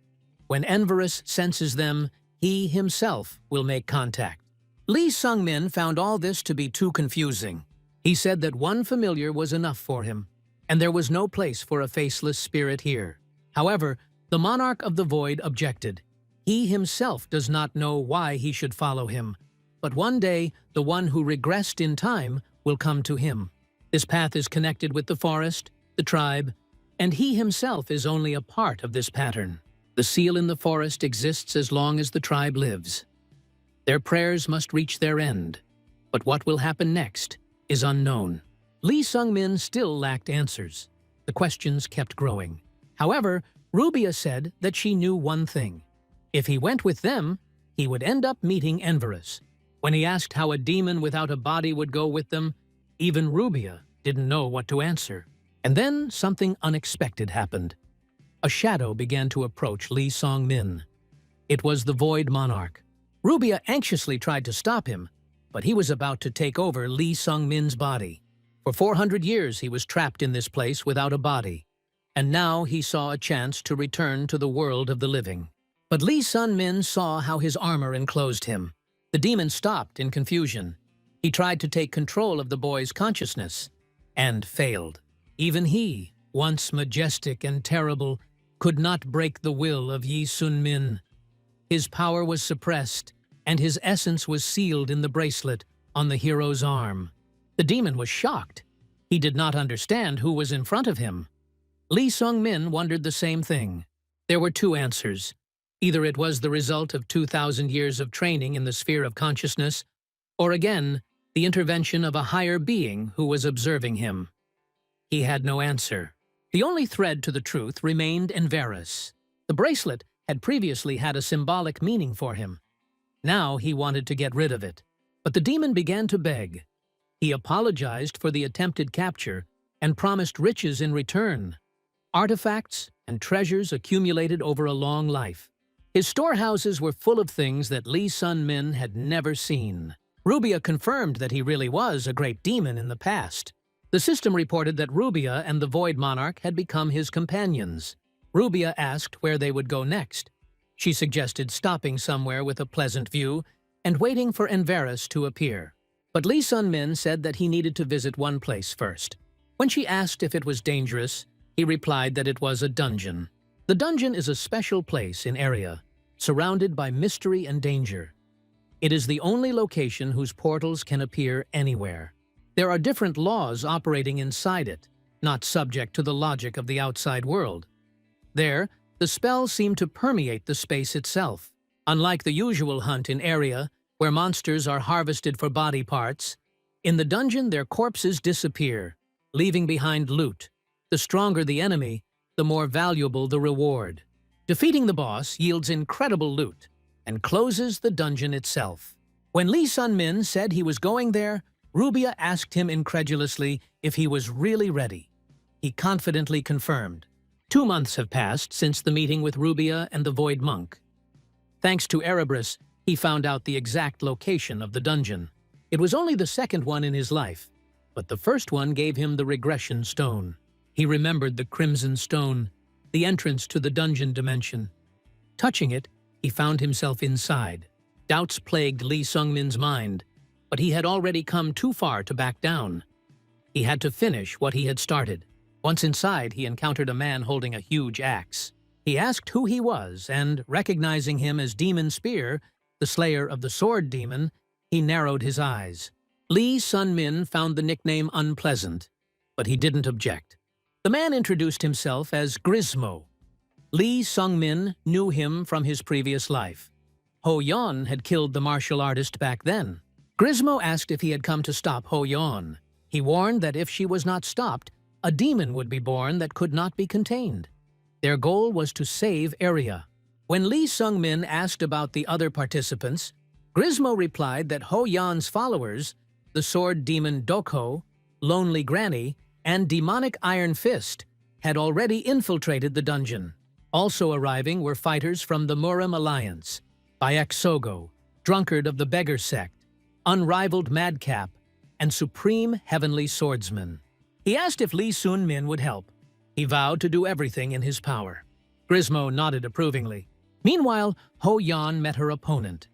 When Envers senses them, he himself will make contact. Lee Sung-min found all this to be too confusing. He said that one familiar was enough for him, and there was no place for a faceless spirit here. However, the monarch of the void objected. He himself does not know why he should follow him, but one day the one who regressed in time will come to him. This path is connected with the forest, the tribe, and he himself is only a part of this pattern. The seal in the forest exists as long as the tribe lives. Their prayers must reach their end, but what will happen next is unknown. Lee Sung-min still lacked answers. The questions kept growing. However, Rubia said that she knew one thing. If he went with them, he would end up meeting Envers. When he asked how a demon without a body would go with them, even Rubia didn't know what to answer. And then something unexpected happened. A shadow began to approach Lee Sung-min. It was the Void Monarch. Rubia anxiously tried to stop him, but he was about to take over Lee Sung-min's body. For 400 years he was trapped in this place without a body, and now he saw a chance to return to the world of the living. But Lee Sun-min saw how his armor enclosed him. The demon stopped in confusion. He tried to take control of the boy's consciousness, and failed. Even he, once majestic and terrible, could not break the will of Lee Sun-min. His power was suppressed, and his essence was sealed in the bracelet on the hero's arm. The demon was shocked. He did not understand who was in front of him. Lee Sung-min wondered the same thing. There were two answers. Either it was the result of 2,000 years of training in the sphere of consciousness, or again, the intervention of a higher being who was observing him. He had no answer. The only thread to the truth remained Envers. The bracelet had previously had a symbolic meaning for him. Now he wanted to get rid of it. But the demon began to beg. He apologized for the attempted capture and promised riches in return. Artifacts and treasures accumulated over a long life. His storehouses were full of things that Lee Sun-min had never seen. Rubia confirmed that he really was a great demon in the past. The system reported that Rubia and the Void Monarch had become his companions. Rubia asked where they would go next. She suggested stopping somewhere with a pleasant view and waiting for Envers to appear. But Lee Sun-min said that he needed to visit one place first. When she asked if it was dangerous, he replied that it was a dungeon. The dungeon is a special place in area, surrounded by mystery and danger. It is the only location whose portals can appear anywhere. There are different laws operating inside it, not subject to the logic of the outside world. There, the spells seem to permeate the space itself. Unlike the usual hunt in area, where monsters are harvested for body parts, in the dungeon their corpses disappear, leaving behind loot. The stronger the enemy, the more valuable the reward. Defeating the boss yields incredible loot and closes the dungeon itself. When Lee Sun-min said he was going there, Rubia asked him incredulously if he was really ready. He confidently confirmed. 2 months have passed since the meeting with Rubia and the Void Monk. Thanks to Erebus, he found out the exact location of the dungeon. It was only the second one in his life, but the first one gave him the regression stone. He remembered the Crimson Stone, the entrance to the dungeon dimension. Touching it, he found himself inside. Doubts plagued Lee Sung-min's mind, but he had already come too far to back down. He had to finish what he had started. Once inside, he encountered a man holding a huge axe. He asked who he was, and, recognizing him as Demon Spear, the slayer of the sword demon, he narrowed his eyes. Lee Sun-min found the nickname unpleasant, but he didn't object. The man introduced himself as Grismo. Lee Sung-min knew him from his previous life. Ho Yon had killed the martial artist back then. Grismo asked if he had come to stop Ho Yon. He warned that if she was not stopped, a demon would be born that could not be contained. Their goal was to save Area. When Lee Sung-min asked about the other participants, Grismo replied that Ho Yon's followers, the sword demon Doko, Lonely Granny, and demonic Iron Fist, had already infiltrated the dungeon. Also arriving were fighters from the Muram Alliance, Bayek Sogo, Drunkard of the Beggar Sect, Unrivaled Madcap, and Supreme Heavenly Swordsman. He asked if Lee Sun-min would help. He vowed to do everything in his power. Grismo nodded approvingly. Meanwhile, Ho Yon met her opponent.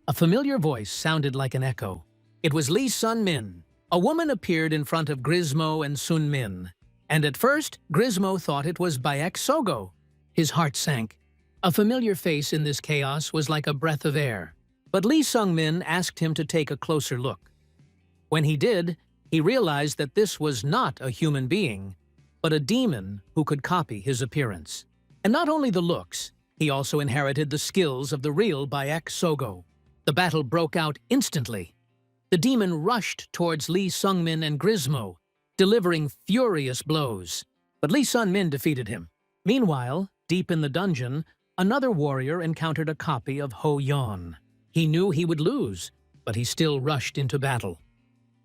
A familiar voice sounded like an echo. It was Lee Sun-min. A woman appeared in front of Grismo and Sun-min, and at first, Grismo thought it was Bayek Sogo. His heart sank. A familiar face in this chaos was like a breath of air, but Lee Sung-min asked him to take a closer look. When he did, he realized that this was not a human being, but a demon who could copy his appearance. And not only the looks, he also inherited the skills of the real Bayek Sogo. The battle broke out instantly. The demon rushed towards Lee Sung-min and Grismo, delivering furious blows. But Lee Sun-min defeated him. Meanwhile, deep in the dungeon, another warrior encountered a copy of Ho Yon. He knew he would lose, but he still rushed into battle.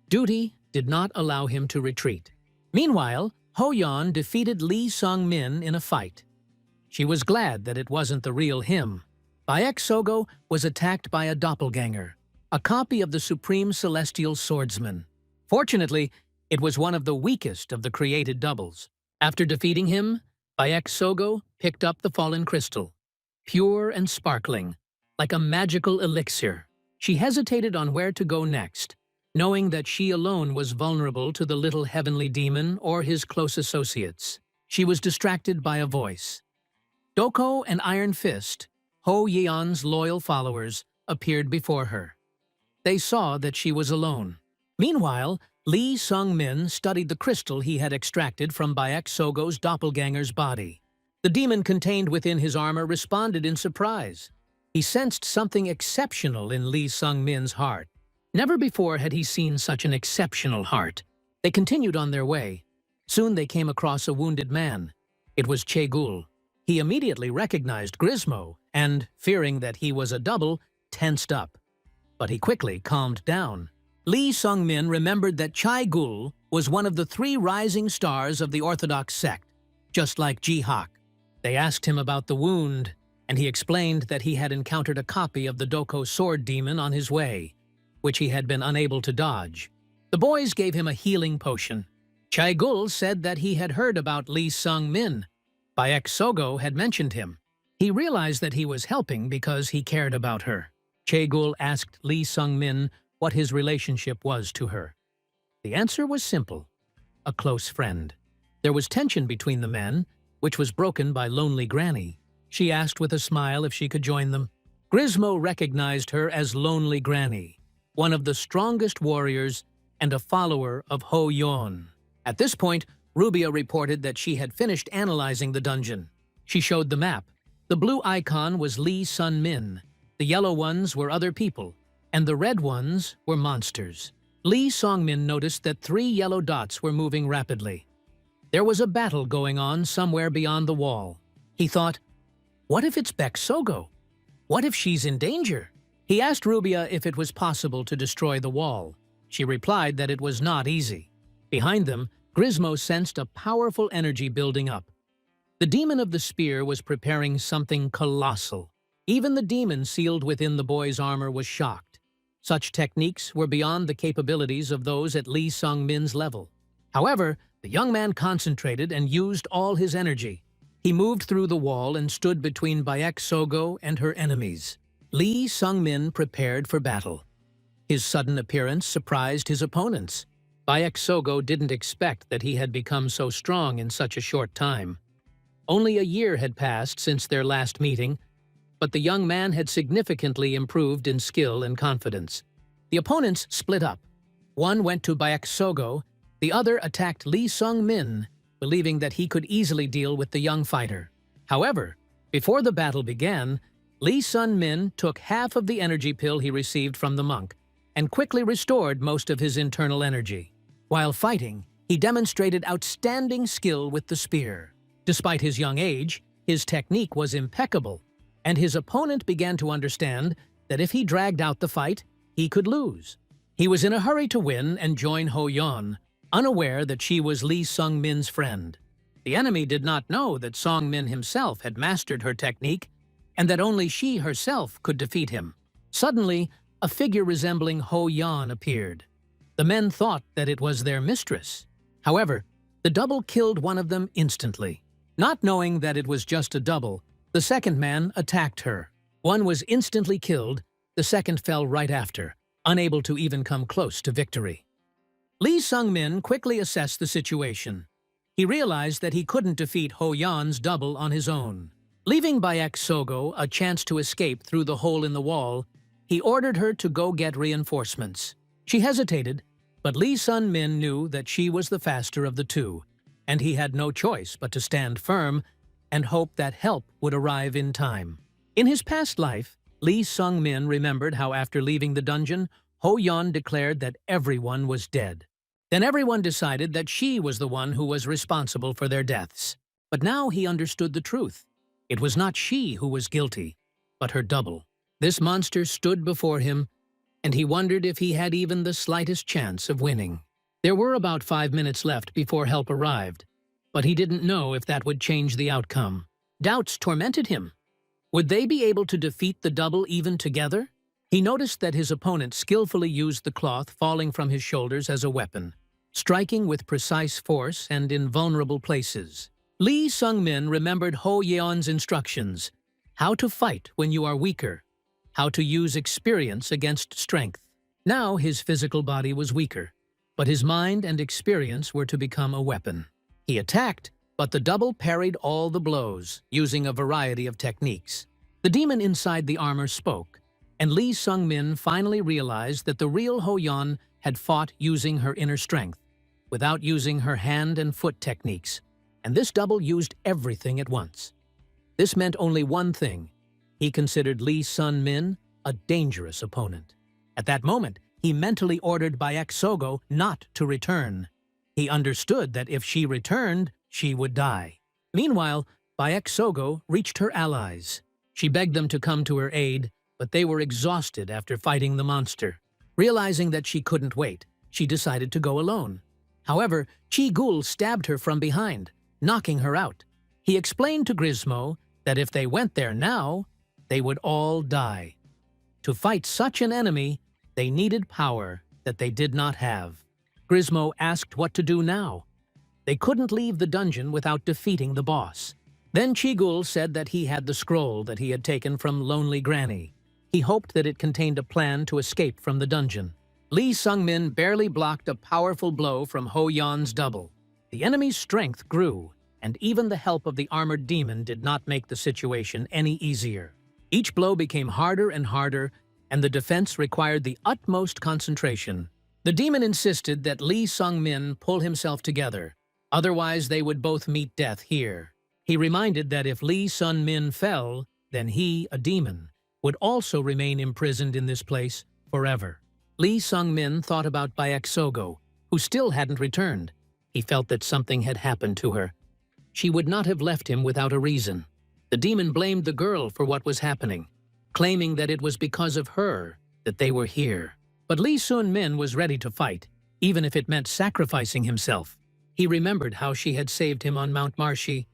Duty did not allow him to retreat. Meanwhile, Ho Yon defeated Lee Sung-min in a fight. She was glad that it wasn't the real him. Bayek Sogo was attacked by a doppelganger, a copy of the Supreme Celestial Swordsman. Fortunately, it was one of the weakest of the created doubles. After defeating him, Bayek Sogo picked up the fallen crystal, pure and sparkling, like a magical elixir. She hesitated on where to go next, knowing that she alone was vulnerable to the little heavenly demon or his close associates. She was distracted by a voice. Doko and Iron Fist, Ho Yeon's loyal followers, appeared before her. They saw that she was alone. Meanwhile, Lee Sung-min studied the crystal he had extracted from Bayek Sogo's doppelganger's body. The demon contained within his armor responded in surprise. He sensed something exceptional in Lee Sung-min's heart. Never before had he seen such an exceptional heart. They continued on their way. Soon they came across a wounded man. It was Che-gul. He immediately recognized Grismo and, fearing that he was a double, tensed up. But he quickly calmed down. Lee Sung-min remembered that Che-gul was one of the 3 rising stars of the Orthodox sect, just like Ji-hak. They asked him about the wound, and he explained that he had encountered a copy of the Doko sword demon on his way, which he had been unable to dodge. The boys gave him a healing potion. Che-gul said that he had heard about Lee Sung-min. Bayek Sogo had mentioned him. He realized that he was helping because he cared about her. Che-gul asked Lee Sung-min what his relationship was to her. The answer was simple: a close friend. There was tension between the men, which was broken by Lonely Granny. She asked with a smile if she could join them. Grismo recognized her as Lonely Granny, one of the strongest warriors and a follower of Ho Yon. At this point, Rubia reported that she had finished analyzing the dungeon. She showed the map. The blue icon was Lee Sun-min, the yellow ones were other people, and the red ones were monsters. Lee Sung-min noticed that 3 yellow dots were moving rapidly. There was a battle going on somewhere beyond the wall. He thought, what if it's Bayek Sogo? What if she's in danger? He asked Rubia if it was possible to destroy the wall. She replied that it was not easy. Behind them, Grismo sensed a powerful energy building up. The demon of the spear was preparing something colossal. Even the demon sealed within the boy's armor was shocked. Such techniques were beyond the capabilities of those at Lee Sung-min's level. However, the young man concentrated and used all his energy. He moved through the wall and stood between Bayek Sogo and her enemies. Lee Sung-min prepared for battle. His sudden appearance surprised his opponents. Sogo didn't expect that he had become so strong in such a short time. Only a year had passed since their last meeting, but the young man had significantly improved in skill and confidence. The opponents split up. One went to Sogo, the other attacked Lee Sung-min, believing that he could easily deal with the young fighter. However, before the battle began, Lee Sun-min took half of the energy pill he received from the monk and quickly restored most of his internal energy. While fighting, he demonstrated outstanding skill with the spear. Despite his young age, his technique was impeccable, and his opponent began to understand that if he dragged out the fight, he could lose. He was in a hurry to win and join Ho Yon, unaware that she was Lee Sung-min's friend. The enemy did not know that Sung-min himself had mastered her technique and that only she herself could defeat him. Suddenly, a figure resembling Ho Yon appeared. The men thought that it was their mistress. However, the double killed one of them instantly. Not knowing that it was just a double, the second man attacked her. One was instantly killed, the second fell right after, unable to even come close to victory. Lee Sung-min quickly assessed the situation. He realized that he couldn't defeat Ho Yon's double on his own. Leaving Sogo a chance to escape through the hole in the wall, he ordered her to go get reinforcements. She hesitated, but Lee Sun-min knew that she was the faster of the two, and he had no choice but to stand firm and hope that help would arrive in time. In his past life, Lee Sung-min remembered how after leaving the dungeon, Ho Yon declared that everyone was dead. Then everyone decided that she was the one who was responsible for their deaths. But now he understood the truth. It was not she who was guilty, but her double. This monster stood before him, and he wondered if he had even the slightest chance of winning. There were about 5 minutes left before help arrived, but he didn't know if that would change the outcome. Doubts tormented him. Would they be able to defeat the double even together? He noticed that his opponent skillfully used the cloth falling from his shoulders as a weapon, striking with precise force and in vulnerable places. Lee Sung-min remembered Ho Yeon's instructions: how to fight when you are weaker, how to use experience against strength. Now his physical body was weaker, but his mind and experience were to become a weapon. He attacked, but the double parried all the blows, using a variety of techniques. The demon inside the armor spoke, and Lee Sung-min finally realized that the real Ho Yon had fought using her inner strength, without using her hand and foot techniques, and this double used everything at once. This meant only one thing. He considered Lee Sun-min a dangerous opponent. At that moment, he mentally ordered Sogo not to return. He understood that if she returned, she would die. Meanwhile, Sogo reached her allies. She begged them to come to her aid, but they were exhausted after fighting the monster. Realizing that she couldn't wait, she decided to go alone. However, Chi-Gul stabbed her from behind, knocking her out. He explained to Grismo that if they went there now, they would all die. To fight such an enemy, they needed power that they did not have. Grismo asked what to do now. They couldn't leave the dungeon without defeating the boss. Then Chi-Gul said that he had the scroll that he had taken from Lonely Granny. He hoped that it contained a plan to escape from the dungeon. Lee Sung-min barely blocked a powerful blow from Ho Yon's double. The enemy's strength grew, and even the help of the armored demon did not make the situation any easier. Each blow became harder and harder, and the defense required the utmost concentration. The demon insisted that Lee Sung-min pull himself together, otherwise they would both meet death here. He reminded that if Lee Sun-min fell, then he, a demon, would also remain imprisoned in this place forever. Lee Sung-min thought about Sogo, who still hadn't returned. He felt that something had happened to her. She would not have left him without a reason. The demon blamed the girl for what was happening, claiming that it was because of her that they were here. But Lee Sun-min was ready to fight, even if it meant sacrificing himself. He remembered how she had saved him on Mount Marshi,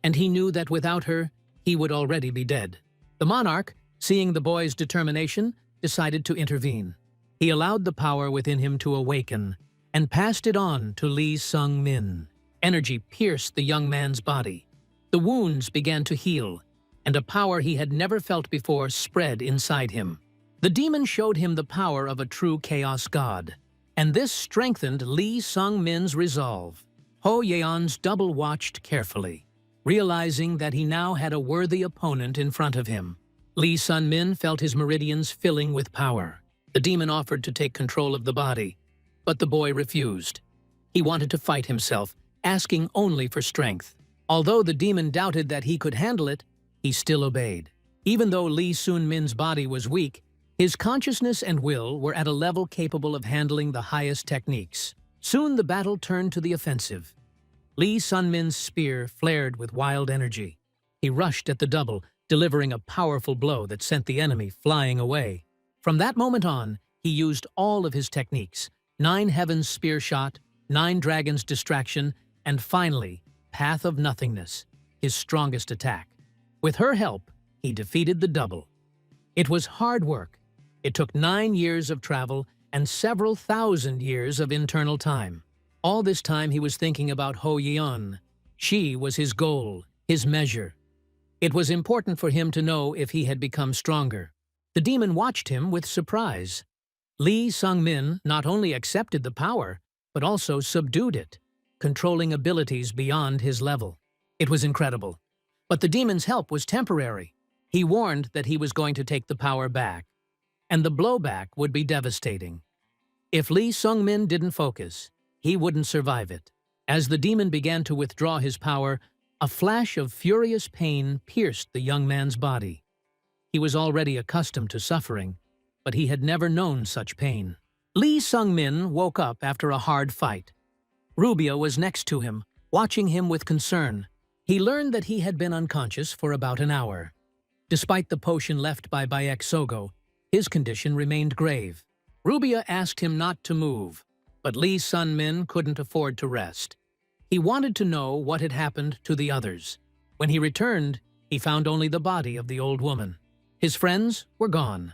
and he knew that without her, he would already be dead. The monarch, seeing the boy's determination, decided to intervene. He allowed the power within him to awaken and passed it on to Lee Sung-min. Energy pierced the young man's body. The wounds began to heal, and a power he had never felt before spread inside him. The demon showed him the power of a true chaos god. and this strengthened Lee Sung-min's resolve. Ho Yeon's double watched carefully, realizing that he now had a worthy opponent in front of him. Lee Sun-min felt his meridians filling with power. The demon offered to take control of the body, but the boy refused. He wanted to fight himself, asking only for strength. Although the demon doubted that he could handle it, he still obeyed. Even though Lee Sun-min's body was weak, his consciousness and will were at a level capable of handling the highest techniques. Soon the battle turned to the offensive. Lee Sun-min's spear flared with wild energy. He rushed at the double, delivering a powerful blow that sent the enemy flying away. From that moment on, he used all of his techniques: 9 Heavens Spear Shot, 9 Dragons Distraction, and finally, Path of Nothingness, his strongest attack. With her help, he defeated the double. It was hard work. It took 9 years of travel and several thousand years of internal time. All this time he was thinking about Ho Yon. She was his goal, his measure. It was important for him to know if he had become stronger. The demon watched him with surprise. Lee Sung-min not only accepted the power, but also subdued it, controlling abilities beyond his level. It was incredible. But the demon's help was temporary. He warned that he was going to take the power back, and the blowback would be devastating. If Lee Sung-min didn't focus, he wouldn't survive it. As the demon began to withdraw his power, a flash of furious pain pierced the young man's body. He was already accustomed to suffering, but he had never known such pain. Lee Sung-min woke up after a hard fight. Rubia was next to him, watching him with concern. He learned that he had been unconscious for about an hour. Despite the potion left by Bayek Sogo, his condition remained grave. Rubia asked him not to move, but Lee Sun-min couldn't afford to rest. He wanted to know what had happened to the others. When he returned, he found only the body of the old woman. His friends were gone.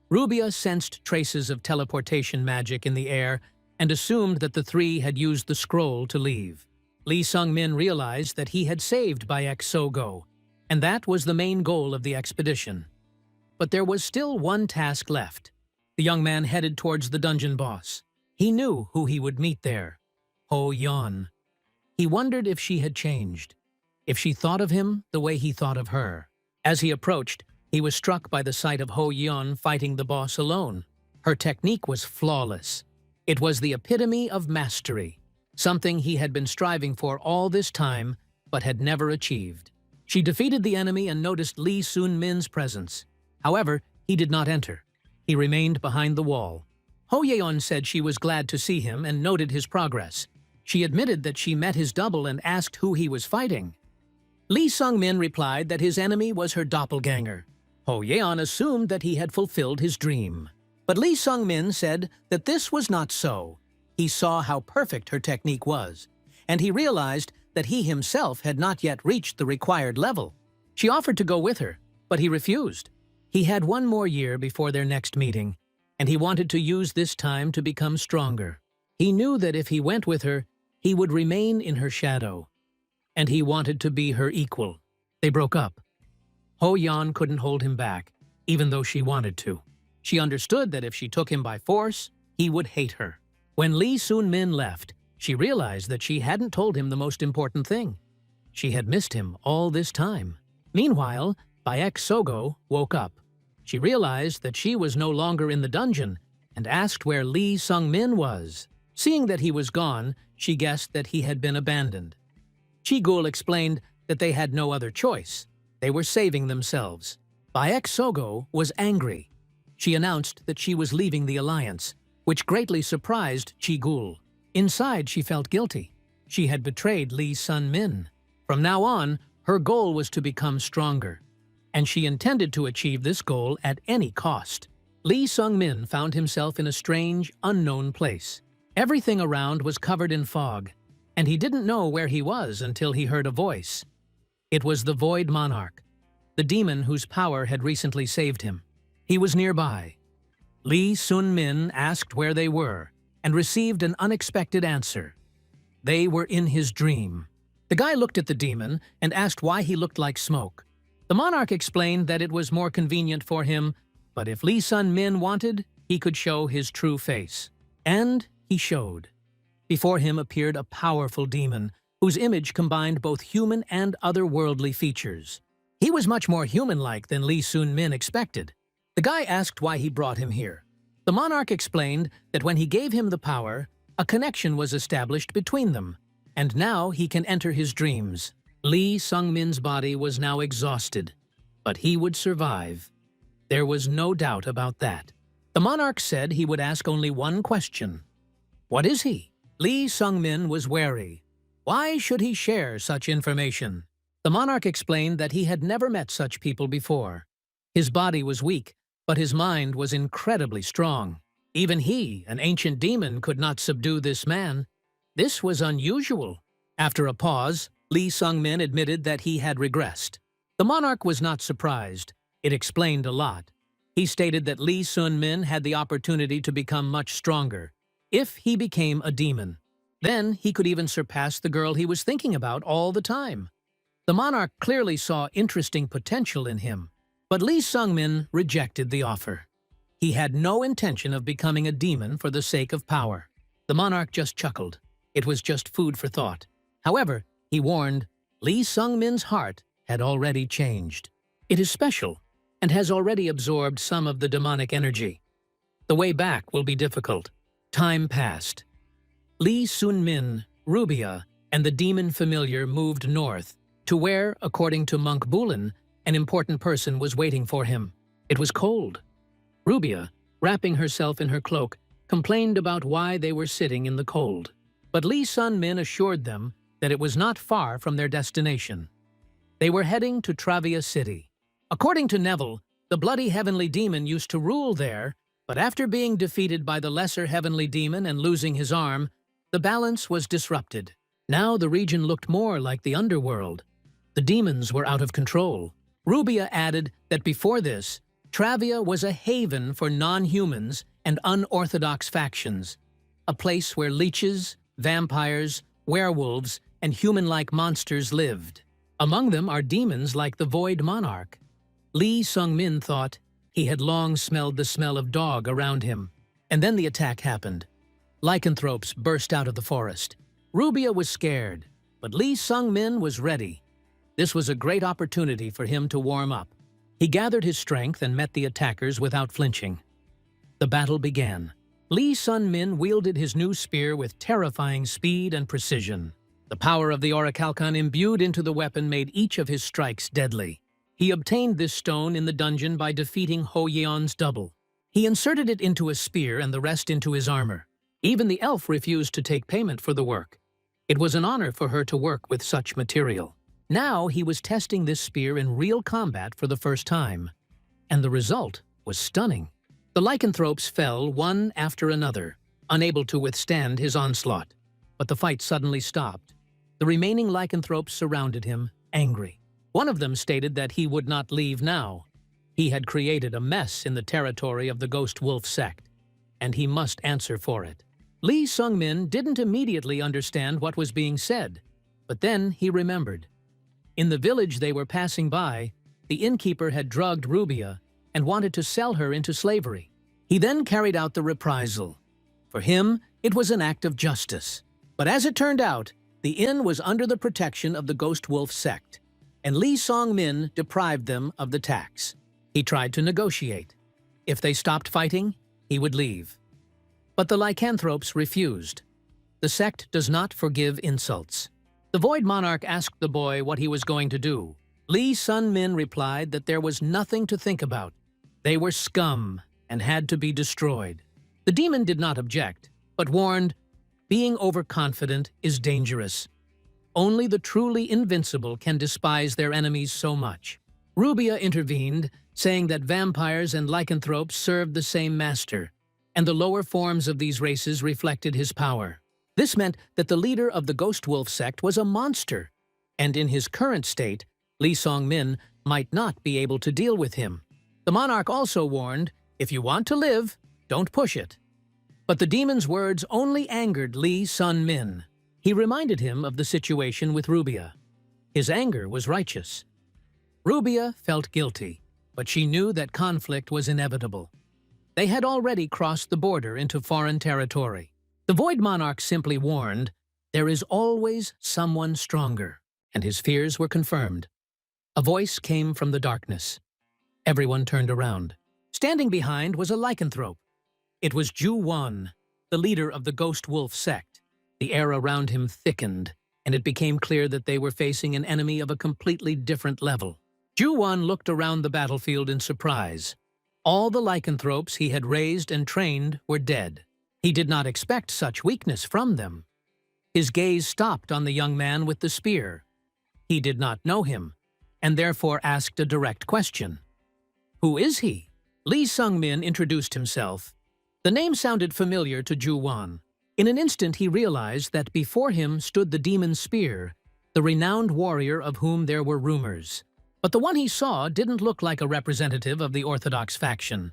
Rubia sensed traces of teleportation magic in the air and assumed that the three had used the scroll to leave. Lee Sung-min realized that he had saved Bayek Sogo, and that was the main goal of the expedition. But there was still one task left. The young man headed towards the dungeon boss. He knew who he would meet there: Ho Yon. He wondered if she had changed, if she thought of him the way he thought of her. As he approached, he was struck by the sight of Ho Yon fighting the boss alone. Her technique was flawless. It was the epitome of mastery, something he had been striving for all this time but had never achieved. She defeated the enemy and noticed Lee Sun-min's presence. However, he did not enter. He remained behind the wall. Ho Yeon said she was glad to see him and noted his progress. She admitted that she met his double and asked who he was fighting. Lee Sung-min replied that his enemy was her doppelganger. Ho Yeon assumed that he had fulfilled his dream. But Lee Sung-min said that this was not so. He saw how perfect her technique was, and he realized that he himself had not yet reached the required level. She offered to go with her, but he refused. He had 1 more year before their next meeting, and he wanted to use this time to become stronger. He knew that if he went with her, he would remain in her shadow, and he wanted to be her equal. They broke up. Ho Yon couldn't hold him back, even though she wanted to. She understood that if she took him by force, he would hate her. When Lee Sun-min left, she realized that she hadn't told him the most important thing. She had missed him all this time. Meanwhile, Bayek Sogo woke up. She realized that she was no longer in the dungeon and asked where Lee Sung-min was. Seeing that he was gone, she guessed that he had been abandoned. Chi-gul explained that they had no other choice. They were saving themselves. Bayek Sogo was angry. She announced that she was leaving the alliance, which greatly surprised Chi-gul. Inside, she felt guilty. She had betrayed Lee Sun-min. From now on, her goal was to become stronger, and she intended to achieve this goal at any cost. Lee Sung-min found himself in a strange, unknown place. Everything around was covered in fog, and he didn't know where he was until he heard a voice. It was the Void Monarch, the demon whose power had recently saved him. He was nearby. Lee Sun-min asked where they were and received an unexpected answer. They were in his dream. The guy looked at the demon and asked why he looked like smoke. The monarch explained that it was more convenient for him, but if Lee Sun-min wanted, he could show his true face. And he showed. Before him appeared a powerful demon, whose image combined both human and otherworldly features. He was much more human-like than Lee Sun-min expected. The guy asked why he brought him here. The monarch explained that when he gave him the power, a connection was established between them, and now he can enter his dreams. Lee Sung-min's body was now exhausted, but he would survive. There was no doubt about that. The monarch said he would ask only one question. What is he? Lee Sung-min was wary. Why should he share such information? The monarch explained that he had never met such people before. His body was weak, but his mind was incredibly strong. Even he, an ancient demon, could not subdue this man. This was unusual. After a pause, Lee Sung-min admitted that he had regressed. The monarch was not surprised. It explained a lot. He stated that Lee Sun-min had the opportunity to become much stronger if he became a demon. Then he could even surpass the girl he was thinking about all the time. The monarch clearly saw interesting potential in him, but Lee Sung-min rejected the offer. He had no intention of becoming a demon for the sake of power. The monarch just chuckled. It was just food for thought. However, he warned, Lee Sung-min's heart had already changed. It is special and has already absorbed some of the demonic energy. The way back will be difficult. Time passed. Lee Sun-min, Rubia, and the demon familiar moved north to where, according to Monk Bulin, an important person was waiting for him. It was cold. Rubia, wrapping herself in her cloak, complained about why they were sitting in the cold. But Lee Sun-min assured them that it was not far from their destination. They were heading to Travia City. According to Neville, the bloody heavenly demon used to rule there, but after being defeated by the lesser heavenly demon and losing his arm, the balance was disrupted. Now the region looked more like the underworld. The demons were out of control. Rubia added that before this, Travia was a haven for non-humans and unorthodox factions, a place where leeches, vampires, werewolves, and human-like monsters lived. Among them are demons like the Void Monarch. Lee Sung-min thought he had long smelled the smell of dog around him. And then the attack happened. Lycanthropes burst out of the forest. Rubia was scared, but Lee Sung-min was ready. This was a great opportunity for him to warm up. He gathered his strength and met the attackers without flinching. The battle began. Lee Sun-min wielded his new spear with terrifying speed and precision. The power of the orichalcon imbued into the weapon made each of his strikes deadly. He obtained this stone in the dungeon by defeating Ho Yon's double. He inserted it into a spear and the rest into his armor. Even the elf refused to take payment for the work. It was an honor for her to work with such material. Now he was testing this spear in real combat for the first time. And the result was stunning. The lycanthropes fell one after another, unable to withstand his onslaught. But the fight suddenly stopped. The remaining lycanthropes surrounded him, angry. One of them stated that he would not leave now. He had created a mess in the territory of the Ghost Wolf sect, and he must answer for it. Lee Sung-min didn't immediately understand what was being said, but then he remembered. In the village they were passing by, the innkeeper had drugged Rubia and wanted to sell her into slavery. He then carried out the reprisal. For him, it was an act of justice. But as it turned out, the inn was under the protection of the Ghost Wolf sect, and Lee Sung-min deprived them of the tax. He tried to negotiate. If they stopped fighting, he would leave. But the lycanthropes refused. The sect does not forgive insults. The Void Monarch asked the boy what he was going to do. Lee Sun-min replied that there was nothing to think about. They were scum and had to be destroyed. The demon did not object, but warned, being overconfident is dangerous. Only the truly invincible can despise their enemies so much. Rubia intervened, saying that vampires and lycanthropes served the same master, and the lower forms of these races reflected his power. This meant that the leader of the Ghost Wolf sect was a monster, and in his current state, Lee Sung-min might not be able to deal with him. The monarch also warned, if you want to live, don't push it. But the demon's words only angered Lee Sun-min. He reminded him of the situation with Rubia. His anger was righteous. Rubia felt guilty, but she knew that conflict was inevitable. They had already crossed the border into foreign territory. The Void Monarch simply warned, "There is always someone stronger," and his fears were confirmed. A voice came from the darkness. Everyone turned around. Standing behind was a lycanthrope. It was Juan, the leader of the Ghost Wolf sect. The air around him thickened, and it became clear that they were facing an enemy of a completely different level. Juan looked around the battlefield in surprise. All the lycanthropes he had raised and trained were dead. He did not expect such weakness from them. His gaze stopped on the young man with the spear. He did not know him, and therefore asked a direct question. "Who is he?" Lee Sung-min introduced himself. The name sounded familiar to Juan. In an instant he realized that before him stood the demon spear, the renowned warrior of whom there were rumors. But the one he saw didn't look like a representative of the Orthodox faction.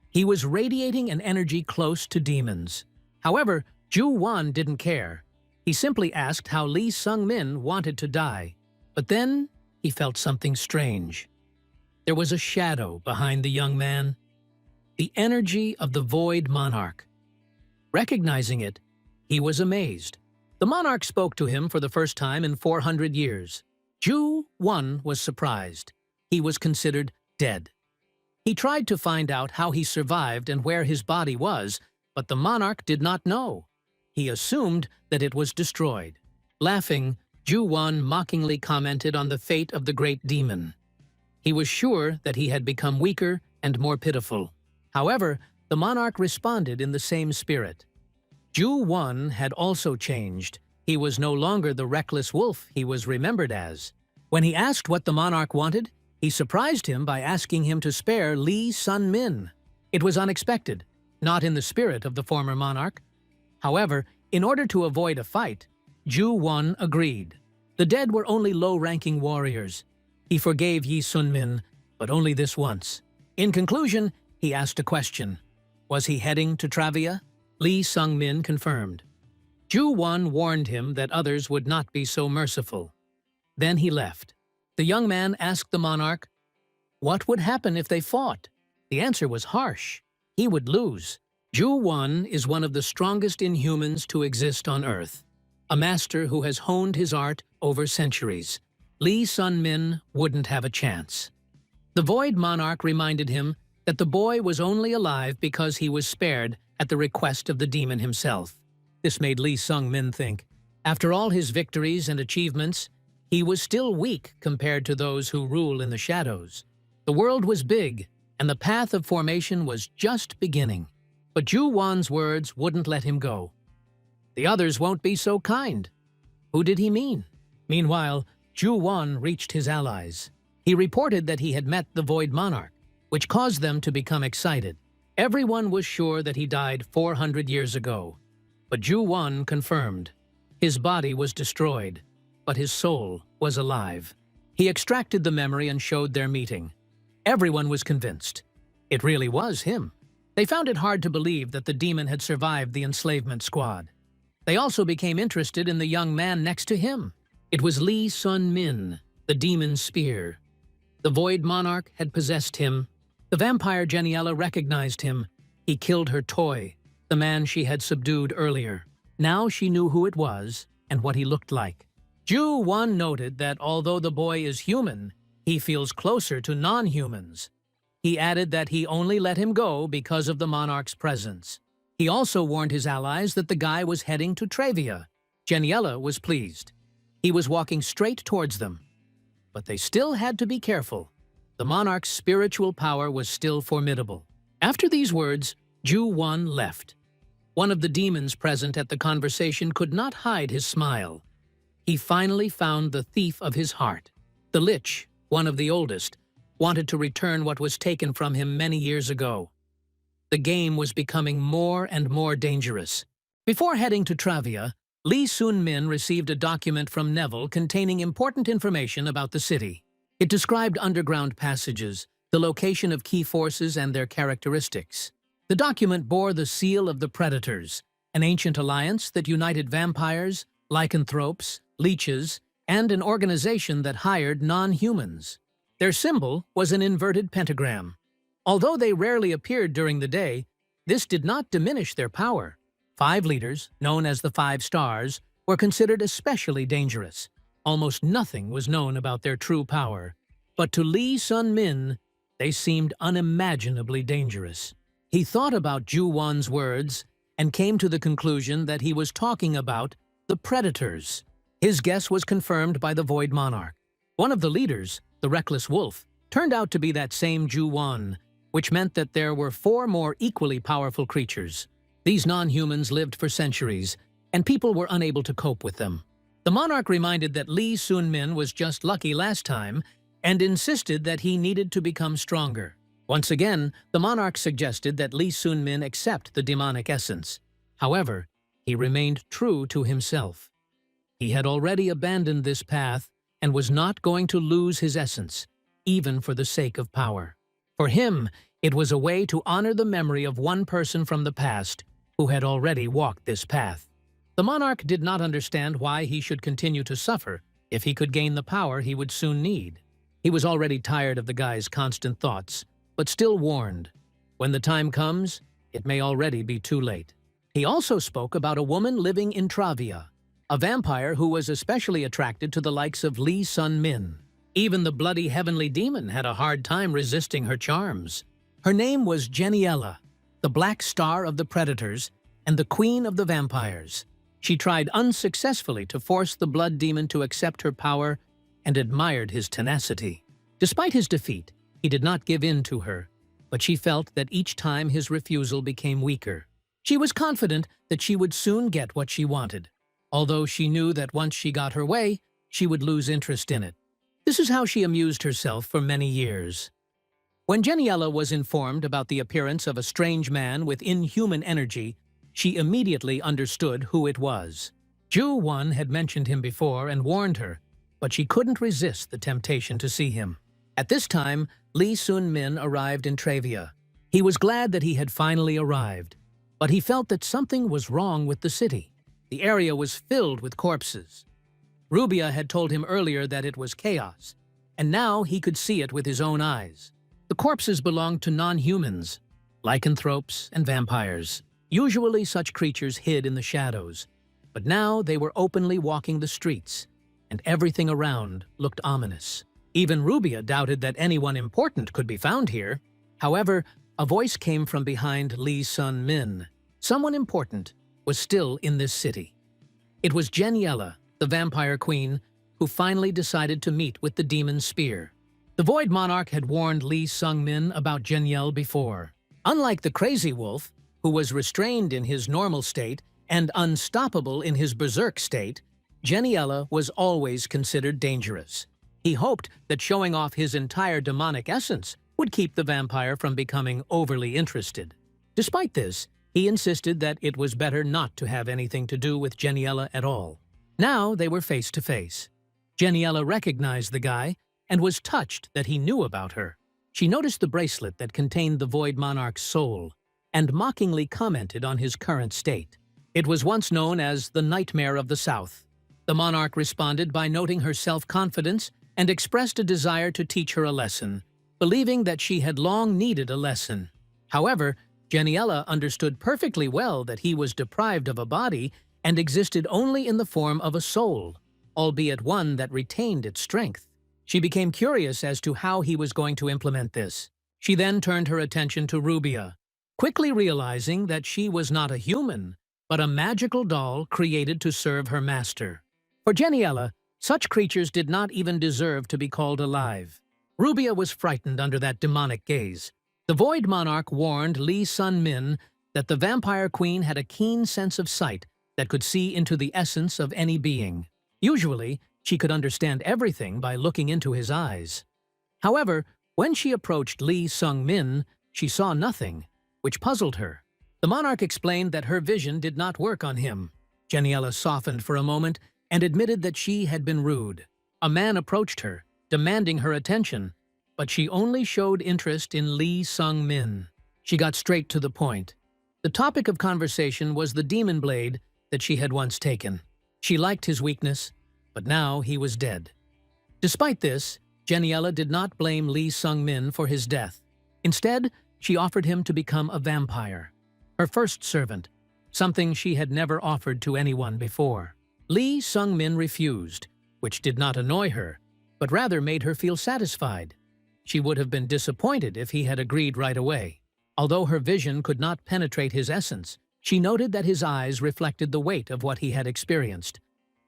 He was radiating an energy close to demons. However, Juan didn't care. He simply asked how Lee Sung-min wanted to die. But then he felt something strange. There was a shadow behind the young man. The energy of the Void Monarch. Recognizing it, he was amazed. The monarch spoke to him for the first time in 400 years. Juan was surprised. He was considered dead. He tried to find out how he survived and where his body was, but the monarch did not know. He assumed that it was destroyed. Laughing, Juan mockingly commented on the fate of the great demon. He was sure that he had become weaker and more pitiful. However, the monarch responded in the same spirit. Juan had also changed. He was no longer the reckless wolf he was remembered as. When he asked what the monarch wanted, he surprised him by asking him to spare Lee Sun-min. It was unexpected, not in the spirit of the former monarch. However, in order to avoid a fight, Juan agreed. The dead were only low-ranking warriors. He forgave Yi Sun-min, but only this once. In conclusion, he asked a question. Was he heading to Travia? Lee Sung-min confirmed. Juan warned him that others would not be so merciful. Then he left. The young man asked the monarch, what would happen if they fought? The answer was harsh. He would lose. Juan is one of the strongest inhumans to exist on Earth, a master who has honed his art over centuries. Lee Sun-min wouldn't have a chance. The Void Monarch reminded him that the boy was only alive because he was spared at the request of the demon himself. This made Lee Sung-min think. After all his victories and achievements, he was still weak compared to those who rule in the shadows. The world was big, and the path of formation was just beginning. But Juwan's words wouldn't let him go. The others won't be so kind. Who did he mean? Meanwhile, Juwan reached his allies. He reported that he had met the Void Monarch, which caused them to become excited. Everyone was sure that he died 400 years ago. But Juwan confirmed. His body was destroyed, but his soul was alive. He extracted the memory and showed their meeting. Everyone was convinced. It really was him. They found it hard to believe that the demon had survived the enslavement squad. They also became interested in the young man next to him. It was Lee Sun-min, the demon's spear. The Void Monarch had possessed him. The vampire Jenniela recognized him. He killed her toy, the man she had subdued earlier. Now she knew who it was and what he looked like. Juwan noted that although the boy is human, he feels closer to non-humans. He added that he only let him go because of the monarch's presence. He also warned his allies that the guy was heading to Travia. Jenniela was pleased. He was walking straight towards them. But they still had to be careful. The monarch's spiritual power was still formidable. After these words, Juwan left. One of the demons present at the conversation could not hide his smile. He finally found the thief of his heart. The Lich, one of the oldest, wanted to return what was taken from him many years ago. The game was becoming more and more dangerous. Before heading to Travia, Lee Sun-min received a document from Neville containing important information about the city. It described underground passages, the location of key forces and their characteristics. The document bore the seal of the Predators, an ancient alliance that united vampires, lycanthropes, leeches, and an organization that hired non-humans. Their symbol was an inverted pentagram. Although they rarely appeared during the day, This did not diminish their power. 5 leaders, known as the 5 stars, were considered especially dangerous. Almost nothing was known about their true power. But to Lee Sun-min, they seemed unimaginably dangerous. He thought about Ju-won's words and came to the conclusion that he was talking about the predators. His guess was confirmed by the Void Monarch. One of the leaders, the Reckless Wolf, turned out to be that same Ju-won, which meant that there were 4 more equally powerful creatures. These non-humans lived for centuries, and people were unable to cope with them. The monarch reminded that Lee Sun-min was just lucky last time and insisted that he needed to become stronger. Once again, the monarch suggested that Lee Sun-min accept the demonic essence. However, he remained true to himself. He had already abandoned this path and was not going to lose his essence, even for the sake of power. For him, it was a way to honor the memory of one person from the past who had already walked this path. The monarch did not understand why he should continue to suffer if he could gain the power he would soon need. He was already tired of the guy's constant thoughts, but still warned, when the time comes, it may already be too late. He also spoke about a woman living in Travia, a vampire who was especially attracted to the likes of Lee Sun-min. Even the bloody heavenly demon had a hard time resisting her charms. Her name was Jenniela, the black star of the predators and the queen of the vampires. She tried unsuccessfully to force the blood demon to accept her power and admired his tenacity. Despite his defeat, he did not give in to her, but she felt that each time his refusal became weaker. She was confident that she would soon get what she wanted, although she knew that once she got her way, she would lose interest in it. This is how she amused herself for many years. When Jenniela was informed about the appearance of a strange man with inhuman energy, she immediately understood who it was. Ju-won had mentioned him before and warned her, but she couldn't resist the temptation to see him. At this time, Lee Sun-min arrived in Travia. He was glad that he had finally arrived, but he felt that something was wrong with the city. The area was filled with corpses. Rubia had told him earlier that it was chaos, and now he could see it with his own eyes. The corpses belonged to non-humans, lycanthropes and vampires. Usually such creatures hid in the shadows, but now they were openly walking the streets, and everything around looked ominous. Even Rubia doubted that anyone important could be found here. However, a voice came from behind Lee Sun-min. Someone important was still in this city. It was Jenniela, the vampire queen, who finally decided to meet with the demon spear. The Void Monarch had warned Lee Sun-min about Jenniela before. Unlike the Crazy Wolf, who was restrained in his normal state and unstoppable in his berserk state, Jenniela was always considered dangerous. He hoped that showing off his entire demonic essence would keep the vampire from becoming overly interested. Despite this, he insisted that it was better not to have anything to do with Jenniela at all. Now they were face to face. Jenniela recognized the guy and was touched that he knew about her. She noticed the bracelet that contained the Void Monarch's soul and mockingly commented on his current state. It was once known as the Nightmare of the South. The monarch responded by noting her self-confidence and expressed a desire to teach her a lesson, believing that she had long needed a lesson. However, Jenniela understood perfectly well that he was deprived of a body and existed only in the form of a soul, albeit one that retained its strength. She became curious as to how he was going to implement this. She then turned her attention to Rubia, quickly realizing that she was not a human, but a magical doll created to serve her master. For Jenniela, such creatures did not even deserve to be called alive. Rubia was frightened under that demonic gaze. The Void Monarch warned Lee Sun-min that the Vampire Queen had a keen sense of sight that could see into the essence of any being. Usually, she could understand everything by looking into his eyes. However, when she approached Lee Sun-min, she saw nothing, which puzzled her. The monarch explained that her vision did not work on him. Jenniela softened for a moment and admitted that she had been rude. A man approached her, demanding her attention, but she only showed interest in Lee Sun-min. She got straight to the point. The topic of conversation was the demon blade that she had once taken. She liked his weakness, but now he was dead. Despite this, Jenniela did not blame Lee Sun-min for his death. Instead, she offered him to become a vampire. her first servant, something she had never offered to anyone before. Lee Sung-min refused, which did not annoy her, but rather made her feel satisfied. She would have been disappointed if he had agreed right away. Although her vision could not penetrate his essence, she noted that his eyes reflected the weight of what he had experienced,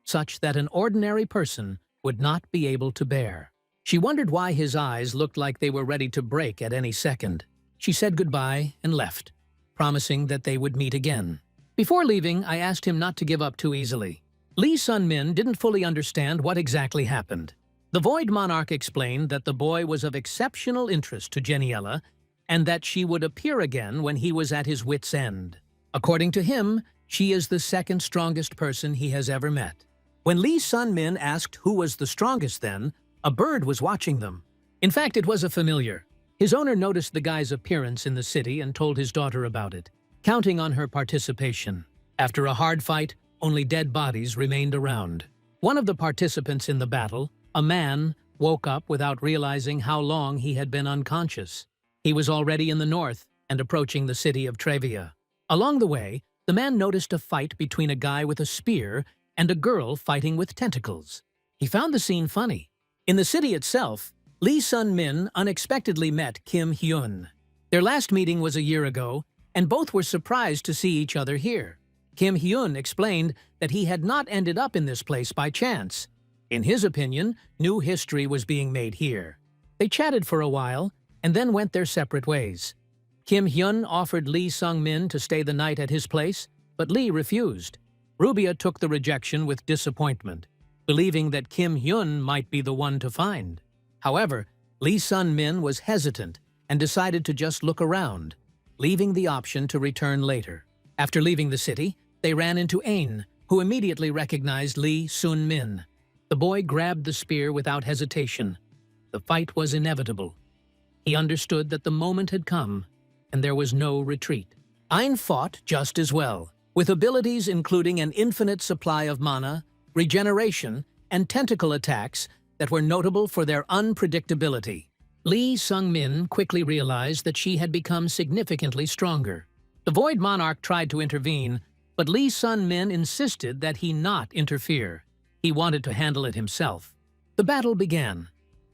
such that an ordinary person would not be able to bear. She wondered why his eyes looked like they were ready to break at any second. She said goodbye and left, promising that they would meet again. Before leaving, I asked him not to give up too easily. Lee Sun-min didn't fully understand what exactly happened. The Void Monarch explained that the boy was of exceptional interest to Jenniela and that she would appear again when he was at his wit's end. According to him, she is the second strongest person he has ever met. When Lee Sun-min asked who was the strongest then, a bird was watching them. In fact, it was a familiar. His owner noticed the guy's appearance in the city and told his daughter about it, counting on her participation. After a hard fight, only dead bodies remained around. One of the participants in the battle, a man, woke up without realizing how long he had been unconscious. He was already in the north and approaching the city of Trevia. Along the way, the man noticed a fight between a guy with a spear and a girl fighting with tentacles. He found the scene funny. In the city itself, Lee Sun-min unexpectedly met Kim Hyun. Their last meeting was a year ago, and both were surprised to see each other here. Kim Hyun explained that he had not ended up in this place by chance. In his opinion, new history was being made here. They chatted for a while, and then went their separate ways. Kim Hyun offered Lee Sung-min to stay the night at his place, but Lee refused. Rubia took the rejection with disappointment, believing that Kim Hyun might be the one to find. However, Lee Sun-min was hesitant and decided to just look around, leaving the option to return later. After leaving the city, they ran into Ain, who immediately recognized Lee Sun-min. The boy grabbed the spear without hesitation. The fight was inevitable. He understood that the moment had come, and there was no retreat. Ain fought just as well, with abilities including an infinite supply of mana, regeneration, and tentacle attacks that were notable for their unpredictability. Lee Sung-min quickly realized that she had become significantly stronger. The Void Monarch tried to intervene, but Lee Sun-min insisted that he not interfere. He wanted to handle it himself. The battle began.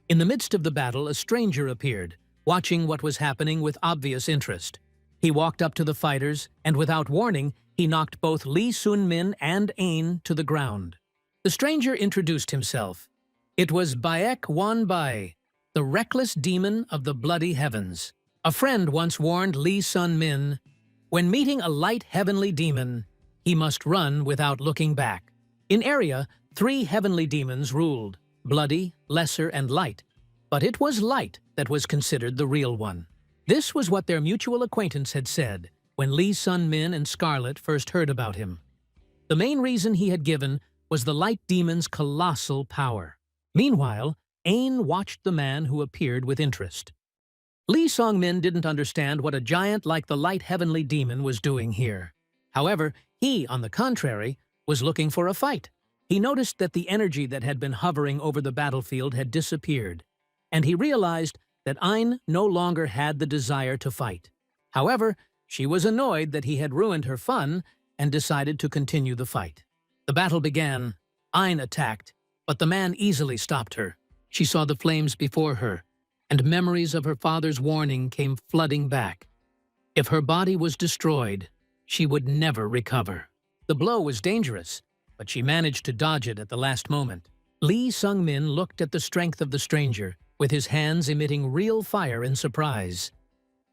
In the midst of the battle, a stranger appeared, watching what was happening with obvious interest. He walked up to the fighters, and without warning, he knocked both Lee Sun-min and Ain to the ground. The stranger introduced himself. It was Juan Bay, the reckless demon of the bloody heavens. A friend once warned Lee Sun-min, when meeting a light heavenly demon, he must run without looking back. In area, 3 heavenly demons ruled, bloody, lesser, and light. But it was light that was considered the real one. This was what their mutual acquaintance had said when Lee Sun-min and Scarlet first heard about him. The main reason he had given was the light demon's colossal power. Meanwhile, Ain watched the man who appeared with interest. Lee Sung-min didn't understand what a giant like the light heavenly demon was doing here. However, he, on the contrary, was looking for a fight. He noticed that the energy that had been hovering over the battlefield had disappeared, and he realized that Ain no longer had the desire to fight. However, she was annoyed that he had ruined her fun and decided to continue the fight. The battle began. Ain attacked, but the man easily stopped her. She saw the flames before her, and memories of her father's warning came flooding back. If her body was destroyed, she would never recover. The blow was dangerous, but she managed to dodge it at the last moment. Lee Sung-min looked at the strength of the stranger, with his hands emitting real fire in surprise.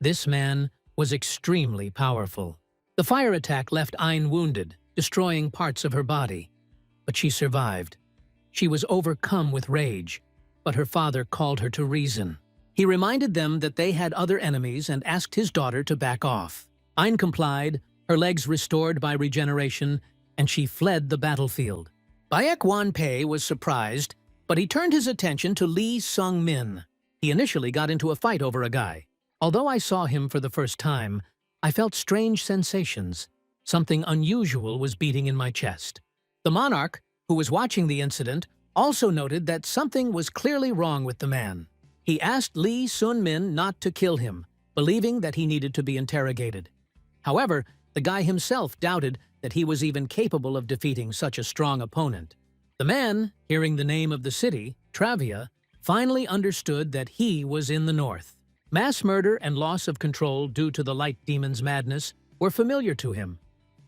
This man was extremely powerful. The fire attack left Ain wounded, destroying parts of her body. But she survived. She was overcome with rage, but her father called her to reason. He reminded them that they had other enemies and asked his daughter to back off. Ain complied, her legs restored by regeneration, and she fled the battlefield. Juan Bay was surprised, but he turned his attention to Lee Sung-min. He initially got into a fight over a guy. Although I saw him for the first time, I felt strange sensations. Something unusual was beating in my chest. The monarch, who was watching the incident, also noted that something was clearly wrong with the man. He asked Lee Sun-min not to kill him, believing that he needed to be interrogated. However, the guy himself doubted that he was even capable of defeating such a strong opponent. The man, hearing the name of the city, Travia, finally understood that he was in the north. Mass murder and loss of control due to the light demon's madness were familiar to him,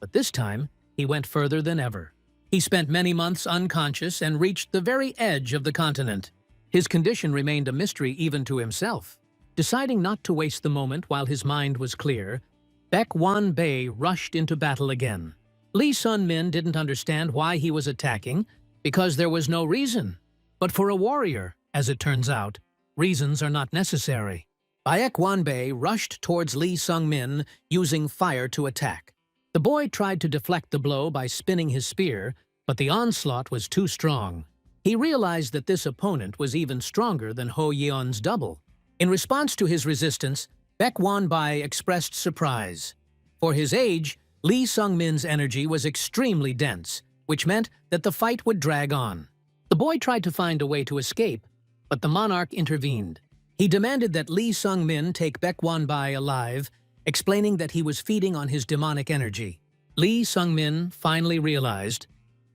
but this time he went further than ever. He spent many months unconscious and reached the very edge of the continent. His condition remained a mystery even to himself. Deciding not to waste the moment while his mind was clear, Juan Bay rushed into battle again. Lee Sun-min didn't understand why he was attacking, because there was no reason. But for a warrior, as it turns out, reasons are not necessary. Juan Bay rushed towards Lee Sung-min using fire to attack. The boy tried to deflect the blow by spinning his spear, but the onslaught was too strong. He realized that this opponent was even stronger than Ho Yon's double. In response to his resistance, Juan Bay expressed surprise. For his age, Lee Sung-min's energy was extremely dense, which meant that the fight would drag on. The boy tried to find a way to escape, but the monarch intervened. He demanded that Lee Sung-min take Juan Bay alive, explaining that he was feeding on his demonic energy. Lee Sung-min finally realized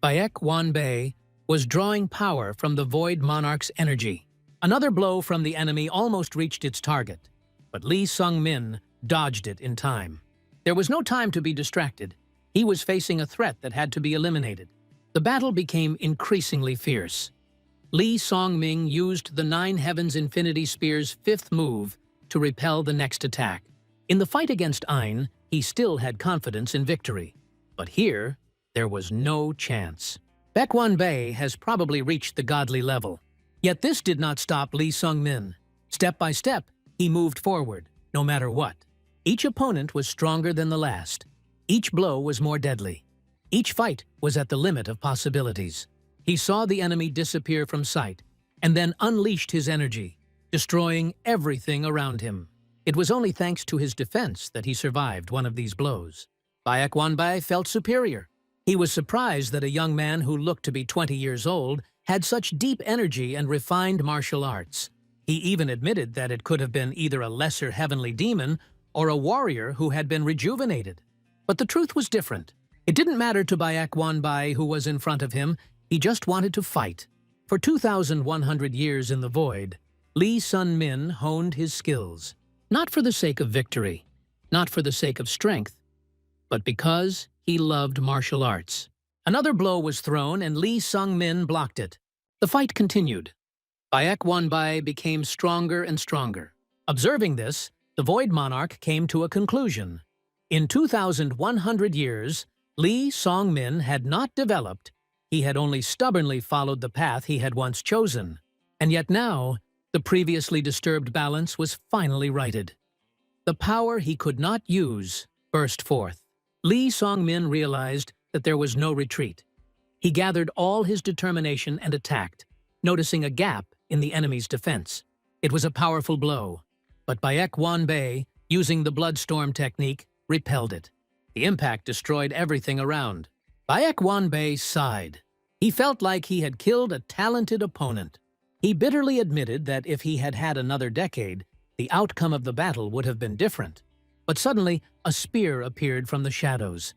Juan Bay was drawing power from the Void Monarch's energy. Another blow from the enemy almost reached its target, but Lee Sung-min dodged it in time. There was no time to be distracted. He was facing a threat that had to be eliminated. The battle became increasingly fierce. Lee Song-ming used the Nine Heavens Infinity Spear's fifth move to repel the next attack. In the fight against Ain, he still had confidence in victory. But here, there was no chance. Juan Bay has probably reached the godly level. Yet this did not stop Lee Sung-min. Step by step, he moved forward, no matter what. Each opponent was stronger than the last. Each blow was more deadly. Each fight was at the limit of possibilities. He saw the enemy disappear from sight, and then unleashed his energy, destroying everything around him. It was only thanks to his defense that he survived one of these blows. Juan Bay felt superior. He was surprised that a young man who looked to be 20 years old had such deep energy and refined martial arts. He even admitted that it could have been either a lesser heavenly demon or a warrior who had been rejuvenated. But the truth was different. It didn't matter to Juan Bay who was in front of him. He just wanted to fight. For 2,100 years in the void, Lee Sun-min honed his skills, not for the sake of victory, not for the sake of strength, but because he loved martial arts. Another blow was thrown and Lee Sung-min blocked it. The fight continued. Juan Bay became stronger and stronger. Observing this, the Void Monarch came to a conclusion. In 2,100 years, Lee Sung-min had not developed. He had only stubbornly followed the path he had once chosen. And yet now, the previously disturbed balance was finally righted. The power he could not use burst forth. Lee Sung-min realized that there was no retreat. He gathered all his determination and attacked, noticing a gap in the enemy's defense. It was a powerful blow, but Juan Bay, using the Bloodstorm technique, repelled it. The impact destroyed everything around. Juan Bay sighed. He felt like he had killed a talented opponent. He bitterly admitted that if he had had another decade, the outcome of the battle would have been different. But suddenly, a spear appeared from the shadows.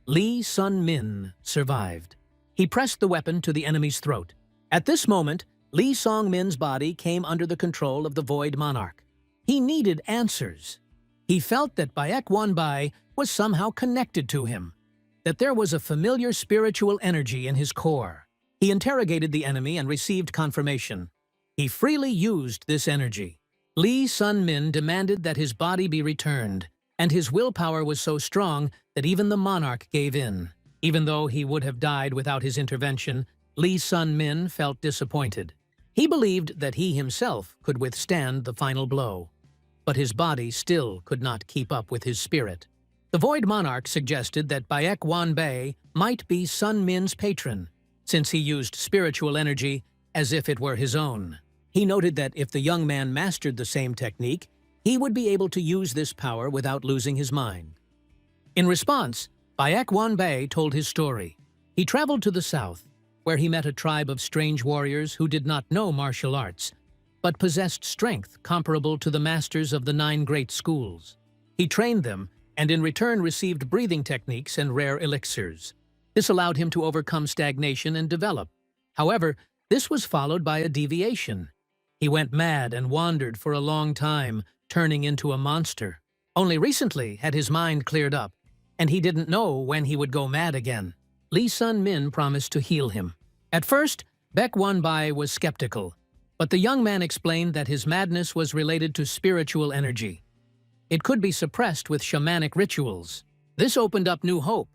Lee Sun-min survived. He pressed the weapon to the enemy's throat. At this moment, Lee Sung-min's body came under the control of the Void Monarch. He needed answers. He felt that Juan Bay was somehow connected to him, that there was a familiar spiritual energy in his core. He interrogated the enemy and received confirmation. He freely used this energy. Lee Sun-min demanded that his body be returned, and his willpower was so strong that even the monarch gave in. Even though he would have died without his intervention, Lee Sun-min felt disappointed. He believed that he himself could withstand the final blow, but his body still could not keep up with his spirit. The Void Monarch suggested that Juan Bay might be Sun-min's patron, since he used spiritual energy as if it were his own. He noted that if the young man mastered the same technique, he would be able to use this power without losing his mind. In response, Juan Bay told his story. He traveled to the south, where he met a tribe of strange warriors who did not know martial arts, but possessed strength comparable to the masters of the 9 great schools. He trained them and in return received breathing techniques and rare elixirs. This allowed him to overcome stagnation and develop. However, this was followed by a deviation. He went mad and wandered for a long time, turning into a monster. Only recently had his mind cleared up, and he didn't know when he would go mad again. Lee Sun-min promised to heal him. At first, Baek Won-bai was skeptical, but the young man explained that his madness was related to spiritual energy. It could be suppressed with shamanic rituals. This opened up new hope.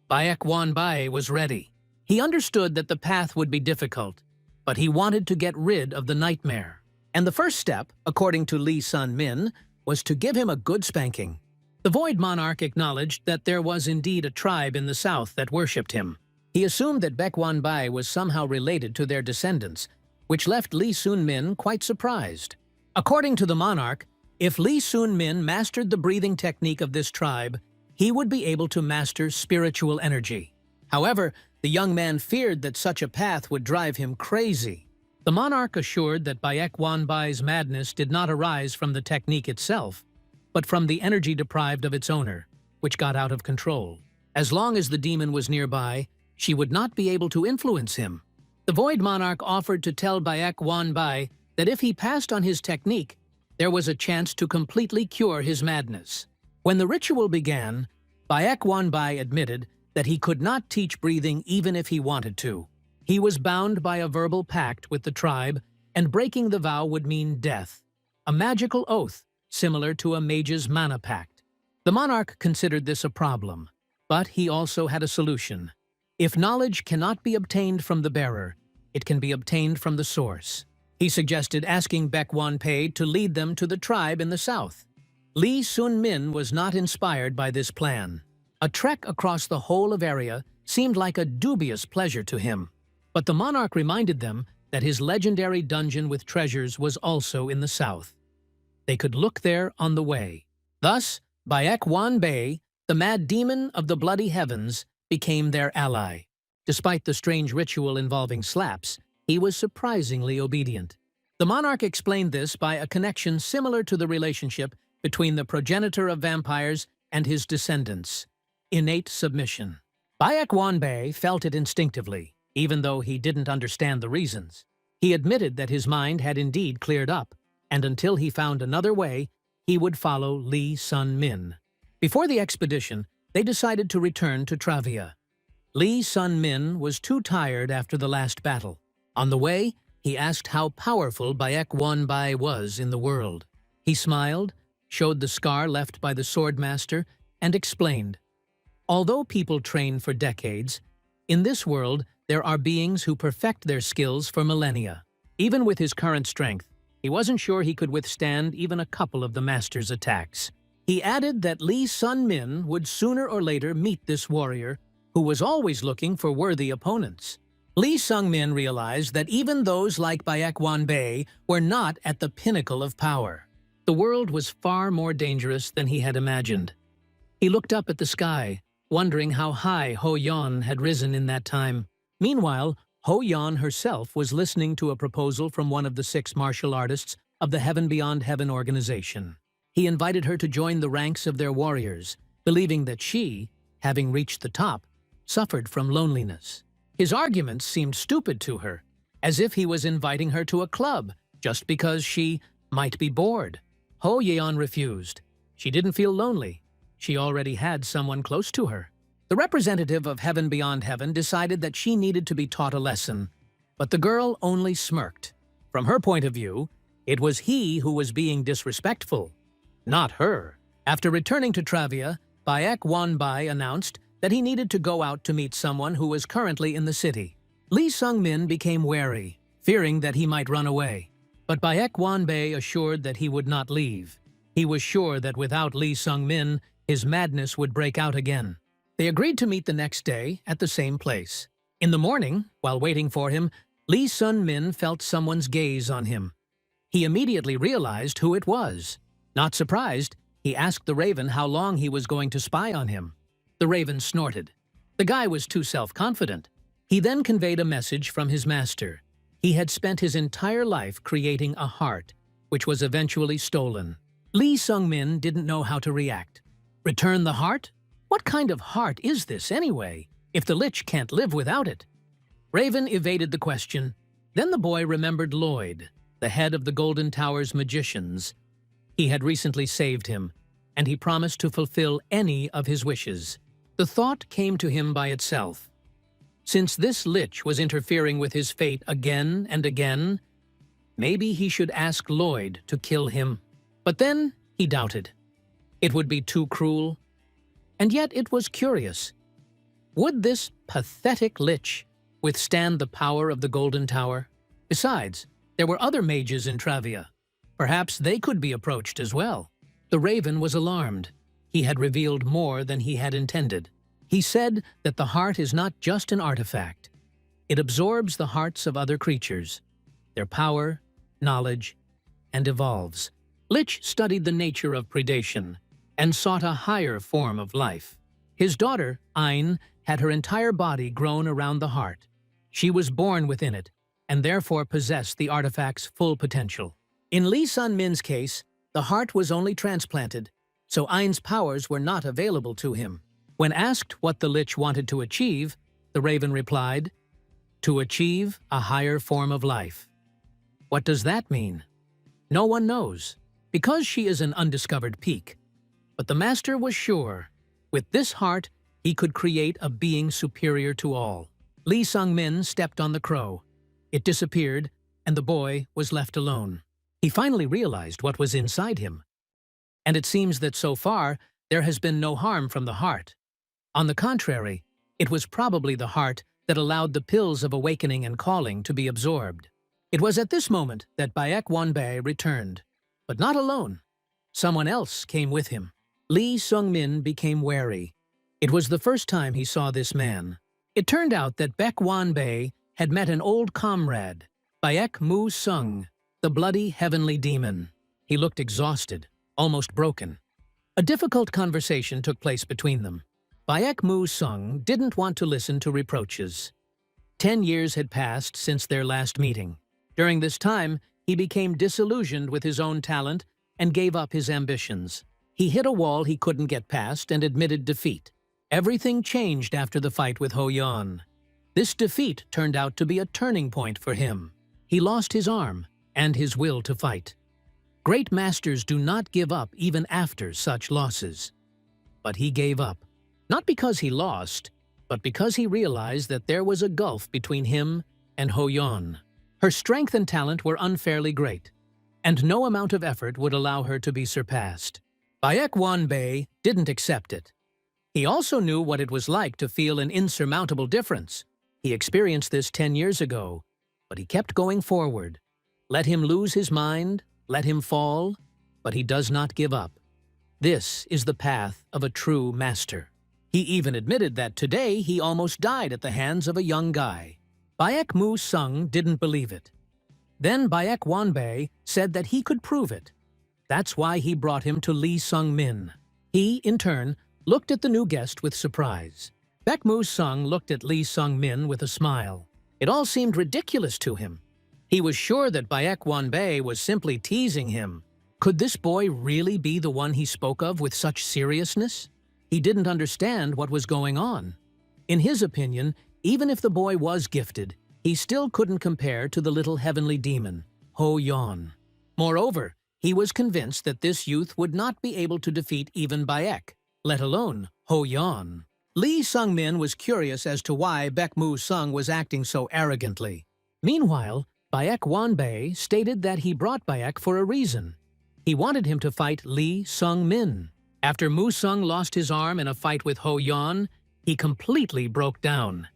Baek Won-bai was ready. He understood that the path would be difficult, but he wanted to get rid of the nightmare. And the first step, according to Lee Sun-min, was to give him a good spanking. The Void Monarch acknowledged that there was indeed a tribe in the south that worshipped him. He assumed that Baek Won-bai was somehow related to their descendants, which left Lee Sun-min quite surprised. According to the monarch, if Lee Sun-min mastered the breathing technique of this tribe, he would be able to master spiritual energy. However, the young man feared that such a path would drive him crazy. The monarch assured that Baek Won-bai's madness did not arise from the technique itself, but from the energy deprived of its owner, which got out of control. As long as the demon was nearby, she would not be able to influence him. The Void Monarch offered to tell Baek Won-bai that if he passed on his technique, there was a chance to completely cure his madness. When the ritual began, Baek Won-bai admitted that he could not teach breathing even if he wanted to. He was bound by a verbal pact with the tribe, and breaking the vow would mean death, a magical oath similar to a mage's mana pact. The monarch considered this a problem, but he also had a solution. If knowledge cannot be obtained from the bearer, it can be obtained from the source. He suggested asking Baek Won-bai to lead them to the tribe in the south. Lee Sun-min was not inspired by this plan. A trek across the whole of area seemed like a dubious pleasure to him. But the monarch reminded them that his legendary dungeon with treasures was also in the south. They could look there on the way. Thus, Baek Won-bai, the mad demon of the bloody heavens, became their ally. Despite the strange ritual involving slaps, he was surprisingly obedient. The monarch explained this by a connection similar to the relationship between the progenitor of vampires and his descendants: innate submission. Baek Won-bai felt it instinctively, even though he didn't understand the reasons. He admitted that his mind had indeed cleared up, and until he found another way, he would follow Lee Sun-min. Before the expedition, they decided to return to Travia. Lee Sun-min was too tired after the last battle. On the way, he asked how powerful Baek Won-bai was in the world. He smiled, showed the scar left by the swordmaster, and explained, "Although people train for decades, in this world there are beings who perfect their skills for millennia." Even with his current strength, he wasn't sure he could withstand even a couple of the master's attacks. He added that Lee Sun-min would sooner or later meet this warrior, who was always looking for worthy opponents. Lee Sun-min realized that even those like Baek Won-bai were not at the pinnacle of power. The world was far more dangerous than he had imagined. He looked up at the sky, wondering how high Ho Yon had risen in that time. Meanwhile, Ho Yon herself was listening to a proposal from one of the 6 martial artists of the Heaven Beyond Heaven organization. He invited her to join the ranks of their warriors, believing that she, having reached the top, suffered from loneliness. His arguments seemed stupid to her, as if he was inviting her to a club just because she might be bored. Ho Yon refused. She didn't feel lonely. She already had someone close to her. The representative of Heaven Beyond Heaven decided that she needed to be taught a lesson, but the girl only smirked. From her point of view, it was he who was being disrespectful, not her. After returning to Travia, Baek Won-bai announced that he needed to go out to meet someone who was currently in the city. Lee Sun-min became wary, fearing that he might run away. But Baek Won-bai assured that he would not leave. He was sure that without Lee Sun-min, his madness would break out again. They agreed to meet the next day at the same place. In the morning, while waiting for him, Lee Sun-min felt someone's gaze on him. He immediately realized who it was. Not surprised, he asked the raven how long he was going to spy on him. The raven snorted. The guy was too self-confident. He then conveyed a message from his master. He had spent his entire life creating a heart, which was eventually stolen. Lee Sun-min didn't know how to react. Return the heart? What kind of heart is this anyway, if the Lich can't live without it? Raven evaded the question. Then the boy remembered Lloyd, the head of the Golden Tower's magicians. He had recently saved him, and he promised to fulfill any of his wishes. The thought came to him by itself. Since this Lich was interfering with his fate again and again, maybe he should ask Lloyd to kill him. But then he doubted. It would be too cruel. And yet it was curious. Would this pathetic Lich withstand the power of the Golden Tower? Besides, there were other mages in Travia. Perhaps they could be approached as well. The Raven was alarmed. He had revealed more than he had intended. He said that the heart is not just an artifact. It absorbs the hearts of other creatures, their power, knowledge, and evolves. Lich studied the nature of predation and sought a higher form of life. His daughter, Ain, had her entire body grown around the heart. She was born within it, and therefore possessed the artifact's full potential. In Lee Sun-min's case, the heart was only transplanted, so Ain's powers were not available to him. When asked what the Lich wanted to achieve, the Raven replied, "To achieve a higher form of life." What does that mean? No one knows, because she is an undiscovered peak. But the Master was sure, with this heart, he could create a being superior to all. Lee Sung-min stepped on the crow. It disappeared, and the boy was left alone. He finally realized what was inside him. And it seems that so far, there has been no harm from the heart. On the contrary, it was probably the heart that allowed the pills of awakening and calling to be absorbed. It was at this moment that Juan Bay returned, but not alone. Someone else came with him. Lee Sung-min became wary. It was the first time he saw this man. It turned out that Juan Bay had met an old comrade, Musang, the bloody heavenly demon. He looked exhausted, almost broken. A difficult conversation took place between them. Musang didn't want to listen to reproaches. 10 years had passed since their last meeting. During this time, he became disillusioned with his own talent and gave up his ambitions. He hit a wall he couldn't get past and admitted defeat. Everything changed after the fight with Ho Yon. This defeat turned out to be a turning point for him. He lost his arm and his will to fight. Great masters do not give up even after such losses. But he gave up, not because he lost, but because he realized that there was a gulf between him and Ho Yon. Her strength and talent were unfairly great, and no amount of effort would allow her to be surpassed. Juan Bay didn't accept it. He also knew what it was like to feel an insurmountable difference. He experienced this 10 years ago, but he kept going forward. Let him lose his mind, let him fall, but he does not give up. This is the path of a true master. He even admitted that today he almost died at the hands of a young guy. Musang didn't believe it. Then Juan Bay said that he could prove it. That's why he brought him to Lee Sung-min. He, in turn, looked at the new guest with surprise. Musang looked at Lee Sung-min with a smile. It all seemed ridiculous to him. He was sure that Juan Bay was simply teasing him. Could this boy really be the one he spoke of with such seriousness? He didn't understand what was going on. In his opinion, even if the boy was gifted, he still couldn't compare to the little heavenly demon, Ho Yon. Moreover, he was convinced that this youth would not be able to defeat even Bayek, let alone Ho Yon. Lee Sung-min was curious as to why Musang was acting so arrogantly. Meanwhile, Juan Bay stated that he brought Bayek for a reason. He wanted him to fight Lee Sung-min. After Musang lost his arm in a fight with Ho Yon, he completely broke down.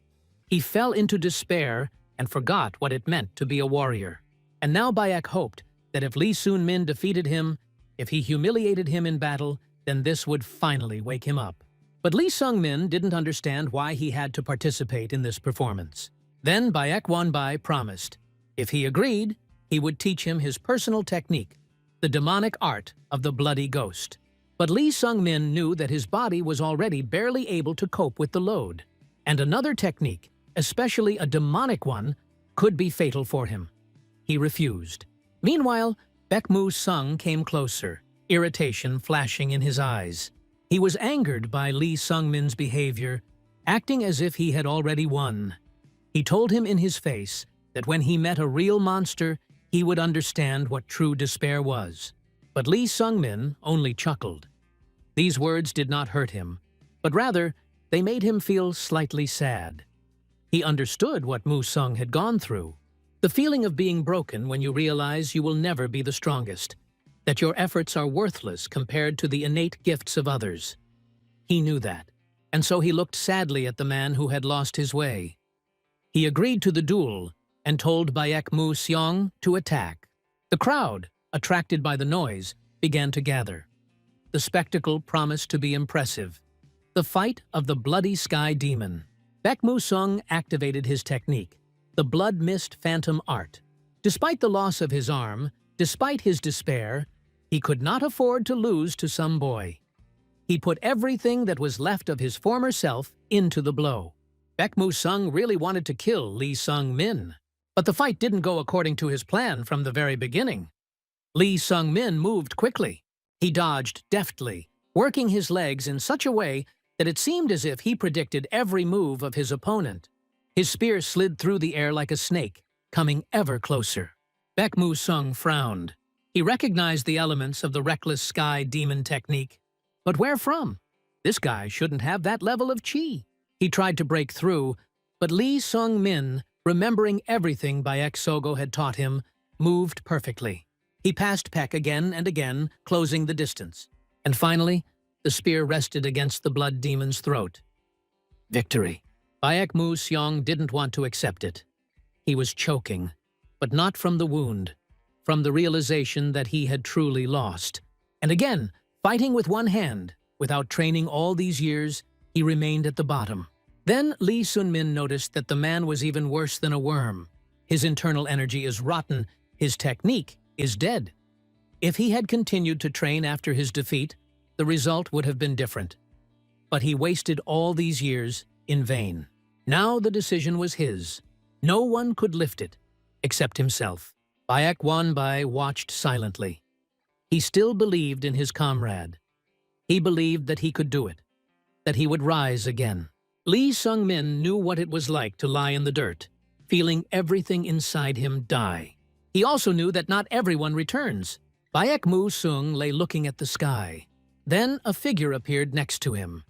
He fell into despair and forgot what it meant to be a warrior. And now Bayek hoped that if Lee Sun-min defeated him, if he humiliated him in battle, then this would finally wake him up. But Lee Sung-min didn't understand why he had to participate in this performance. Then Juan Bay promised, if he agreed, he would teach him his personal technique, the demonic art of the bloody ghost. But Lee Sung-min knew that his body was already barely able to cope with the load, and another technique, especially a demonic one, could be fatal for him. He refused. Meanwhile, Musang came closer, irritation flashing in his eyes. He was angered by Lee Sung-min's behavior, acting as if he had already won. He told him in his face that when he met a real monster, he would understand what true despair was. But Lee Sung-min only chuckled. These words did not hurt him, but rather, they made him feel slightly sad. He understood what Musang had gone through. The feeling of being broken when you realize you will never be the strongest, that your efforts are worthless compared to the innate gifts of others. He knew that, and so he looked sadly at the man who had lost his way. He agreed to the duel and told Baek Mu-seong to attack. The crowd, attracted by the noise, began to gather. The spectacle promised to be impressive. The fight of the bloody sky demon. Baek Mu-seong activated his technique, the blood mist phantom art. Despite the loss of his arm, despite his despair, he could not afford to lose to some boy. He put everything that was left of his former self into the blow. Baek Mu-seong really wanted to kill Lee Sung-min, but the fight didn't go according to his plan from the very beginning. Lee Sung-min moved quickly. He dodged deftly, working his legs in such a way that it seemed as if he predicted every move of his opponent. His spear slid through the air like a snake, coming ever closer. Baek Mu-seong frowned. He recognized the elements of the reckless sky demon technique. But where from? This guy shouldn't have that level of chi. He tried to break through, but Lee Sung-min, remembering everything Baek Sogo had taught him, moved perfectly. He passed Peck again and again, closing the distance. And finally, the spear rested against the blood demon's throat. Victory. Baek Mu-seong didn't want to accept it. He was choking, but not from the wound, from the realization that he had truly lost. And again, fighting with one hand, without training all these years, he remained at the bottom. Then Lee Sun-min noticed that the man was even worse than a worm. His internal energy is rotten, his technique is dead. If he had continued to train after his defeat, the result would have been different. But he wasted all these years in vain. Now the decision was his. No one could lift it, except himself. Juan Bay watched silently. He still believed in his comrade. He believed that he could do it, that he would rise again. Lee Sung-min knew what it was like to lie in the dirt, feeling everything inside him die. He also knew that not everyone returns. Baek Mu-seong lay looking at the sky. Then a figure appeared next to him.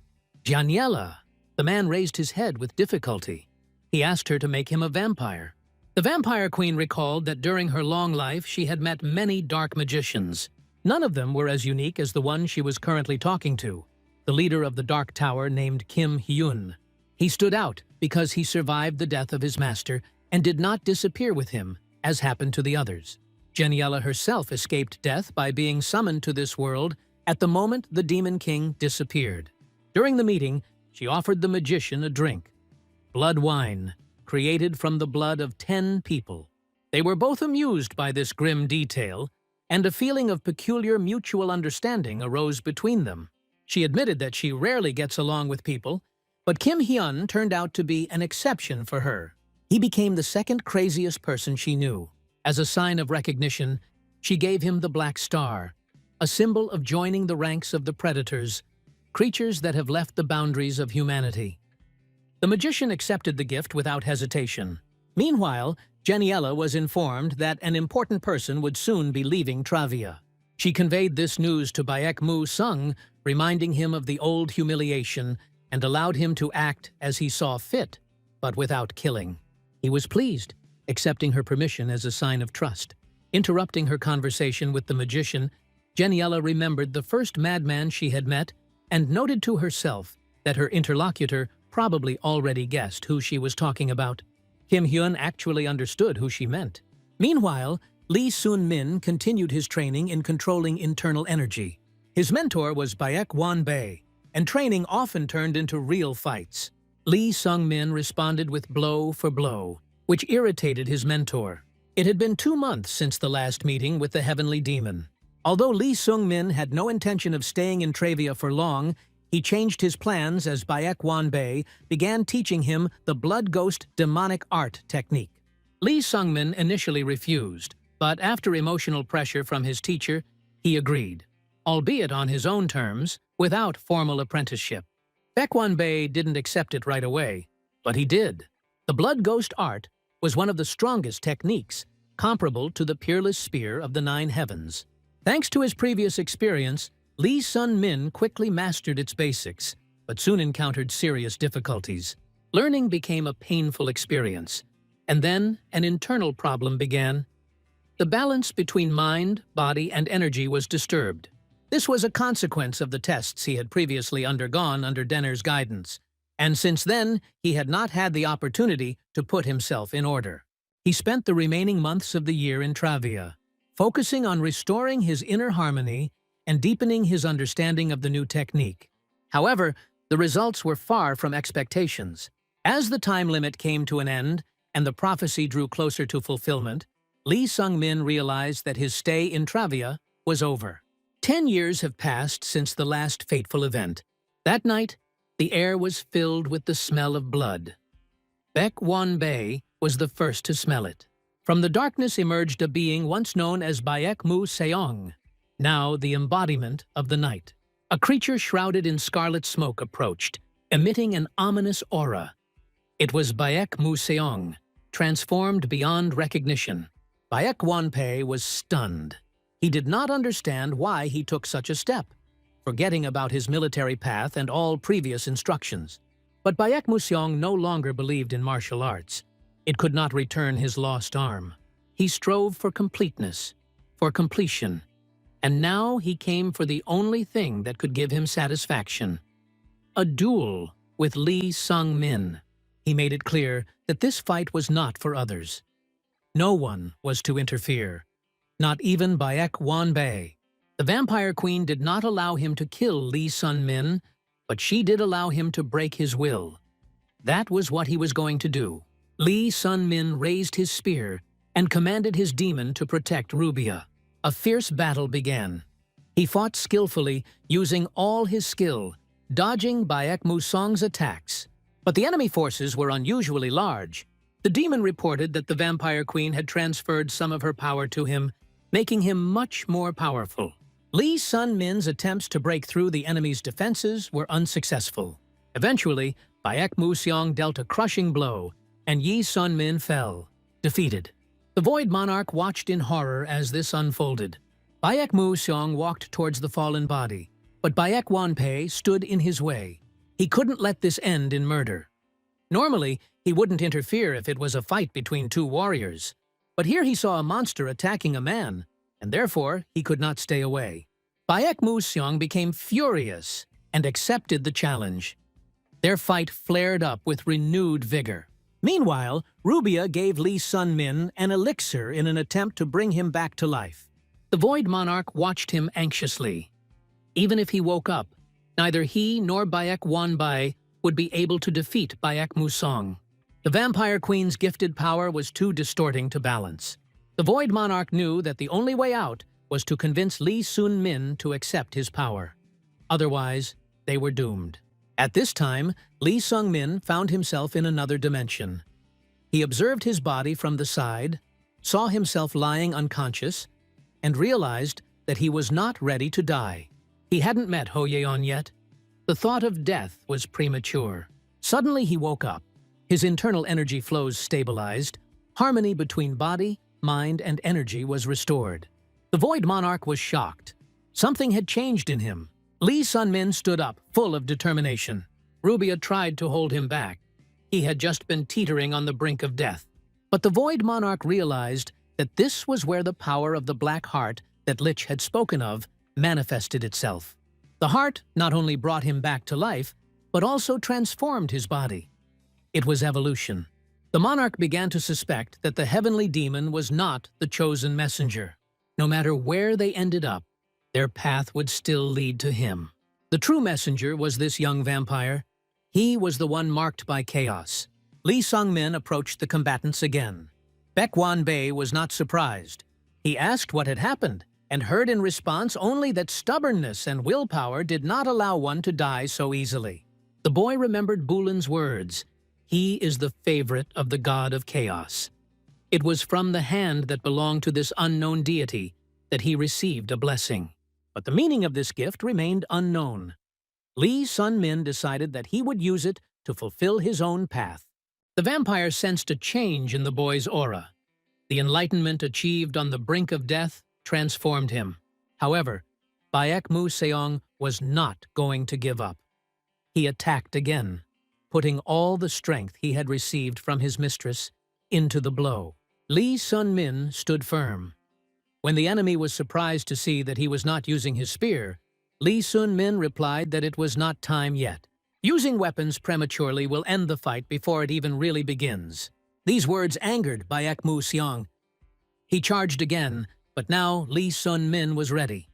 Jenniela. The man raised his head with difficulty. He asked her to make him a vampire. The vampire queen recalled that during her long life she had met many dark magicians. None of them were as unique as the one she was currently talking to, the leader of the Dark Tower named Kim Hyun. He stood out because he survived the death of his master and did not disappear with him, as happened to the others. Jenniela herself escaped death by being summoned to this world at the moment the Demon King disappeared. During the meeting, she offered the magician a drink, blood wine, created from the blood of 10 people. They were both amused by this grim detail, and a feeling of peculiar mutual understanding arose between them. She admitted that she rarely gets along with people, but Kim Hyun turned out to be an exception for her. He became the second craziest person she knew. As a sign of recognition, she gave him the Black Star, a symbol of joining the ranks of the predators, creatures that have left the boundaries of humanity. The magician accepted the gift without hesitation. Meanwhile, Jenniela was informed that an important person would soon be leaving Travia. She conveyed this news to Baek Mu-seong, reminding him of the old humiliation, and allowed him to act as he saw fit, but without killing. He was pleased, accepting her permission as a sign of trust. Interrupting her conversation with the magician, Jenniela remembered the first madman she had met and noted to herself that her interlocutor probably already guessed who she was talking about. Kim Hyun actually understood who she meant. Meanwhile, Lee Sun-min continued his training in controlling internal energy. His mentor was Juan Bay, and training often turned into real fights. Lee Sung-min responded with blow for blow, which irritated his mentor. It had been 2 months since the last meeting with the Heavenly Demon. Although Lee Sung-min had no intention of staying in Travia for long, he changed his plans as Juan Bay began teaching him the Blood Ghost demonic art technique. Lee Sung-min initially refused, but after emotional pressure from his teacher, he agreed, albeit on his own terms, without formal apprenticeship. Juan Bay didn't accept it right away, but he did. The blood ghost art was one of the strongest techniques, comparable to the peerless spear of the 9 heavens. Thanks to his previous experience, Lee Sun-min quickly mastered its basics, but soon encountered serious difficulties. Learning became a painful experience, and then an internal problem began. The balance between mind, body, and energy was disturbed. This was a consequence of the tests he had previously undergone under Denner's guidance, and since then he had not had the opportunity to put himself in order. He spent the remaining months of the year in Travia, focusing on restoring his inner harmony and deepening his understanding of the new technique. However, the results were far from expectations. As the time limit came to an end and the prophecy drew closer to fulfillment, Lee Sung-min realized that his stay in Travia was over. 10 years have passed since the last fateful event. That night, the air was filled with the smell of blood. Juan Bay was the first to smell it. From the darkness emerged a being once known as Baek Mu Seong, now the embodiment of the night. A creature shrouded in scarlet smoke approached, emitting an ominous aura. It was Baek Mu Seong, transformed beyond recognition. Juan Bay was stunned. He did not understand why he took such a step, forgetting about his military path and all previous instructions. But Baek Mu Seong no longer believed in martial arts. It could not return his lost arm. He strove for completeness, for completion, and now he came for the only thing that could give him satisfaction: a duel with Lee Sung-min. He made it clear that this fight was not for others. No one was to interfere, not even Juan Bay. The Vampire Queen did not allow him to kill Lee Sun-min, but she did allow him to break his will. That was what he was going to do. Lee Sun-min raised his spear and commanded his demon to protect Rubia. A fierce battle began. He fought skillfully, using all his skill, dodging Baek Mu Seong's attacks. But the enemy forces were unusually large. The demon reported that the Vampire Queen had transferred some of her power to him, making him much more powerful. Lee Sun-min's attempts to break through the enemy's defenses were unsuccessful. Eventually, Baek Mu Seong dealt a crushing blow, and Lee Sun-min fell, defeated. The Void Monarch watched in horror as this unfolded. Baek Mu Seong walked towards the fallen body, but Juan Bay stood in his way. He couldn't let this end in murder. Normally, he wouldn't interfere if it was a fight between 2 warriors. But here he saw a monster attacking a man, and therefore he could not stay away. Baek Mu Seong became furious and accepted the challenge. Their fight flared up with renewed vigor. Meanwhile, Rubia gave Lee Sun-min an elixir in an attempt to bring him back to life. The Void Monarch watched him anxiously. Even if he woke up, neither he nor Juan Bay would be able to defeat Baek Mu Seong. The Vampire Queen's gifted power was too distorting to balance. The Void Monarch knew that the only way out was to convince Lee Sun-min to accept his power. Otherwise, they were doomed. At this time, Lee Sung-min found himself in another dimension. He observed his body from the side, saw himself lying unconscious, and realized that he was not ready to die. He hadn't met Ho Yon yet. The thought of death was premature. Suddenly he woke up. His internal energy flows stabilized. Harmony between body, mind, and energy was restored. The Void Monarch was shocked. Something had changed in him. Lee Sun-min stood up, full of determination. Rubia tried to hold him back. He had just been teetering on the brink of death. But the Void Monarch realized that this was where the power of the Black Heart that Lich had spoken of manifested itself. The heart not only brought him back to life, but also transformed his body. It was evolution. The monarch began to suspect that the heavenly demon was not the chosen messenger. No matter where they ended up, their path would still lead to him. The true messenger was this young vampire. He was the one marked by chaos. Lee Sung-min approached the combatants again. Juan Bay was not surprised. He asked what had happened, and heard in response only that stubbornness and willpower did not allow one to die so easily. The boy remembered Bulin's words, "He is the favorite of the god of chaos." It was from the hand that belonged to this unknown deity that he received a blessing. But the meaning of this gift remained unknown. Lee Sun-min decided that he would use it to fulfill his own path. The vampire sensed a change in the boy's aura. The enlightenment achieved on the brink of death transformed him. However, Baek Mu-seong was not going to give up. He attacked again, putting all the strength he had received from his mistress into the blow. Lee Sun-min stood firm. When the enemy was surprised to see that he was not using his spear, Lee Sun-min replied that it was not time yet. Using weapons prematurely will end the fight before it even really begins. These words angered Baek Mu-seong. He charged again, but now Lee Sun-min was ready.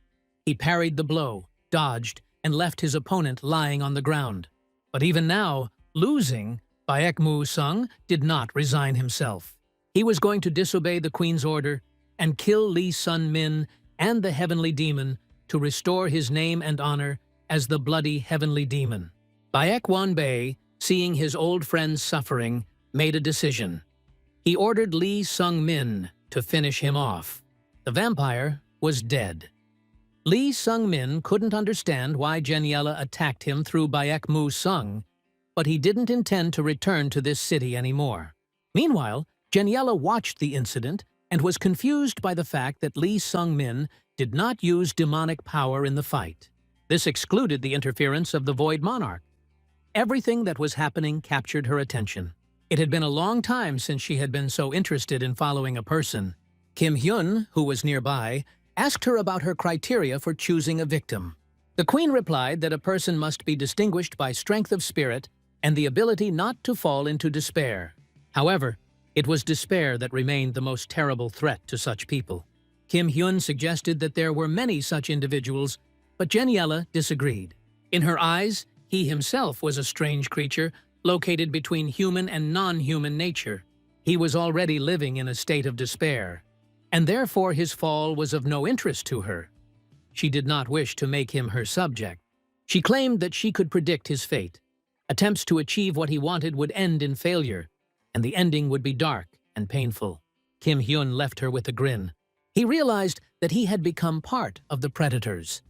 He parried the blow, dodged, and left his opponent lying on the ground. But even now, losing, Baek Mu-seong did not resign himself. He was going to disobey the queen's order and kill Lee Sun-min and the heavenly demon to restore his name and honor as the bloody heavenly demon. Baek Juan Bay, seeing his old friend's suffering, made a decision. He ordered Lee Sun-min to finish him off. The vampire was dead. Lee Sun-min couldn't understand why Jenniela attacked him through Baek Mu-seong, but he didn't intend to return to this city anymore. Meanwhile, Jenniela watched the incident and was confused by the fact that Lee Sun-min did not use demonic power in the fight. This excluded the interference of the Void Monarch. Everything that was happening captured her attention. It had been a long time since she had been so interested in following a person. Kim Hyun, who was nearby, asked her about her criteria for choosing a victim. The queen replied that a person must be distinguished by strength of spirit and the ability not to fall into despair. However, it was despair that remained the most terrible threat to such people. Kim Hyun suggested that there were many such individuals, but Jenniela disagreed. In her eyes, he himself was a strange creature located between human and non-human nature. He was already living in a state of despair, and therefore his fall was of no interest to her. She did not wish to make him her subject. She claimed that she could predict his fate. Attempts to achieve what he wanted would end in failure, and the ending would be dark and painful. Kim Hyun left her with a grin. He realized that he had become part of the predators.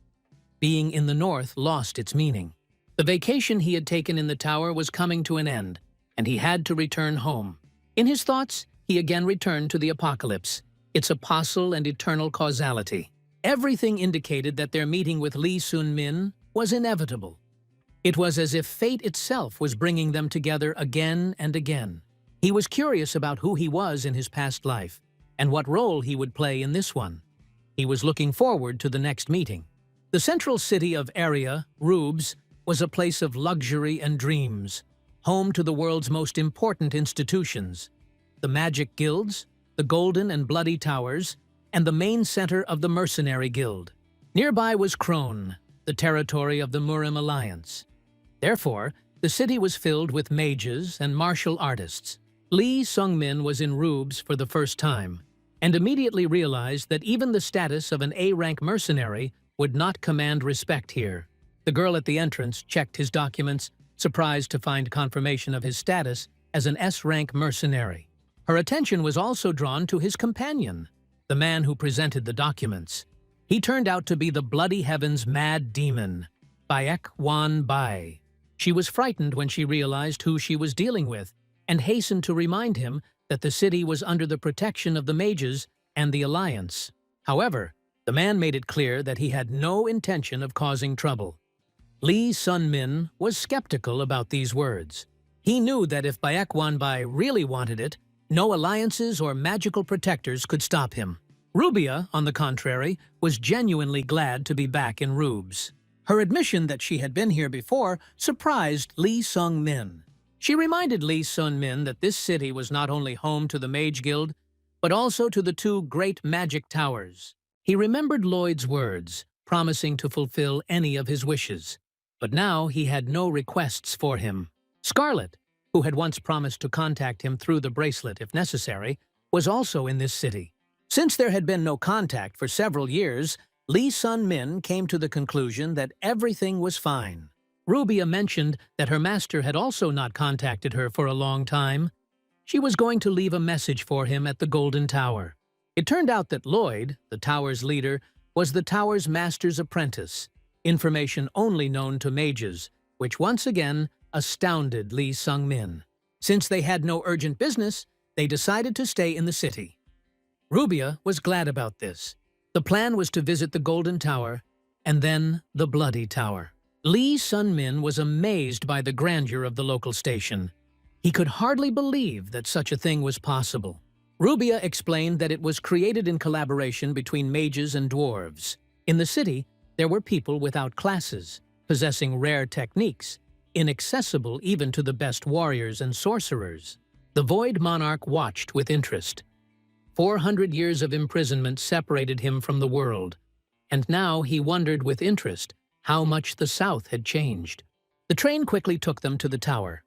Being in the north lost its meaning. The vacation he had taken in the tower was coming to an end, and he had to return home. In his thoughts, he again returned to the apocalypse, its apostle and eternal causality. Everything indicated that their meeting with Lee Sun-min was inevitable. It was as if fate itself was bringing them together again and again. He was curious about who he was in his past life and what role he would play in this one. He was looking forward to the next meeting. The central city of area, Rubes, was a place of luxury and dreams, home to the world's most important institutions, the magic guilds, the golden and bloody towers, and the main center of the mercenary guild. Nearby was Krone, the territory of the Murim Alliance. Therefore, the city was filled with mages and martial artists. Lee Sun-min was in Rubes for the first time, and immediately realized that even the status of an A-rank mercenary would not command respect here. The girl at the entrance checked his documents, surprised to find confirmation of his status as an S-rank mercenary. Her attention was also drawn to his companion, the man who presented the documents. He turned out to be the Bloody Heaven's mad demon, Baek Juan Bay. She was frightened when she realized who she was dealing with, and hastened to remind him that the city was under the protection of the mages and the Alliance. However, the man made it clear that he had no intention of causing trouble. Lee Sun-min was skeptical about these words. He knew that if Baek Juan Bay really wanted it, no alliances or magical protectors could stop him. Rubia, on the contrary, was genuinely glad to be back in Rubes. Her admission that she had been here before surprised Lee Sun-min. She reminded Lee Sun-min that this city was not only home to the Mage Guild, but also to the two great magic towers. He remembered Lloyd's words, promising to fulfill any of his wishes. But now he had no requests for him. Scarlet, who had once promised to contact him through the bracelet if necessary, was also in this city. Since there had been no contact for several years, Lee Sun-min came to the conclusion that everything was fine. Rubia mentioned that her master had also not contacted her for a long time. She was going to leave a message for him at the Golden Tower. It turned out that Lloyd, the tower's leader, was the tower's master's apprentice. information only known to mages, which once again astounded Lee Sung-min. Since they had no urgent business, they decided to stay in the city. Rubia was glad about this. The plan was to visit the Golden Tower and then the Bloody Tower. Lee Sun-min was amazed by the grandeur of the local station. He could hardly believe that such a thing was possible. Rubia explained that it was created in collaboration between mages and dwarves. In the city, there were people without classes, possessing rare techniques, inaccessible even to the best warriors and sorcerers. The Void Monarch watched with interest. 400 years of imprisonment separated him from the world, and now he wondered with interest how much the South had changed. The train quickly took them to the tower.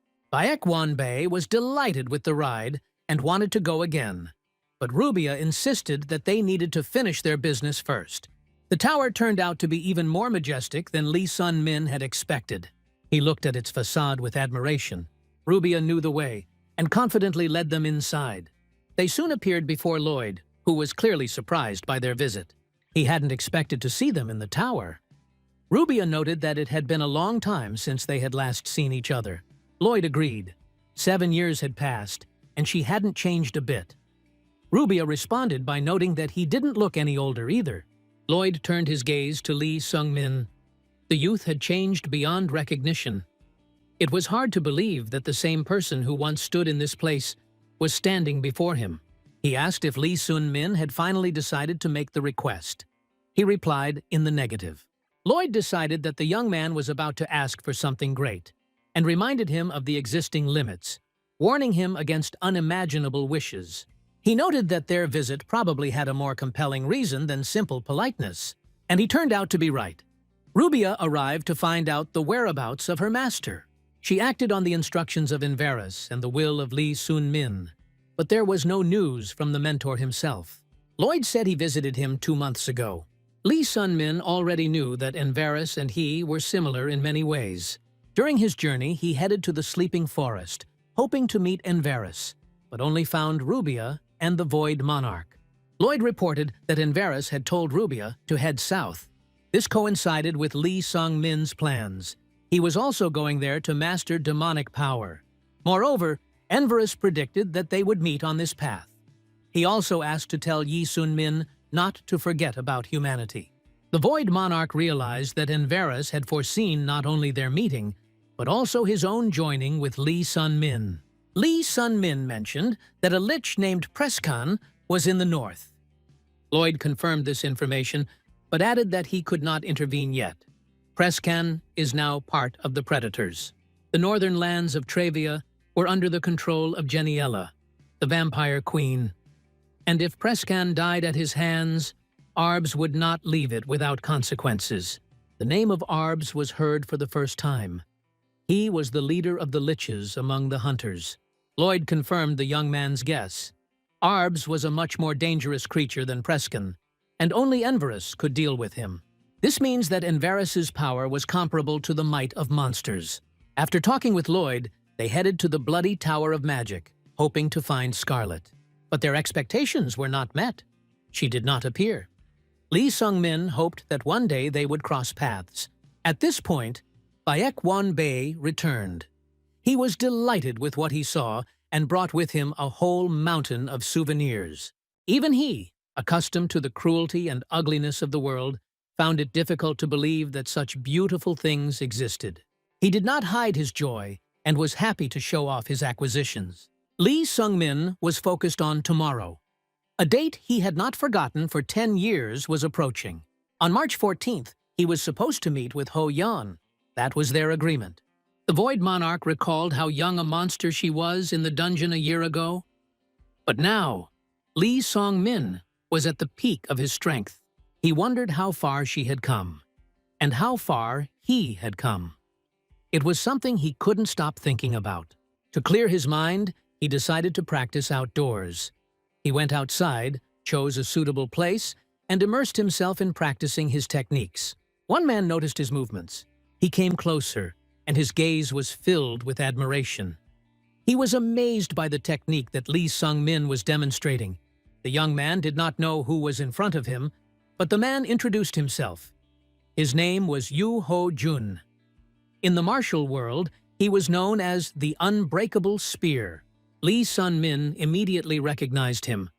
Juan Bay was delighted with the ride and wanted to go again, but Rubia insisted that they needed to finish their business first. The tower turned out to be even more majestic than Lee Sun-min had expected. He looked at its facade with admiration. Rubia knew the way and confidently led them inside. They soon appeared before Lloyd, who was clearly surprised by their visit. He hadn't expected to see them in the tower. Rubia noted that it had been a long time since they had last seen each other. Lloyd agreed. 7 years had passed, and she hadn't changed a bit. Rubia responded by noting that he didn't look any older either. Lloyd turned his gaze to Lee Sung-min. The youth had changed beyond recognition. It was hard to believe that the same person who once stood in this place was standing before him. He asked if Lee Sun-min had finally decided to make the request. He replied in the negative. Lloyd decided that the young man was about to ask for something great, and reminded him of the existing limits, warning him against unimaginable wishes. He noted that their visit probably had a more compelling reason than simple politeness, and he turned out to be right. Rubia arrived to find out the whereabouts of her master. She acted on the instructions of Envers and the will of Lee Sun-min, but there was no news from the mentor himself. Lloyd said he visited him 2 months ago. Lee Sun-min already knew that Envers and he were similar in many ways. During his journey, he headed to the Sleeping Forest, hoping to meet Envers, but only found Rubia and the Void Monarch. Lloyd reported that Envers had told Rubia to head south. This coincided with Lee Sung-min's plans. He was also going there to master demonic power. Moreover, Envers predicted that they would meet on this path. He also asked to tell Lee Sun-min not to forget about humanity. The Void Monarch realized that Envers had foreseen not only their meeting, but also his own joining with Lee Sun-min. Lee Sun-min mentioned that a Lich named Preskan was in the north. Lloyd confirmed this information, but added that he could not intervene yet. Preskan is now part of the Predators. The northern lands of Travia were under the control of Jenniela, the vampire queen. And if Preskan died at his hands, Arbs would not leave it without consequences. The name of Arbs was heard for the first time. He was the leader of the Liches among the hunters. Lloyd confirmed the young man's guess. Arbs was a much more dangerous creature than Preskan, and only Envers could deal with him. This means that Envers's power was comparable to the might of monsters. After talking with Lloyd, they headed to the Bloody Tower of Magic, hoping to find Scarlet. But their expectations were not met. She did not appear. Lee Sung-min hoped that one day they would cross paths. At this point, Juan Bay returned. He was delighted with what he saw and brought with him a whole mountain of souvenirs. Even he, accustomed to the cruelty and ugliness of the world, found it difficult to believe that such beautiful things existed. He did not hide his joy and was happy to show off his acquisitions. Lee Sung-min was focused on tomorrow. A date he had not forgotten for 10 years was approaching. On March 14th, he was supposed to meet with Ho Yon. That was their agreement. The Void Monarch recalled how young a monster she was in the dungeon a year ago. But now, Lee Sung-min was at the peak of his strength. He wondered how far she had come, and how far he had come. It was something he couldn't stop thinking about. To clear his mind, he decided to practice outdoors. He went outside, chose a suitable place, and immersed himself in practicing his techniques. One man noticed his movements. He came closer, and his gaze was filled with admiration. He was amazed by the technique that Lee Sung-min was demonstrating. The young man did not know who was in front of him, but the man introduced himself. His name was Yuo Jun. In the martial world, he was known as the Unbreakable Spear. Lee Sun-min immediately recognized him,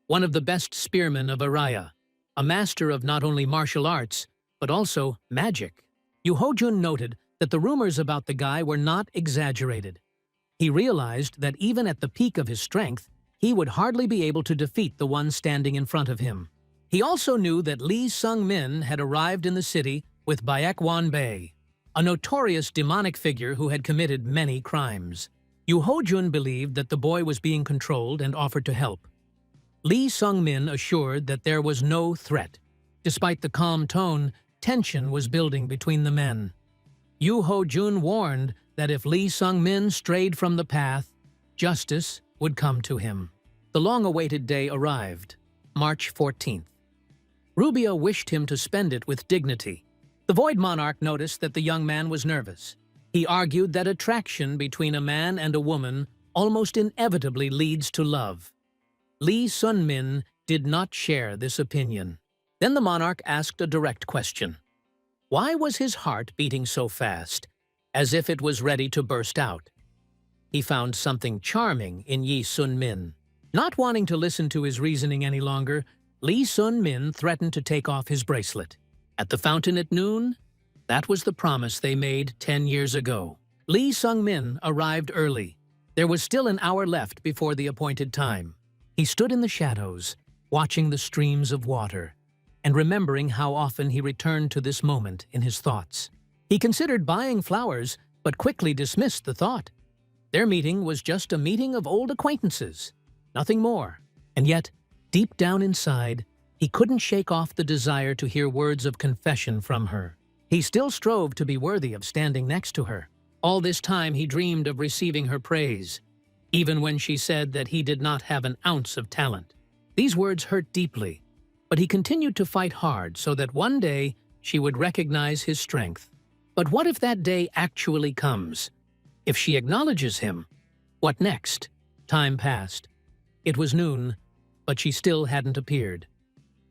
one of the best spearmen of Araya, a master of not only martial arts, but also magic. Yuo Jun noted that the rumors about the guy were not exaggerated. He realized that even at the peak of his strength, he would hardly be able to defeat the one standing in front of him. He also knew that Lee Sung-min had arrived in the city with Juan Bay, a notorious demonic figure who had committed many crimes. Yuo Jun believed that the boy was being controlled and offered to help. Lee Sung-min assured that there was no threat. Despite the calm tone, tension was building between the men. Yuo Jun warned that if Lee Sung-min strayed from the path, justice would come to him. The long-awaited day arrived, March 14th. Rubia wished him to spend it with dignity. The Void Monarch noticed that the young man was nervous. He argued that attraction between a man and a woman almost inevitably leads to love. Lee Sun-min did not share this opinion. Then the monarch asked a direct question. Why was his heart beating so fast, as if it was ready to burst out? He found something charming in Yi Sun-min. Not wanting to listen to his reasoning any longer, Lee Sun-min threatened to take off his bracelet. At the fountain at noon? That was the promise they made 10 years ago. Lee Sung-min arrived early. There was still an hour left before the appointed time. He stood in the shadows, watching the streams of water, and remembering how often he returned to this moment in his thoughts. He considered buying flowers, but quickly dismissed the thought. Their meeting was just a meeting of old acquaintances, nothing more. And yet, deep down inside, he couldn't shake off the desire to hear words of confession from her. He still strove to be worthy of standing next to her. All this time he dreamed of receiving her praise, even when she said that he did not have an ounce of talent. These words hurt deeply, but he continued to fight hard so that one day she would recognize his strength. But what if that day actually comes? If she acknowledges him, what next? Time passed. It was noon, but she still hadn't appeared.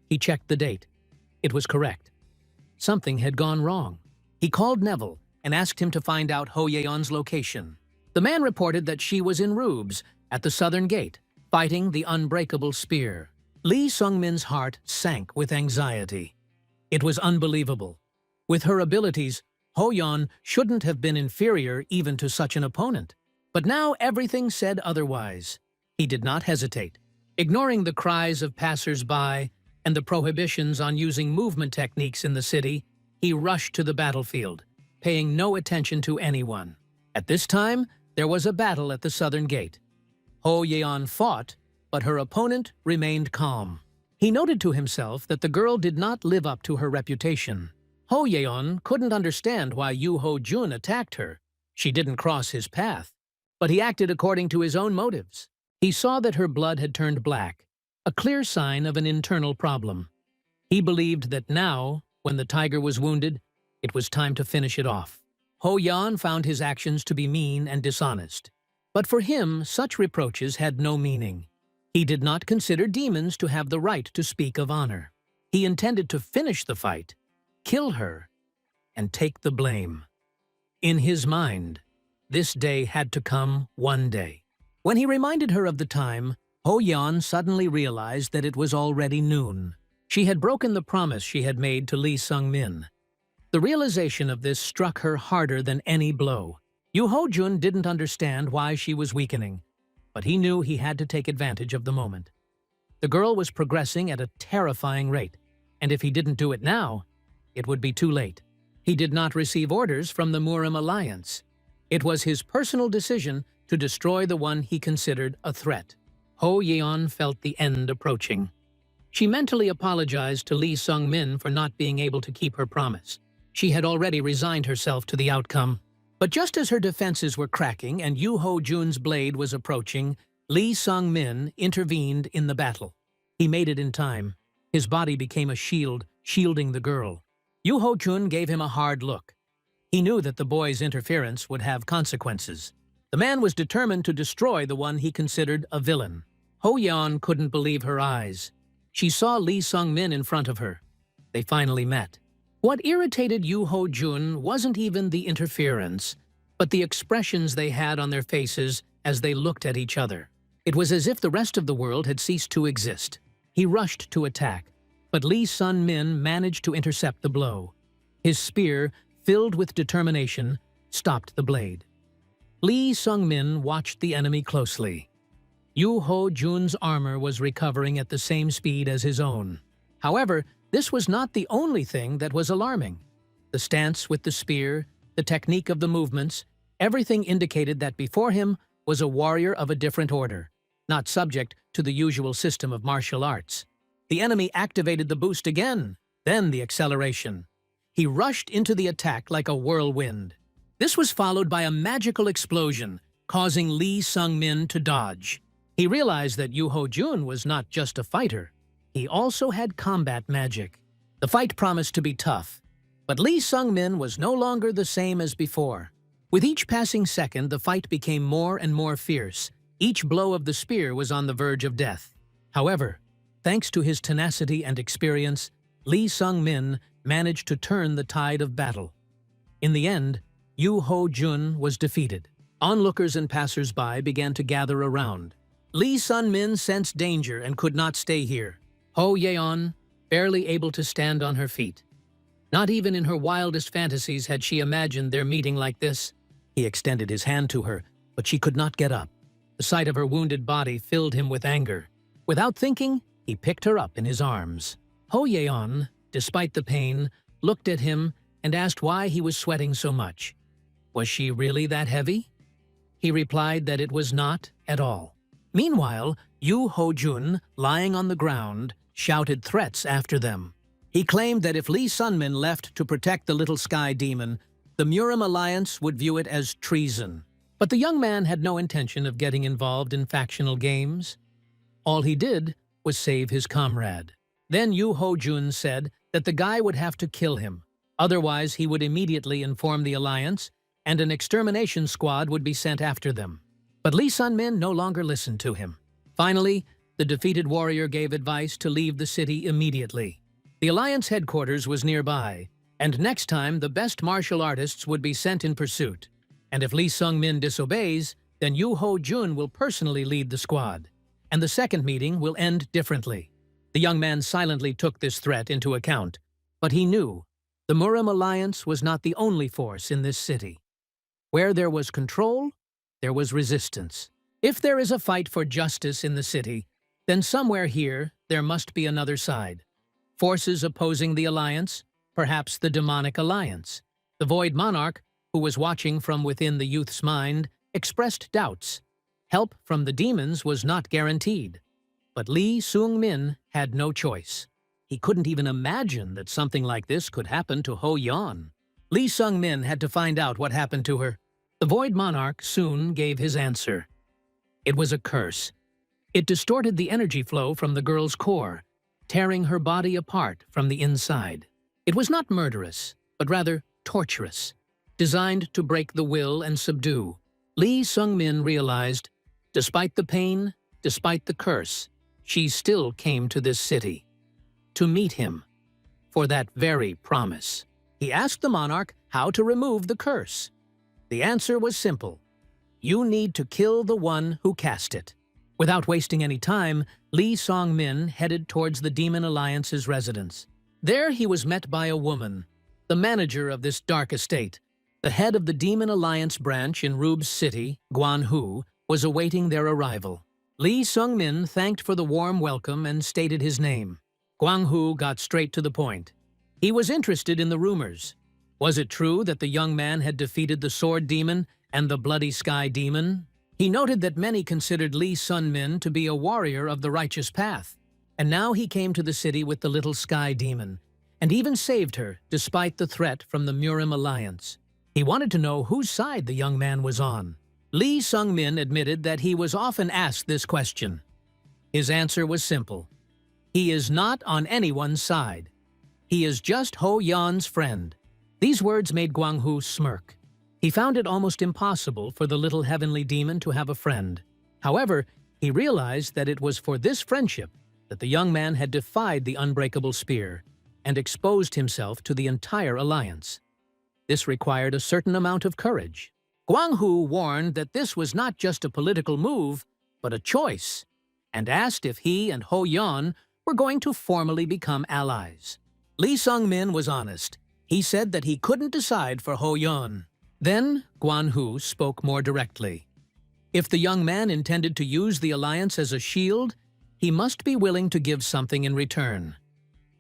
He checked the date. It was correct. Something had gone wrong. He called Neville and asked him to find out Ho Yon's location. The man reported that she was in Rubes, at the southern gate, fighting the Unbreakable Spear. Lee Sung-min's heart sank with anxiety. It was unbelievable. With her abilities, Ho Yon shouldn't have been inferior even to such an opponent. But now everything said otherwise. He did not hesitate. Ignoring the cries of passers-by and the prohibitions on using movement techniques in the city, he rushed to the battlefield, paying no attention to anyone. At this time, there was a battle at the southern gate. Ho Yon fought, but her opponent remained calm. He noted to himself that the girl did not live up to her reputation. Ho Yon couldn't understand why Yuo Jun attacked her. She didn't cross his path, but he acted according to his own motives. He saw that her blood had turned black, a clear sign of an internal problem. He believed that now, when the tiger was wounded, it was time to finish it off. Ho Yon found his actions to be mean and dishonest. But for him, such reproaches had no meaning. He did not consider demons to have the right to speak of honor. He intended to finish the fight, kill her, and take the blame. In his mind, this day had to come one day. When he reminded her of the time, Ho Yon suddenly realized that it was already noon. She had broken the promise she had made to Lee Sung-min. The realization of this struck her harder than any blow. Yuo Jun didn't understand why she was weakening, but he knew he had to take advantage of the moment. The girl was progressing at a terrifying rate, and if he didn't do it now, it would be too late. He did not receive orders from the Murim Alliance. It was his personal decision to destroy the one he considered a threat. Ho Yon felt the end approaching. She mentally apologized to Lee Sung-min for not being able to keep her promise. She had already resigned herself to the outcome. But just as her defenses were cracking and Yuo Jun's blade was approaching, Lee Sung-min intervened in the battle. He made it in time. His body became a shield, shielding the girl. Yuo Jun gave him a hard look. He knew that the boy's interference would have consequences. The man was determined to destroy the one he considered a villain. Ho Yon couldn't believe her eyes. She saw Lee Sung-min in front of her. They finally met. What irritated Yuo Jun wasn't even the interference, but the expressions they had on their faces as they looked at each other. It was as if the rest of the world had ceased to exist. He rushed to attack, but Lee Sun-min managed to intercept the blow. His spear, filled with determination, stopped the blade. Lee Sung-min watched the enemy closely. Yuo Jun's armor was recovering at the same speed as his own. However, this was not the only thing that was alarming. The stance with the spear, the technique of the movements, everything indicated that before him was a warrior of a different order, not subject to the usual system of martial arts. The enemy activated the boost again, then the acceleration. He rushed into the attack like a whirlwind. This was followed by a magical explosion, causing Lee Sung-min to dodge. He realized that Yuo Jun was not just a fighter. He also had combat magic. The fight promised to be tough, but Lee Sung-min was no longer the same as before. With each passing second, the fight became more and more fierce. Each blow of the spear was on the verge of death. However, thanks to his tenacity and experience, Lee Sung-min managed to turn the tide of battle. In the end, Yuo Jun was defeated. Onlookers and passers-by began to gather around. Lee Sun-min sensed danger and could not stay here. Ho Yon, barely able to stand on her feet. Not even in her wildest fantasies had she imagined their meeting like this. He extended his hand to her, but she could not get up. The sight of her wounded body filled him with anger. Without thinking, he picked her up in his arms. Ho Yon, despite the pain, looked at him and asked why he was sweating so much. Was she really that heavy? He replied that it was not at all. Meanwhile, Yuo Jun, lying on the ground, shouted threats after them. He claimed that if Lee Sun-min left to protect the little sky demon, the Murim alliance would view it as treason. But the young man had no intention of getting involved in factional games. All he did was save his comrade. Then Yuo Jun said that the guy would have to kill him. Otherwise, he would immediately inform the alliance, and an extermination squad would be sent after them. But Lee Sun-min no longer listened to him. Finally, the defeated warrior gave advice to leave the city immediately. The alliance headquarters was nearby, and next time the best martial artists would be sent in pursuit. And if Lee Sung-min disobeys, then Yuo Jun will personally lead the squad, and the second meeting will end differently. The young man silently took this threat into account, but he knew the Murim alliance was not the only force in this city. Where there was control, there was resistance. If there is a fight for justice in the city, then somewhere here there must be another side. Forces opposing the alliance, perhaps the demonic alliance. The Void Monarch, who was watching from within the youth's mind, expressed doubts. Help from the demons was not guaranteed. But Lee Sung-min had no choice. He couldn't even imagine that something like this could happen to Ho Yon. Lee Sung-min had to find out what happened to her. The Void Monarch soon gave his answer. It was a curse. It distorted the energy flow from the girl's core, tearing her body apart from the inside. It was not murderous, but rather torturous, designed to break the will and subdue. Lee Sung-min realized, despite the pain, despite the curse, she still came to this city. To meet him. For that very promise. He asked the monarch how to remove the curse. The answer was simple. You need to kill the one who cast it. Without wasting any time, Lee Sung-min headed towards the Demon Alliance's residence. There he was met by a woman, the manager of this dark estate. The head of the Demon Alliance branch in Rub's city, Guanhu, was awaiting their arrival. Lee Sung-min thanked for the warm welcome and stated his name. Guanhu got straight to the point. He was interested in the rumors. Was it true that the young man had defeated the Sword Demon and the Bloody Sky Demon? He noted that many considered Lee Sun-min to be a warrior of the righteous path. And now he came to the city with the little Sky Demon, and even saved her despite the threat from the Murim Alliance. He wanted to know whose side the young man was on. Lee Sung-min admitted that he was often asked this question. His answer was simple. He is not on anyone's side. He is just Ho Yon's friend. These words made Guanhu smirk. He found it almost impossible for the little heavenly demon to have a friend. However, he realized that it was for this friendship that the young man had defied the unbreakable spear, and exposed himself to the entire alliance. This required a certain amount of courage. Guang Hu warned that this was not just a political move, but a choice, and asked if he and Ho Yon were going to formally become allies. Lee Sung-min was honest. He said that he couldn't decide for Ho Yon. Then Guan Hu spoke more directly. If the young man intended to use the alliance as a shield, he must be willing to give something in return.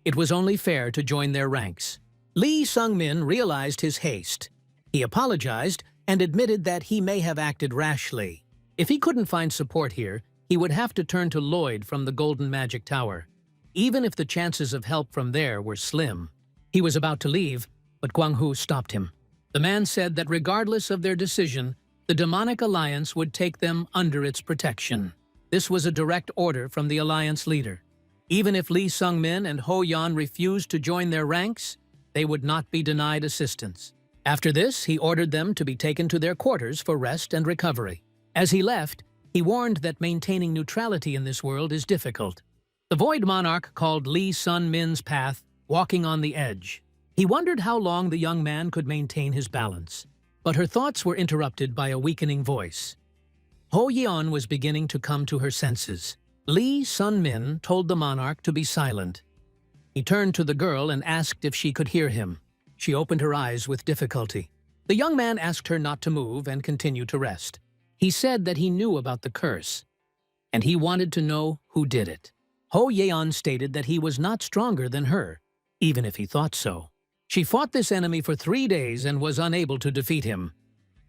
It was only fair to join their ranks. Lee Sung-min realized his haste. He apologized and admitted that he may have acted rashly. If he couldn't find support here, he would have to turn to Lloyd from the Golden Magic Tower, even if the chances of help from there were slim. He was about to leave, but Guang Hu stopped him. The man said that regardless of their decision, the demonic alliance would take them under its protection. This was a direct order from the alliance leader. Even if Lee Sung-min and Ho Yon refused to join their ranks, they would not be denied assistance. After this, he ordered them to be taken to their quarters for rest and recovery. As he left, he warned that maintaining neutrality in this world is difficult. The Void Monarch called Lee Sun-min's path walking on the edge. He wondered how long the young man could maintain his balance. But her thoughts were interrupted by a weakening voice. Ho Yon was beginning to come to her senses. Lee Sun-min told the monarch to be silent. He turned to the girl and asked if she could hear him. She opened her eyes with difficulty. The young man asked her not to move and continue to rest. He said that he knew about the curse, and he wanted to know who did it. Ho Yon stated that he was not stronger than her, even if he thought so. She fought this enemy for 3 days and was unable to defeat him.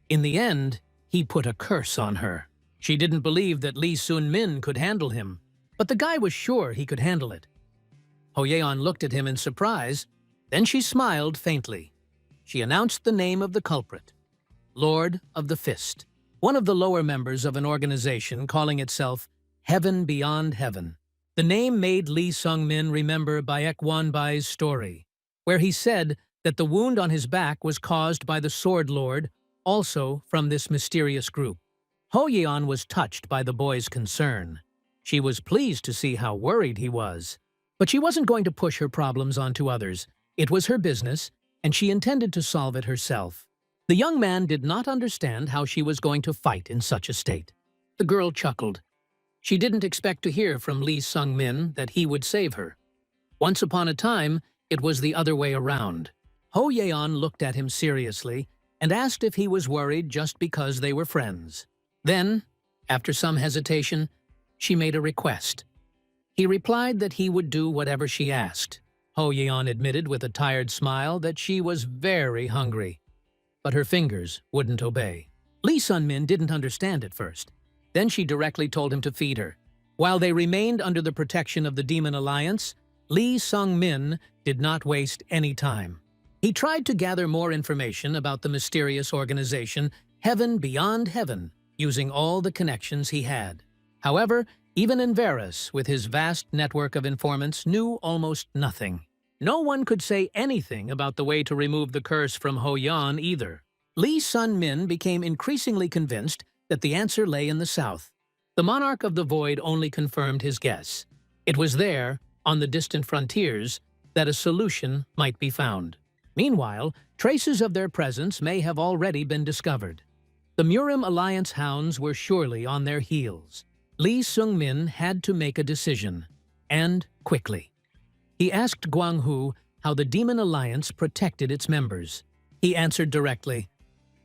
In the end, he put a curse on her. She didn't believe that Lee Sun-min could handle him, but the guy was sure he could handle it. Ho Yon looked at him in surprise, then she smiled faintly. She announced the name of the culprit, Lord of the Fist, one of the lower members of an organization calling itself Heaven Beyond Heaven. The name made Lee Sung-min remember Juan Bay's story, where he said that the wound on his back was caused by the Sword Lord, also from this mysterious group. Ho Yon was touched by the boy's concern. She was pleased to see how worried he was. But she wasn't going to push her problems onto others. It was her business, and she intended to solve it herself. The young man did not understand how she was going to fight in such a state. The girl chuckled. She didn't expect to hear from Lee Sung-min that he would save her. Once upon a time, it was the other way around. Ho Yon looked at him seriously and asked if he was worried just because they were friends. Then, after some hesitation, she made a request. He replied that he would do whatever she asked. Ho Yon admitted with a tired smile that she was very hungry, but her fingers wouldn't obey. Lee Sun-min didn't understand at first. Then she directly told him to feed her. While they remained under the protection of the Demon Alliance, Lee Sung-min did not waste any time. He tried to gather more information about the mysterious organization Heaven Beyond Heaven, using all the connections he had. However, even Envers, with his vast network of informants, knew almost nothing. No one could say anything about the way to remove the curse from Ho Yon either. Lee Sun-min became increasingly convinced that the answer lay in the south. The monarch of the void only confirmed his guess. It was there, on the distant frontiers, that a solution might be found. Meanwhile, traces of their presence may have already been discovered. The Murim Alliance hounds were surely on their heels. Lee Sung-min had to make a decision, and quickly. He asked Guang Hu how the Demon Alliance protected its members. He answered directly,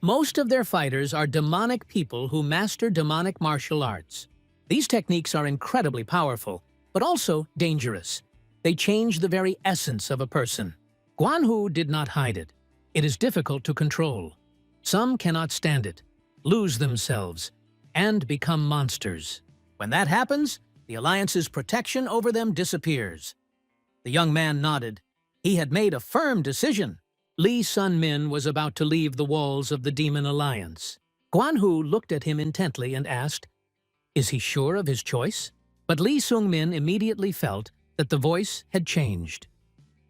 "Most of their fighters are demonic people who master demonic martial arts. These techniques are incredibly powerful, but also dangerous. They change the very essence of a person." Guan Hu did not hide it. It is difficult to control. Some cannot stand it, lose themselves, and become monsters. When that happens, the Alliance's protection over them disappears. The young man nodded. He had made a firm decision. Lee Sun-min was about to leave the walls of the Demon Alliance. Guan Hu looked at him intently and asked, "Is he sure of his choice?" But Lee Sung-min immediately felt that the voice had changed.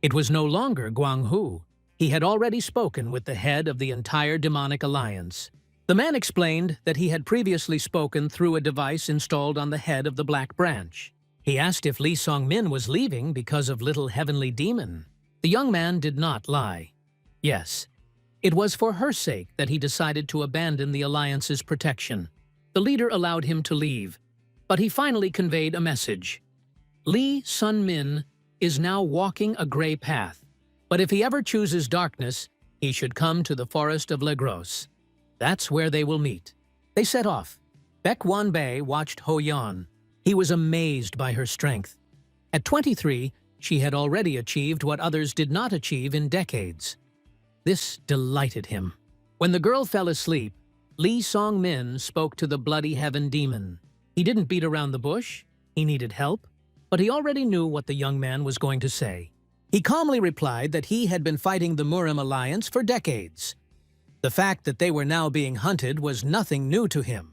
It was no longer Guang Hu. He had already spoken with the head of the entire demonic alliance. The man explained that he had previously spoken through a device installed on the head of the Black Branch. He asked if Lee Sung-min was leaving because of Little Heavenly Demon. The young man did not lie. Yes, it was for her sake that he decided to abandon the alliance's protection. The leader allowed him to leave, but he finally conveyed a message. Lee Sun-min is now walking a gray path, but if he ever chooses darkness, he should come to the forest of Legros. That's where they will meet. They set off. Juan Bay watched Ho Yon. He was amazed by her strength. At 23, she had already achieved what others did not achieve in decades. This delighted him. When the girl fell asleep, Lee Song-min spoke to the Bloody Heaven demon. He didn't beat around the bush. He needed help, but he already knew what the young man was going to say. He calmly replied that he had been fighting the Murim alliance for decades. The fact that they were now being hunted was nothing new to him.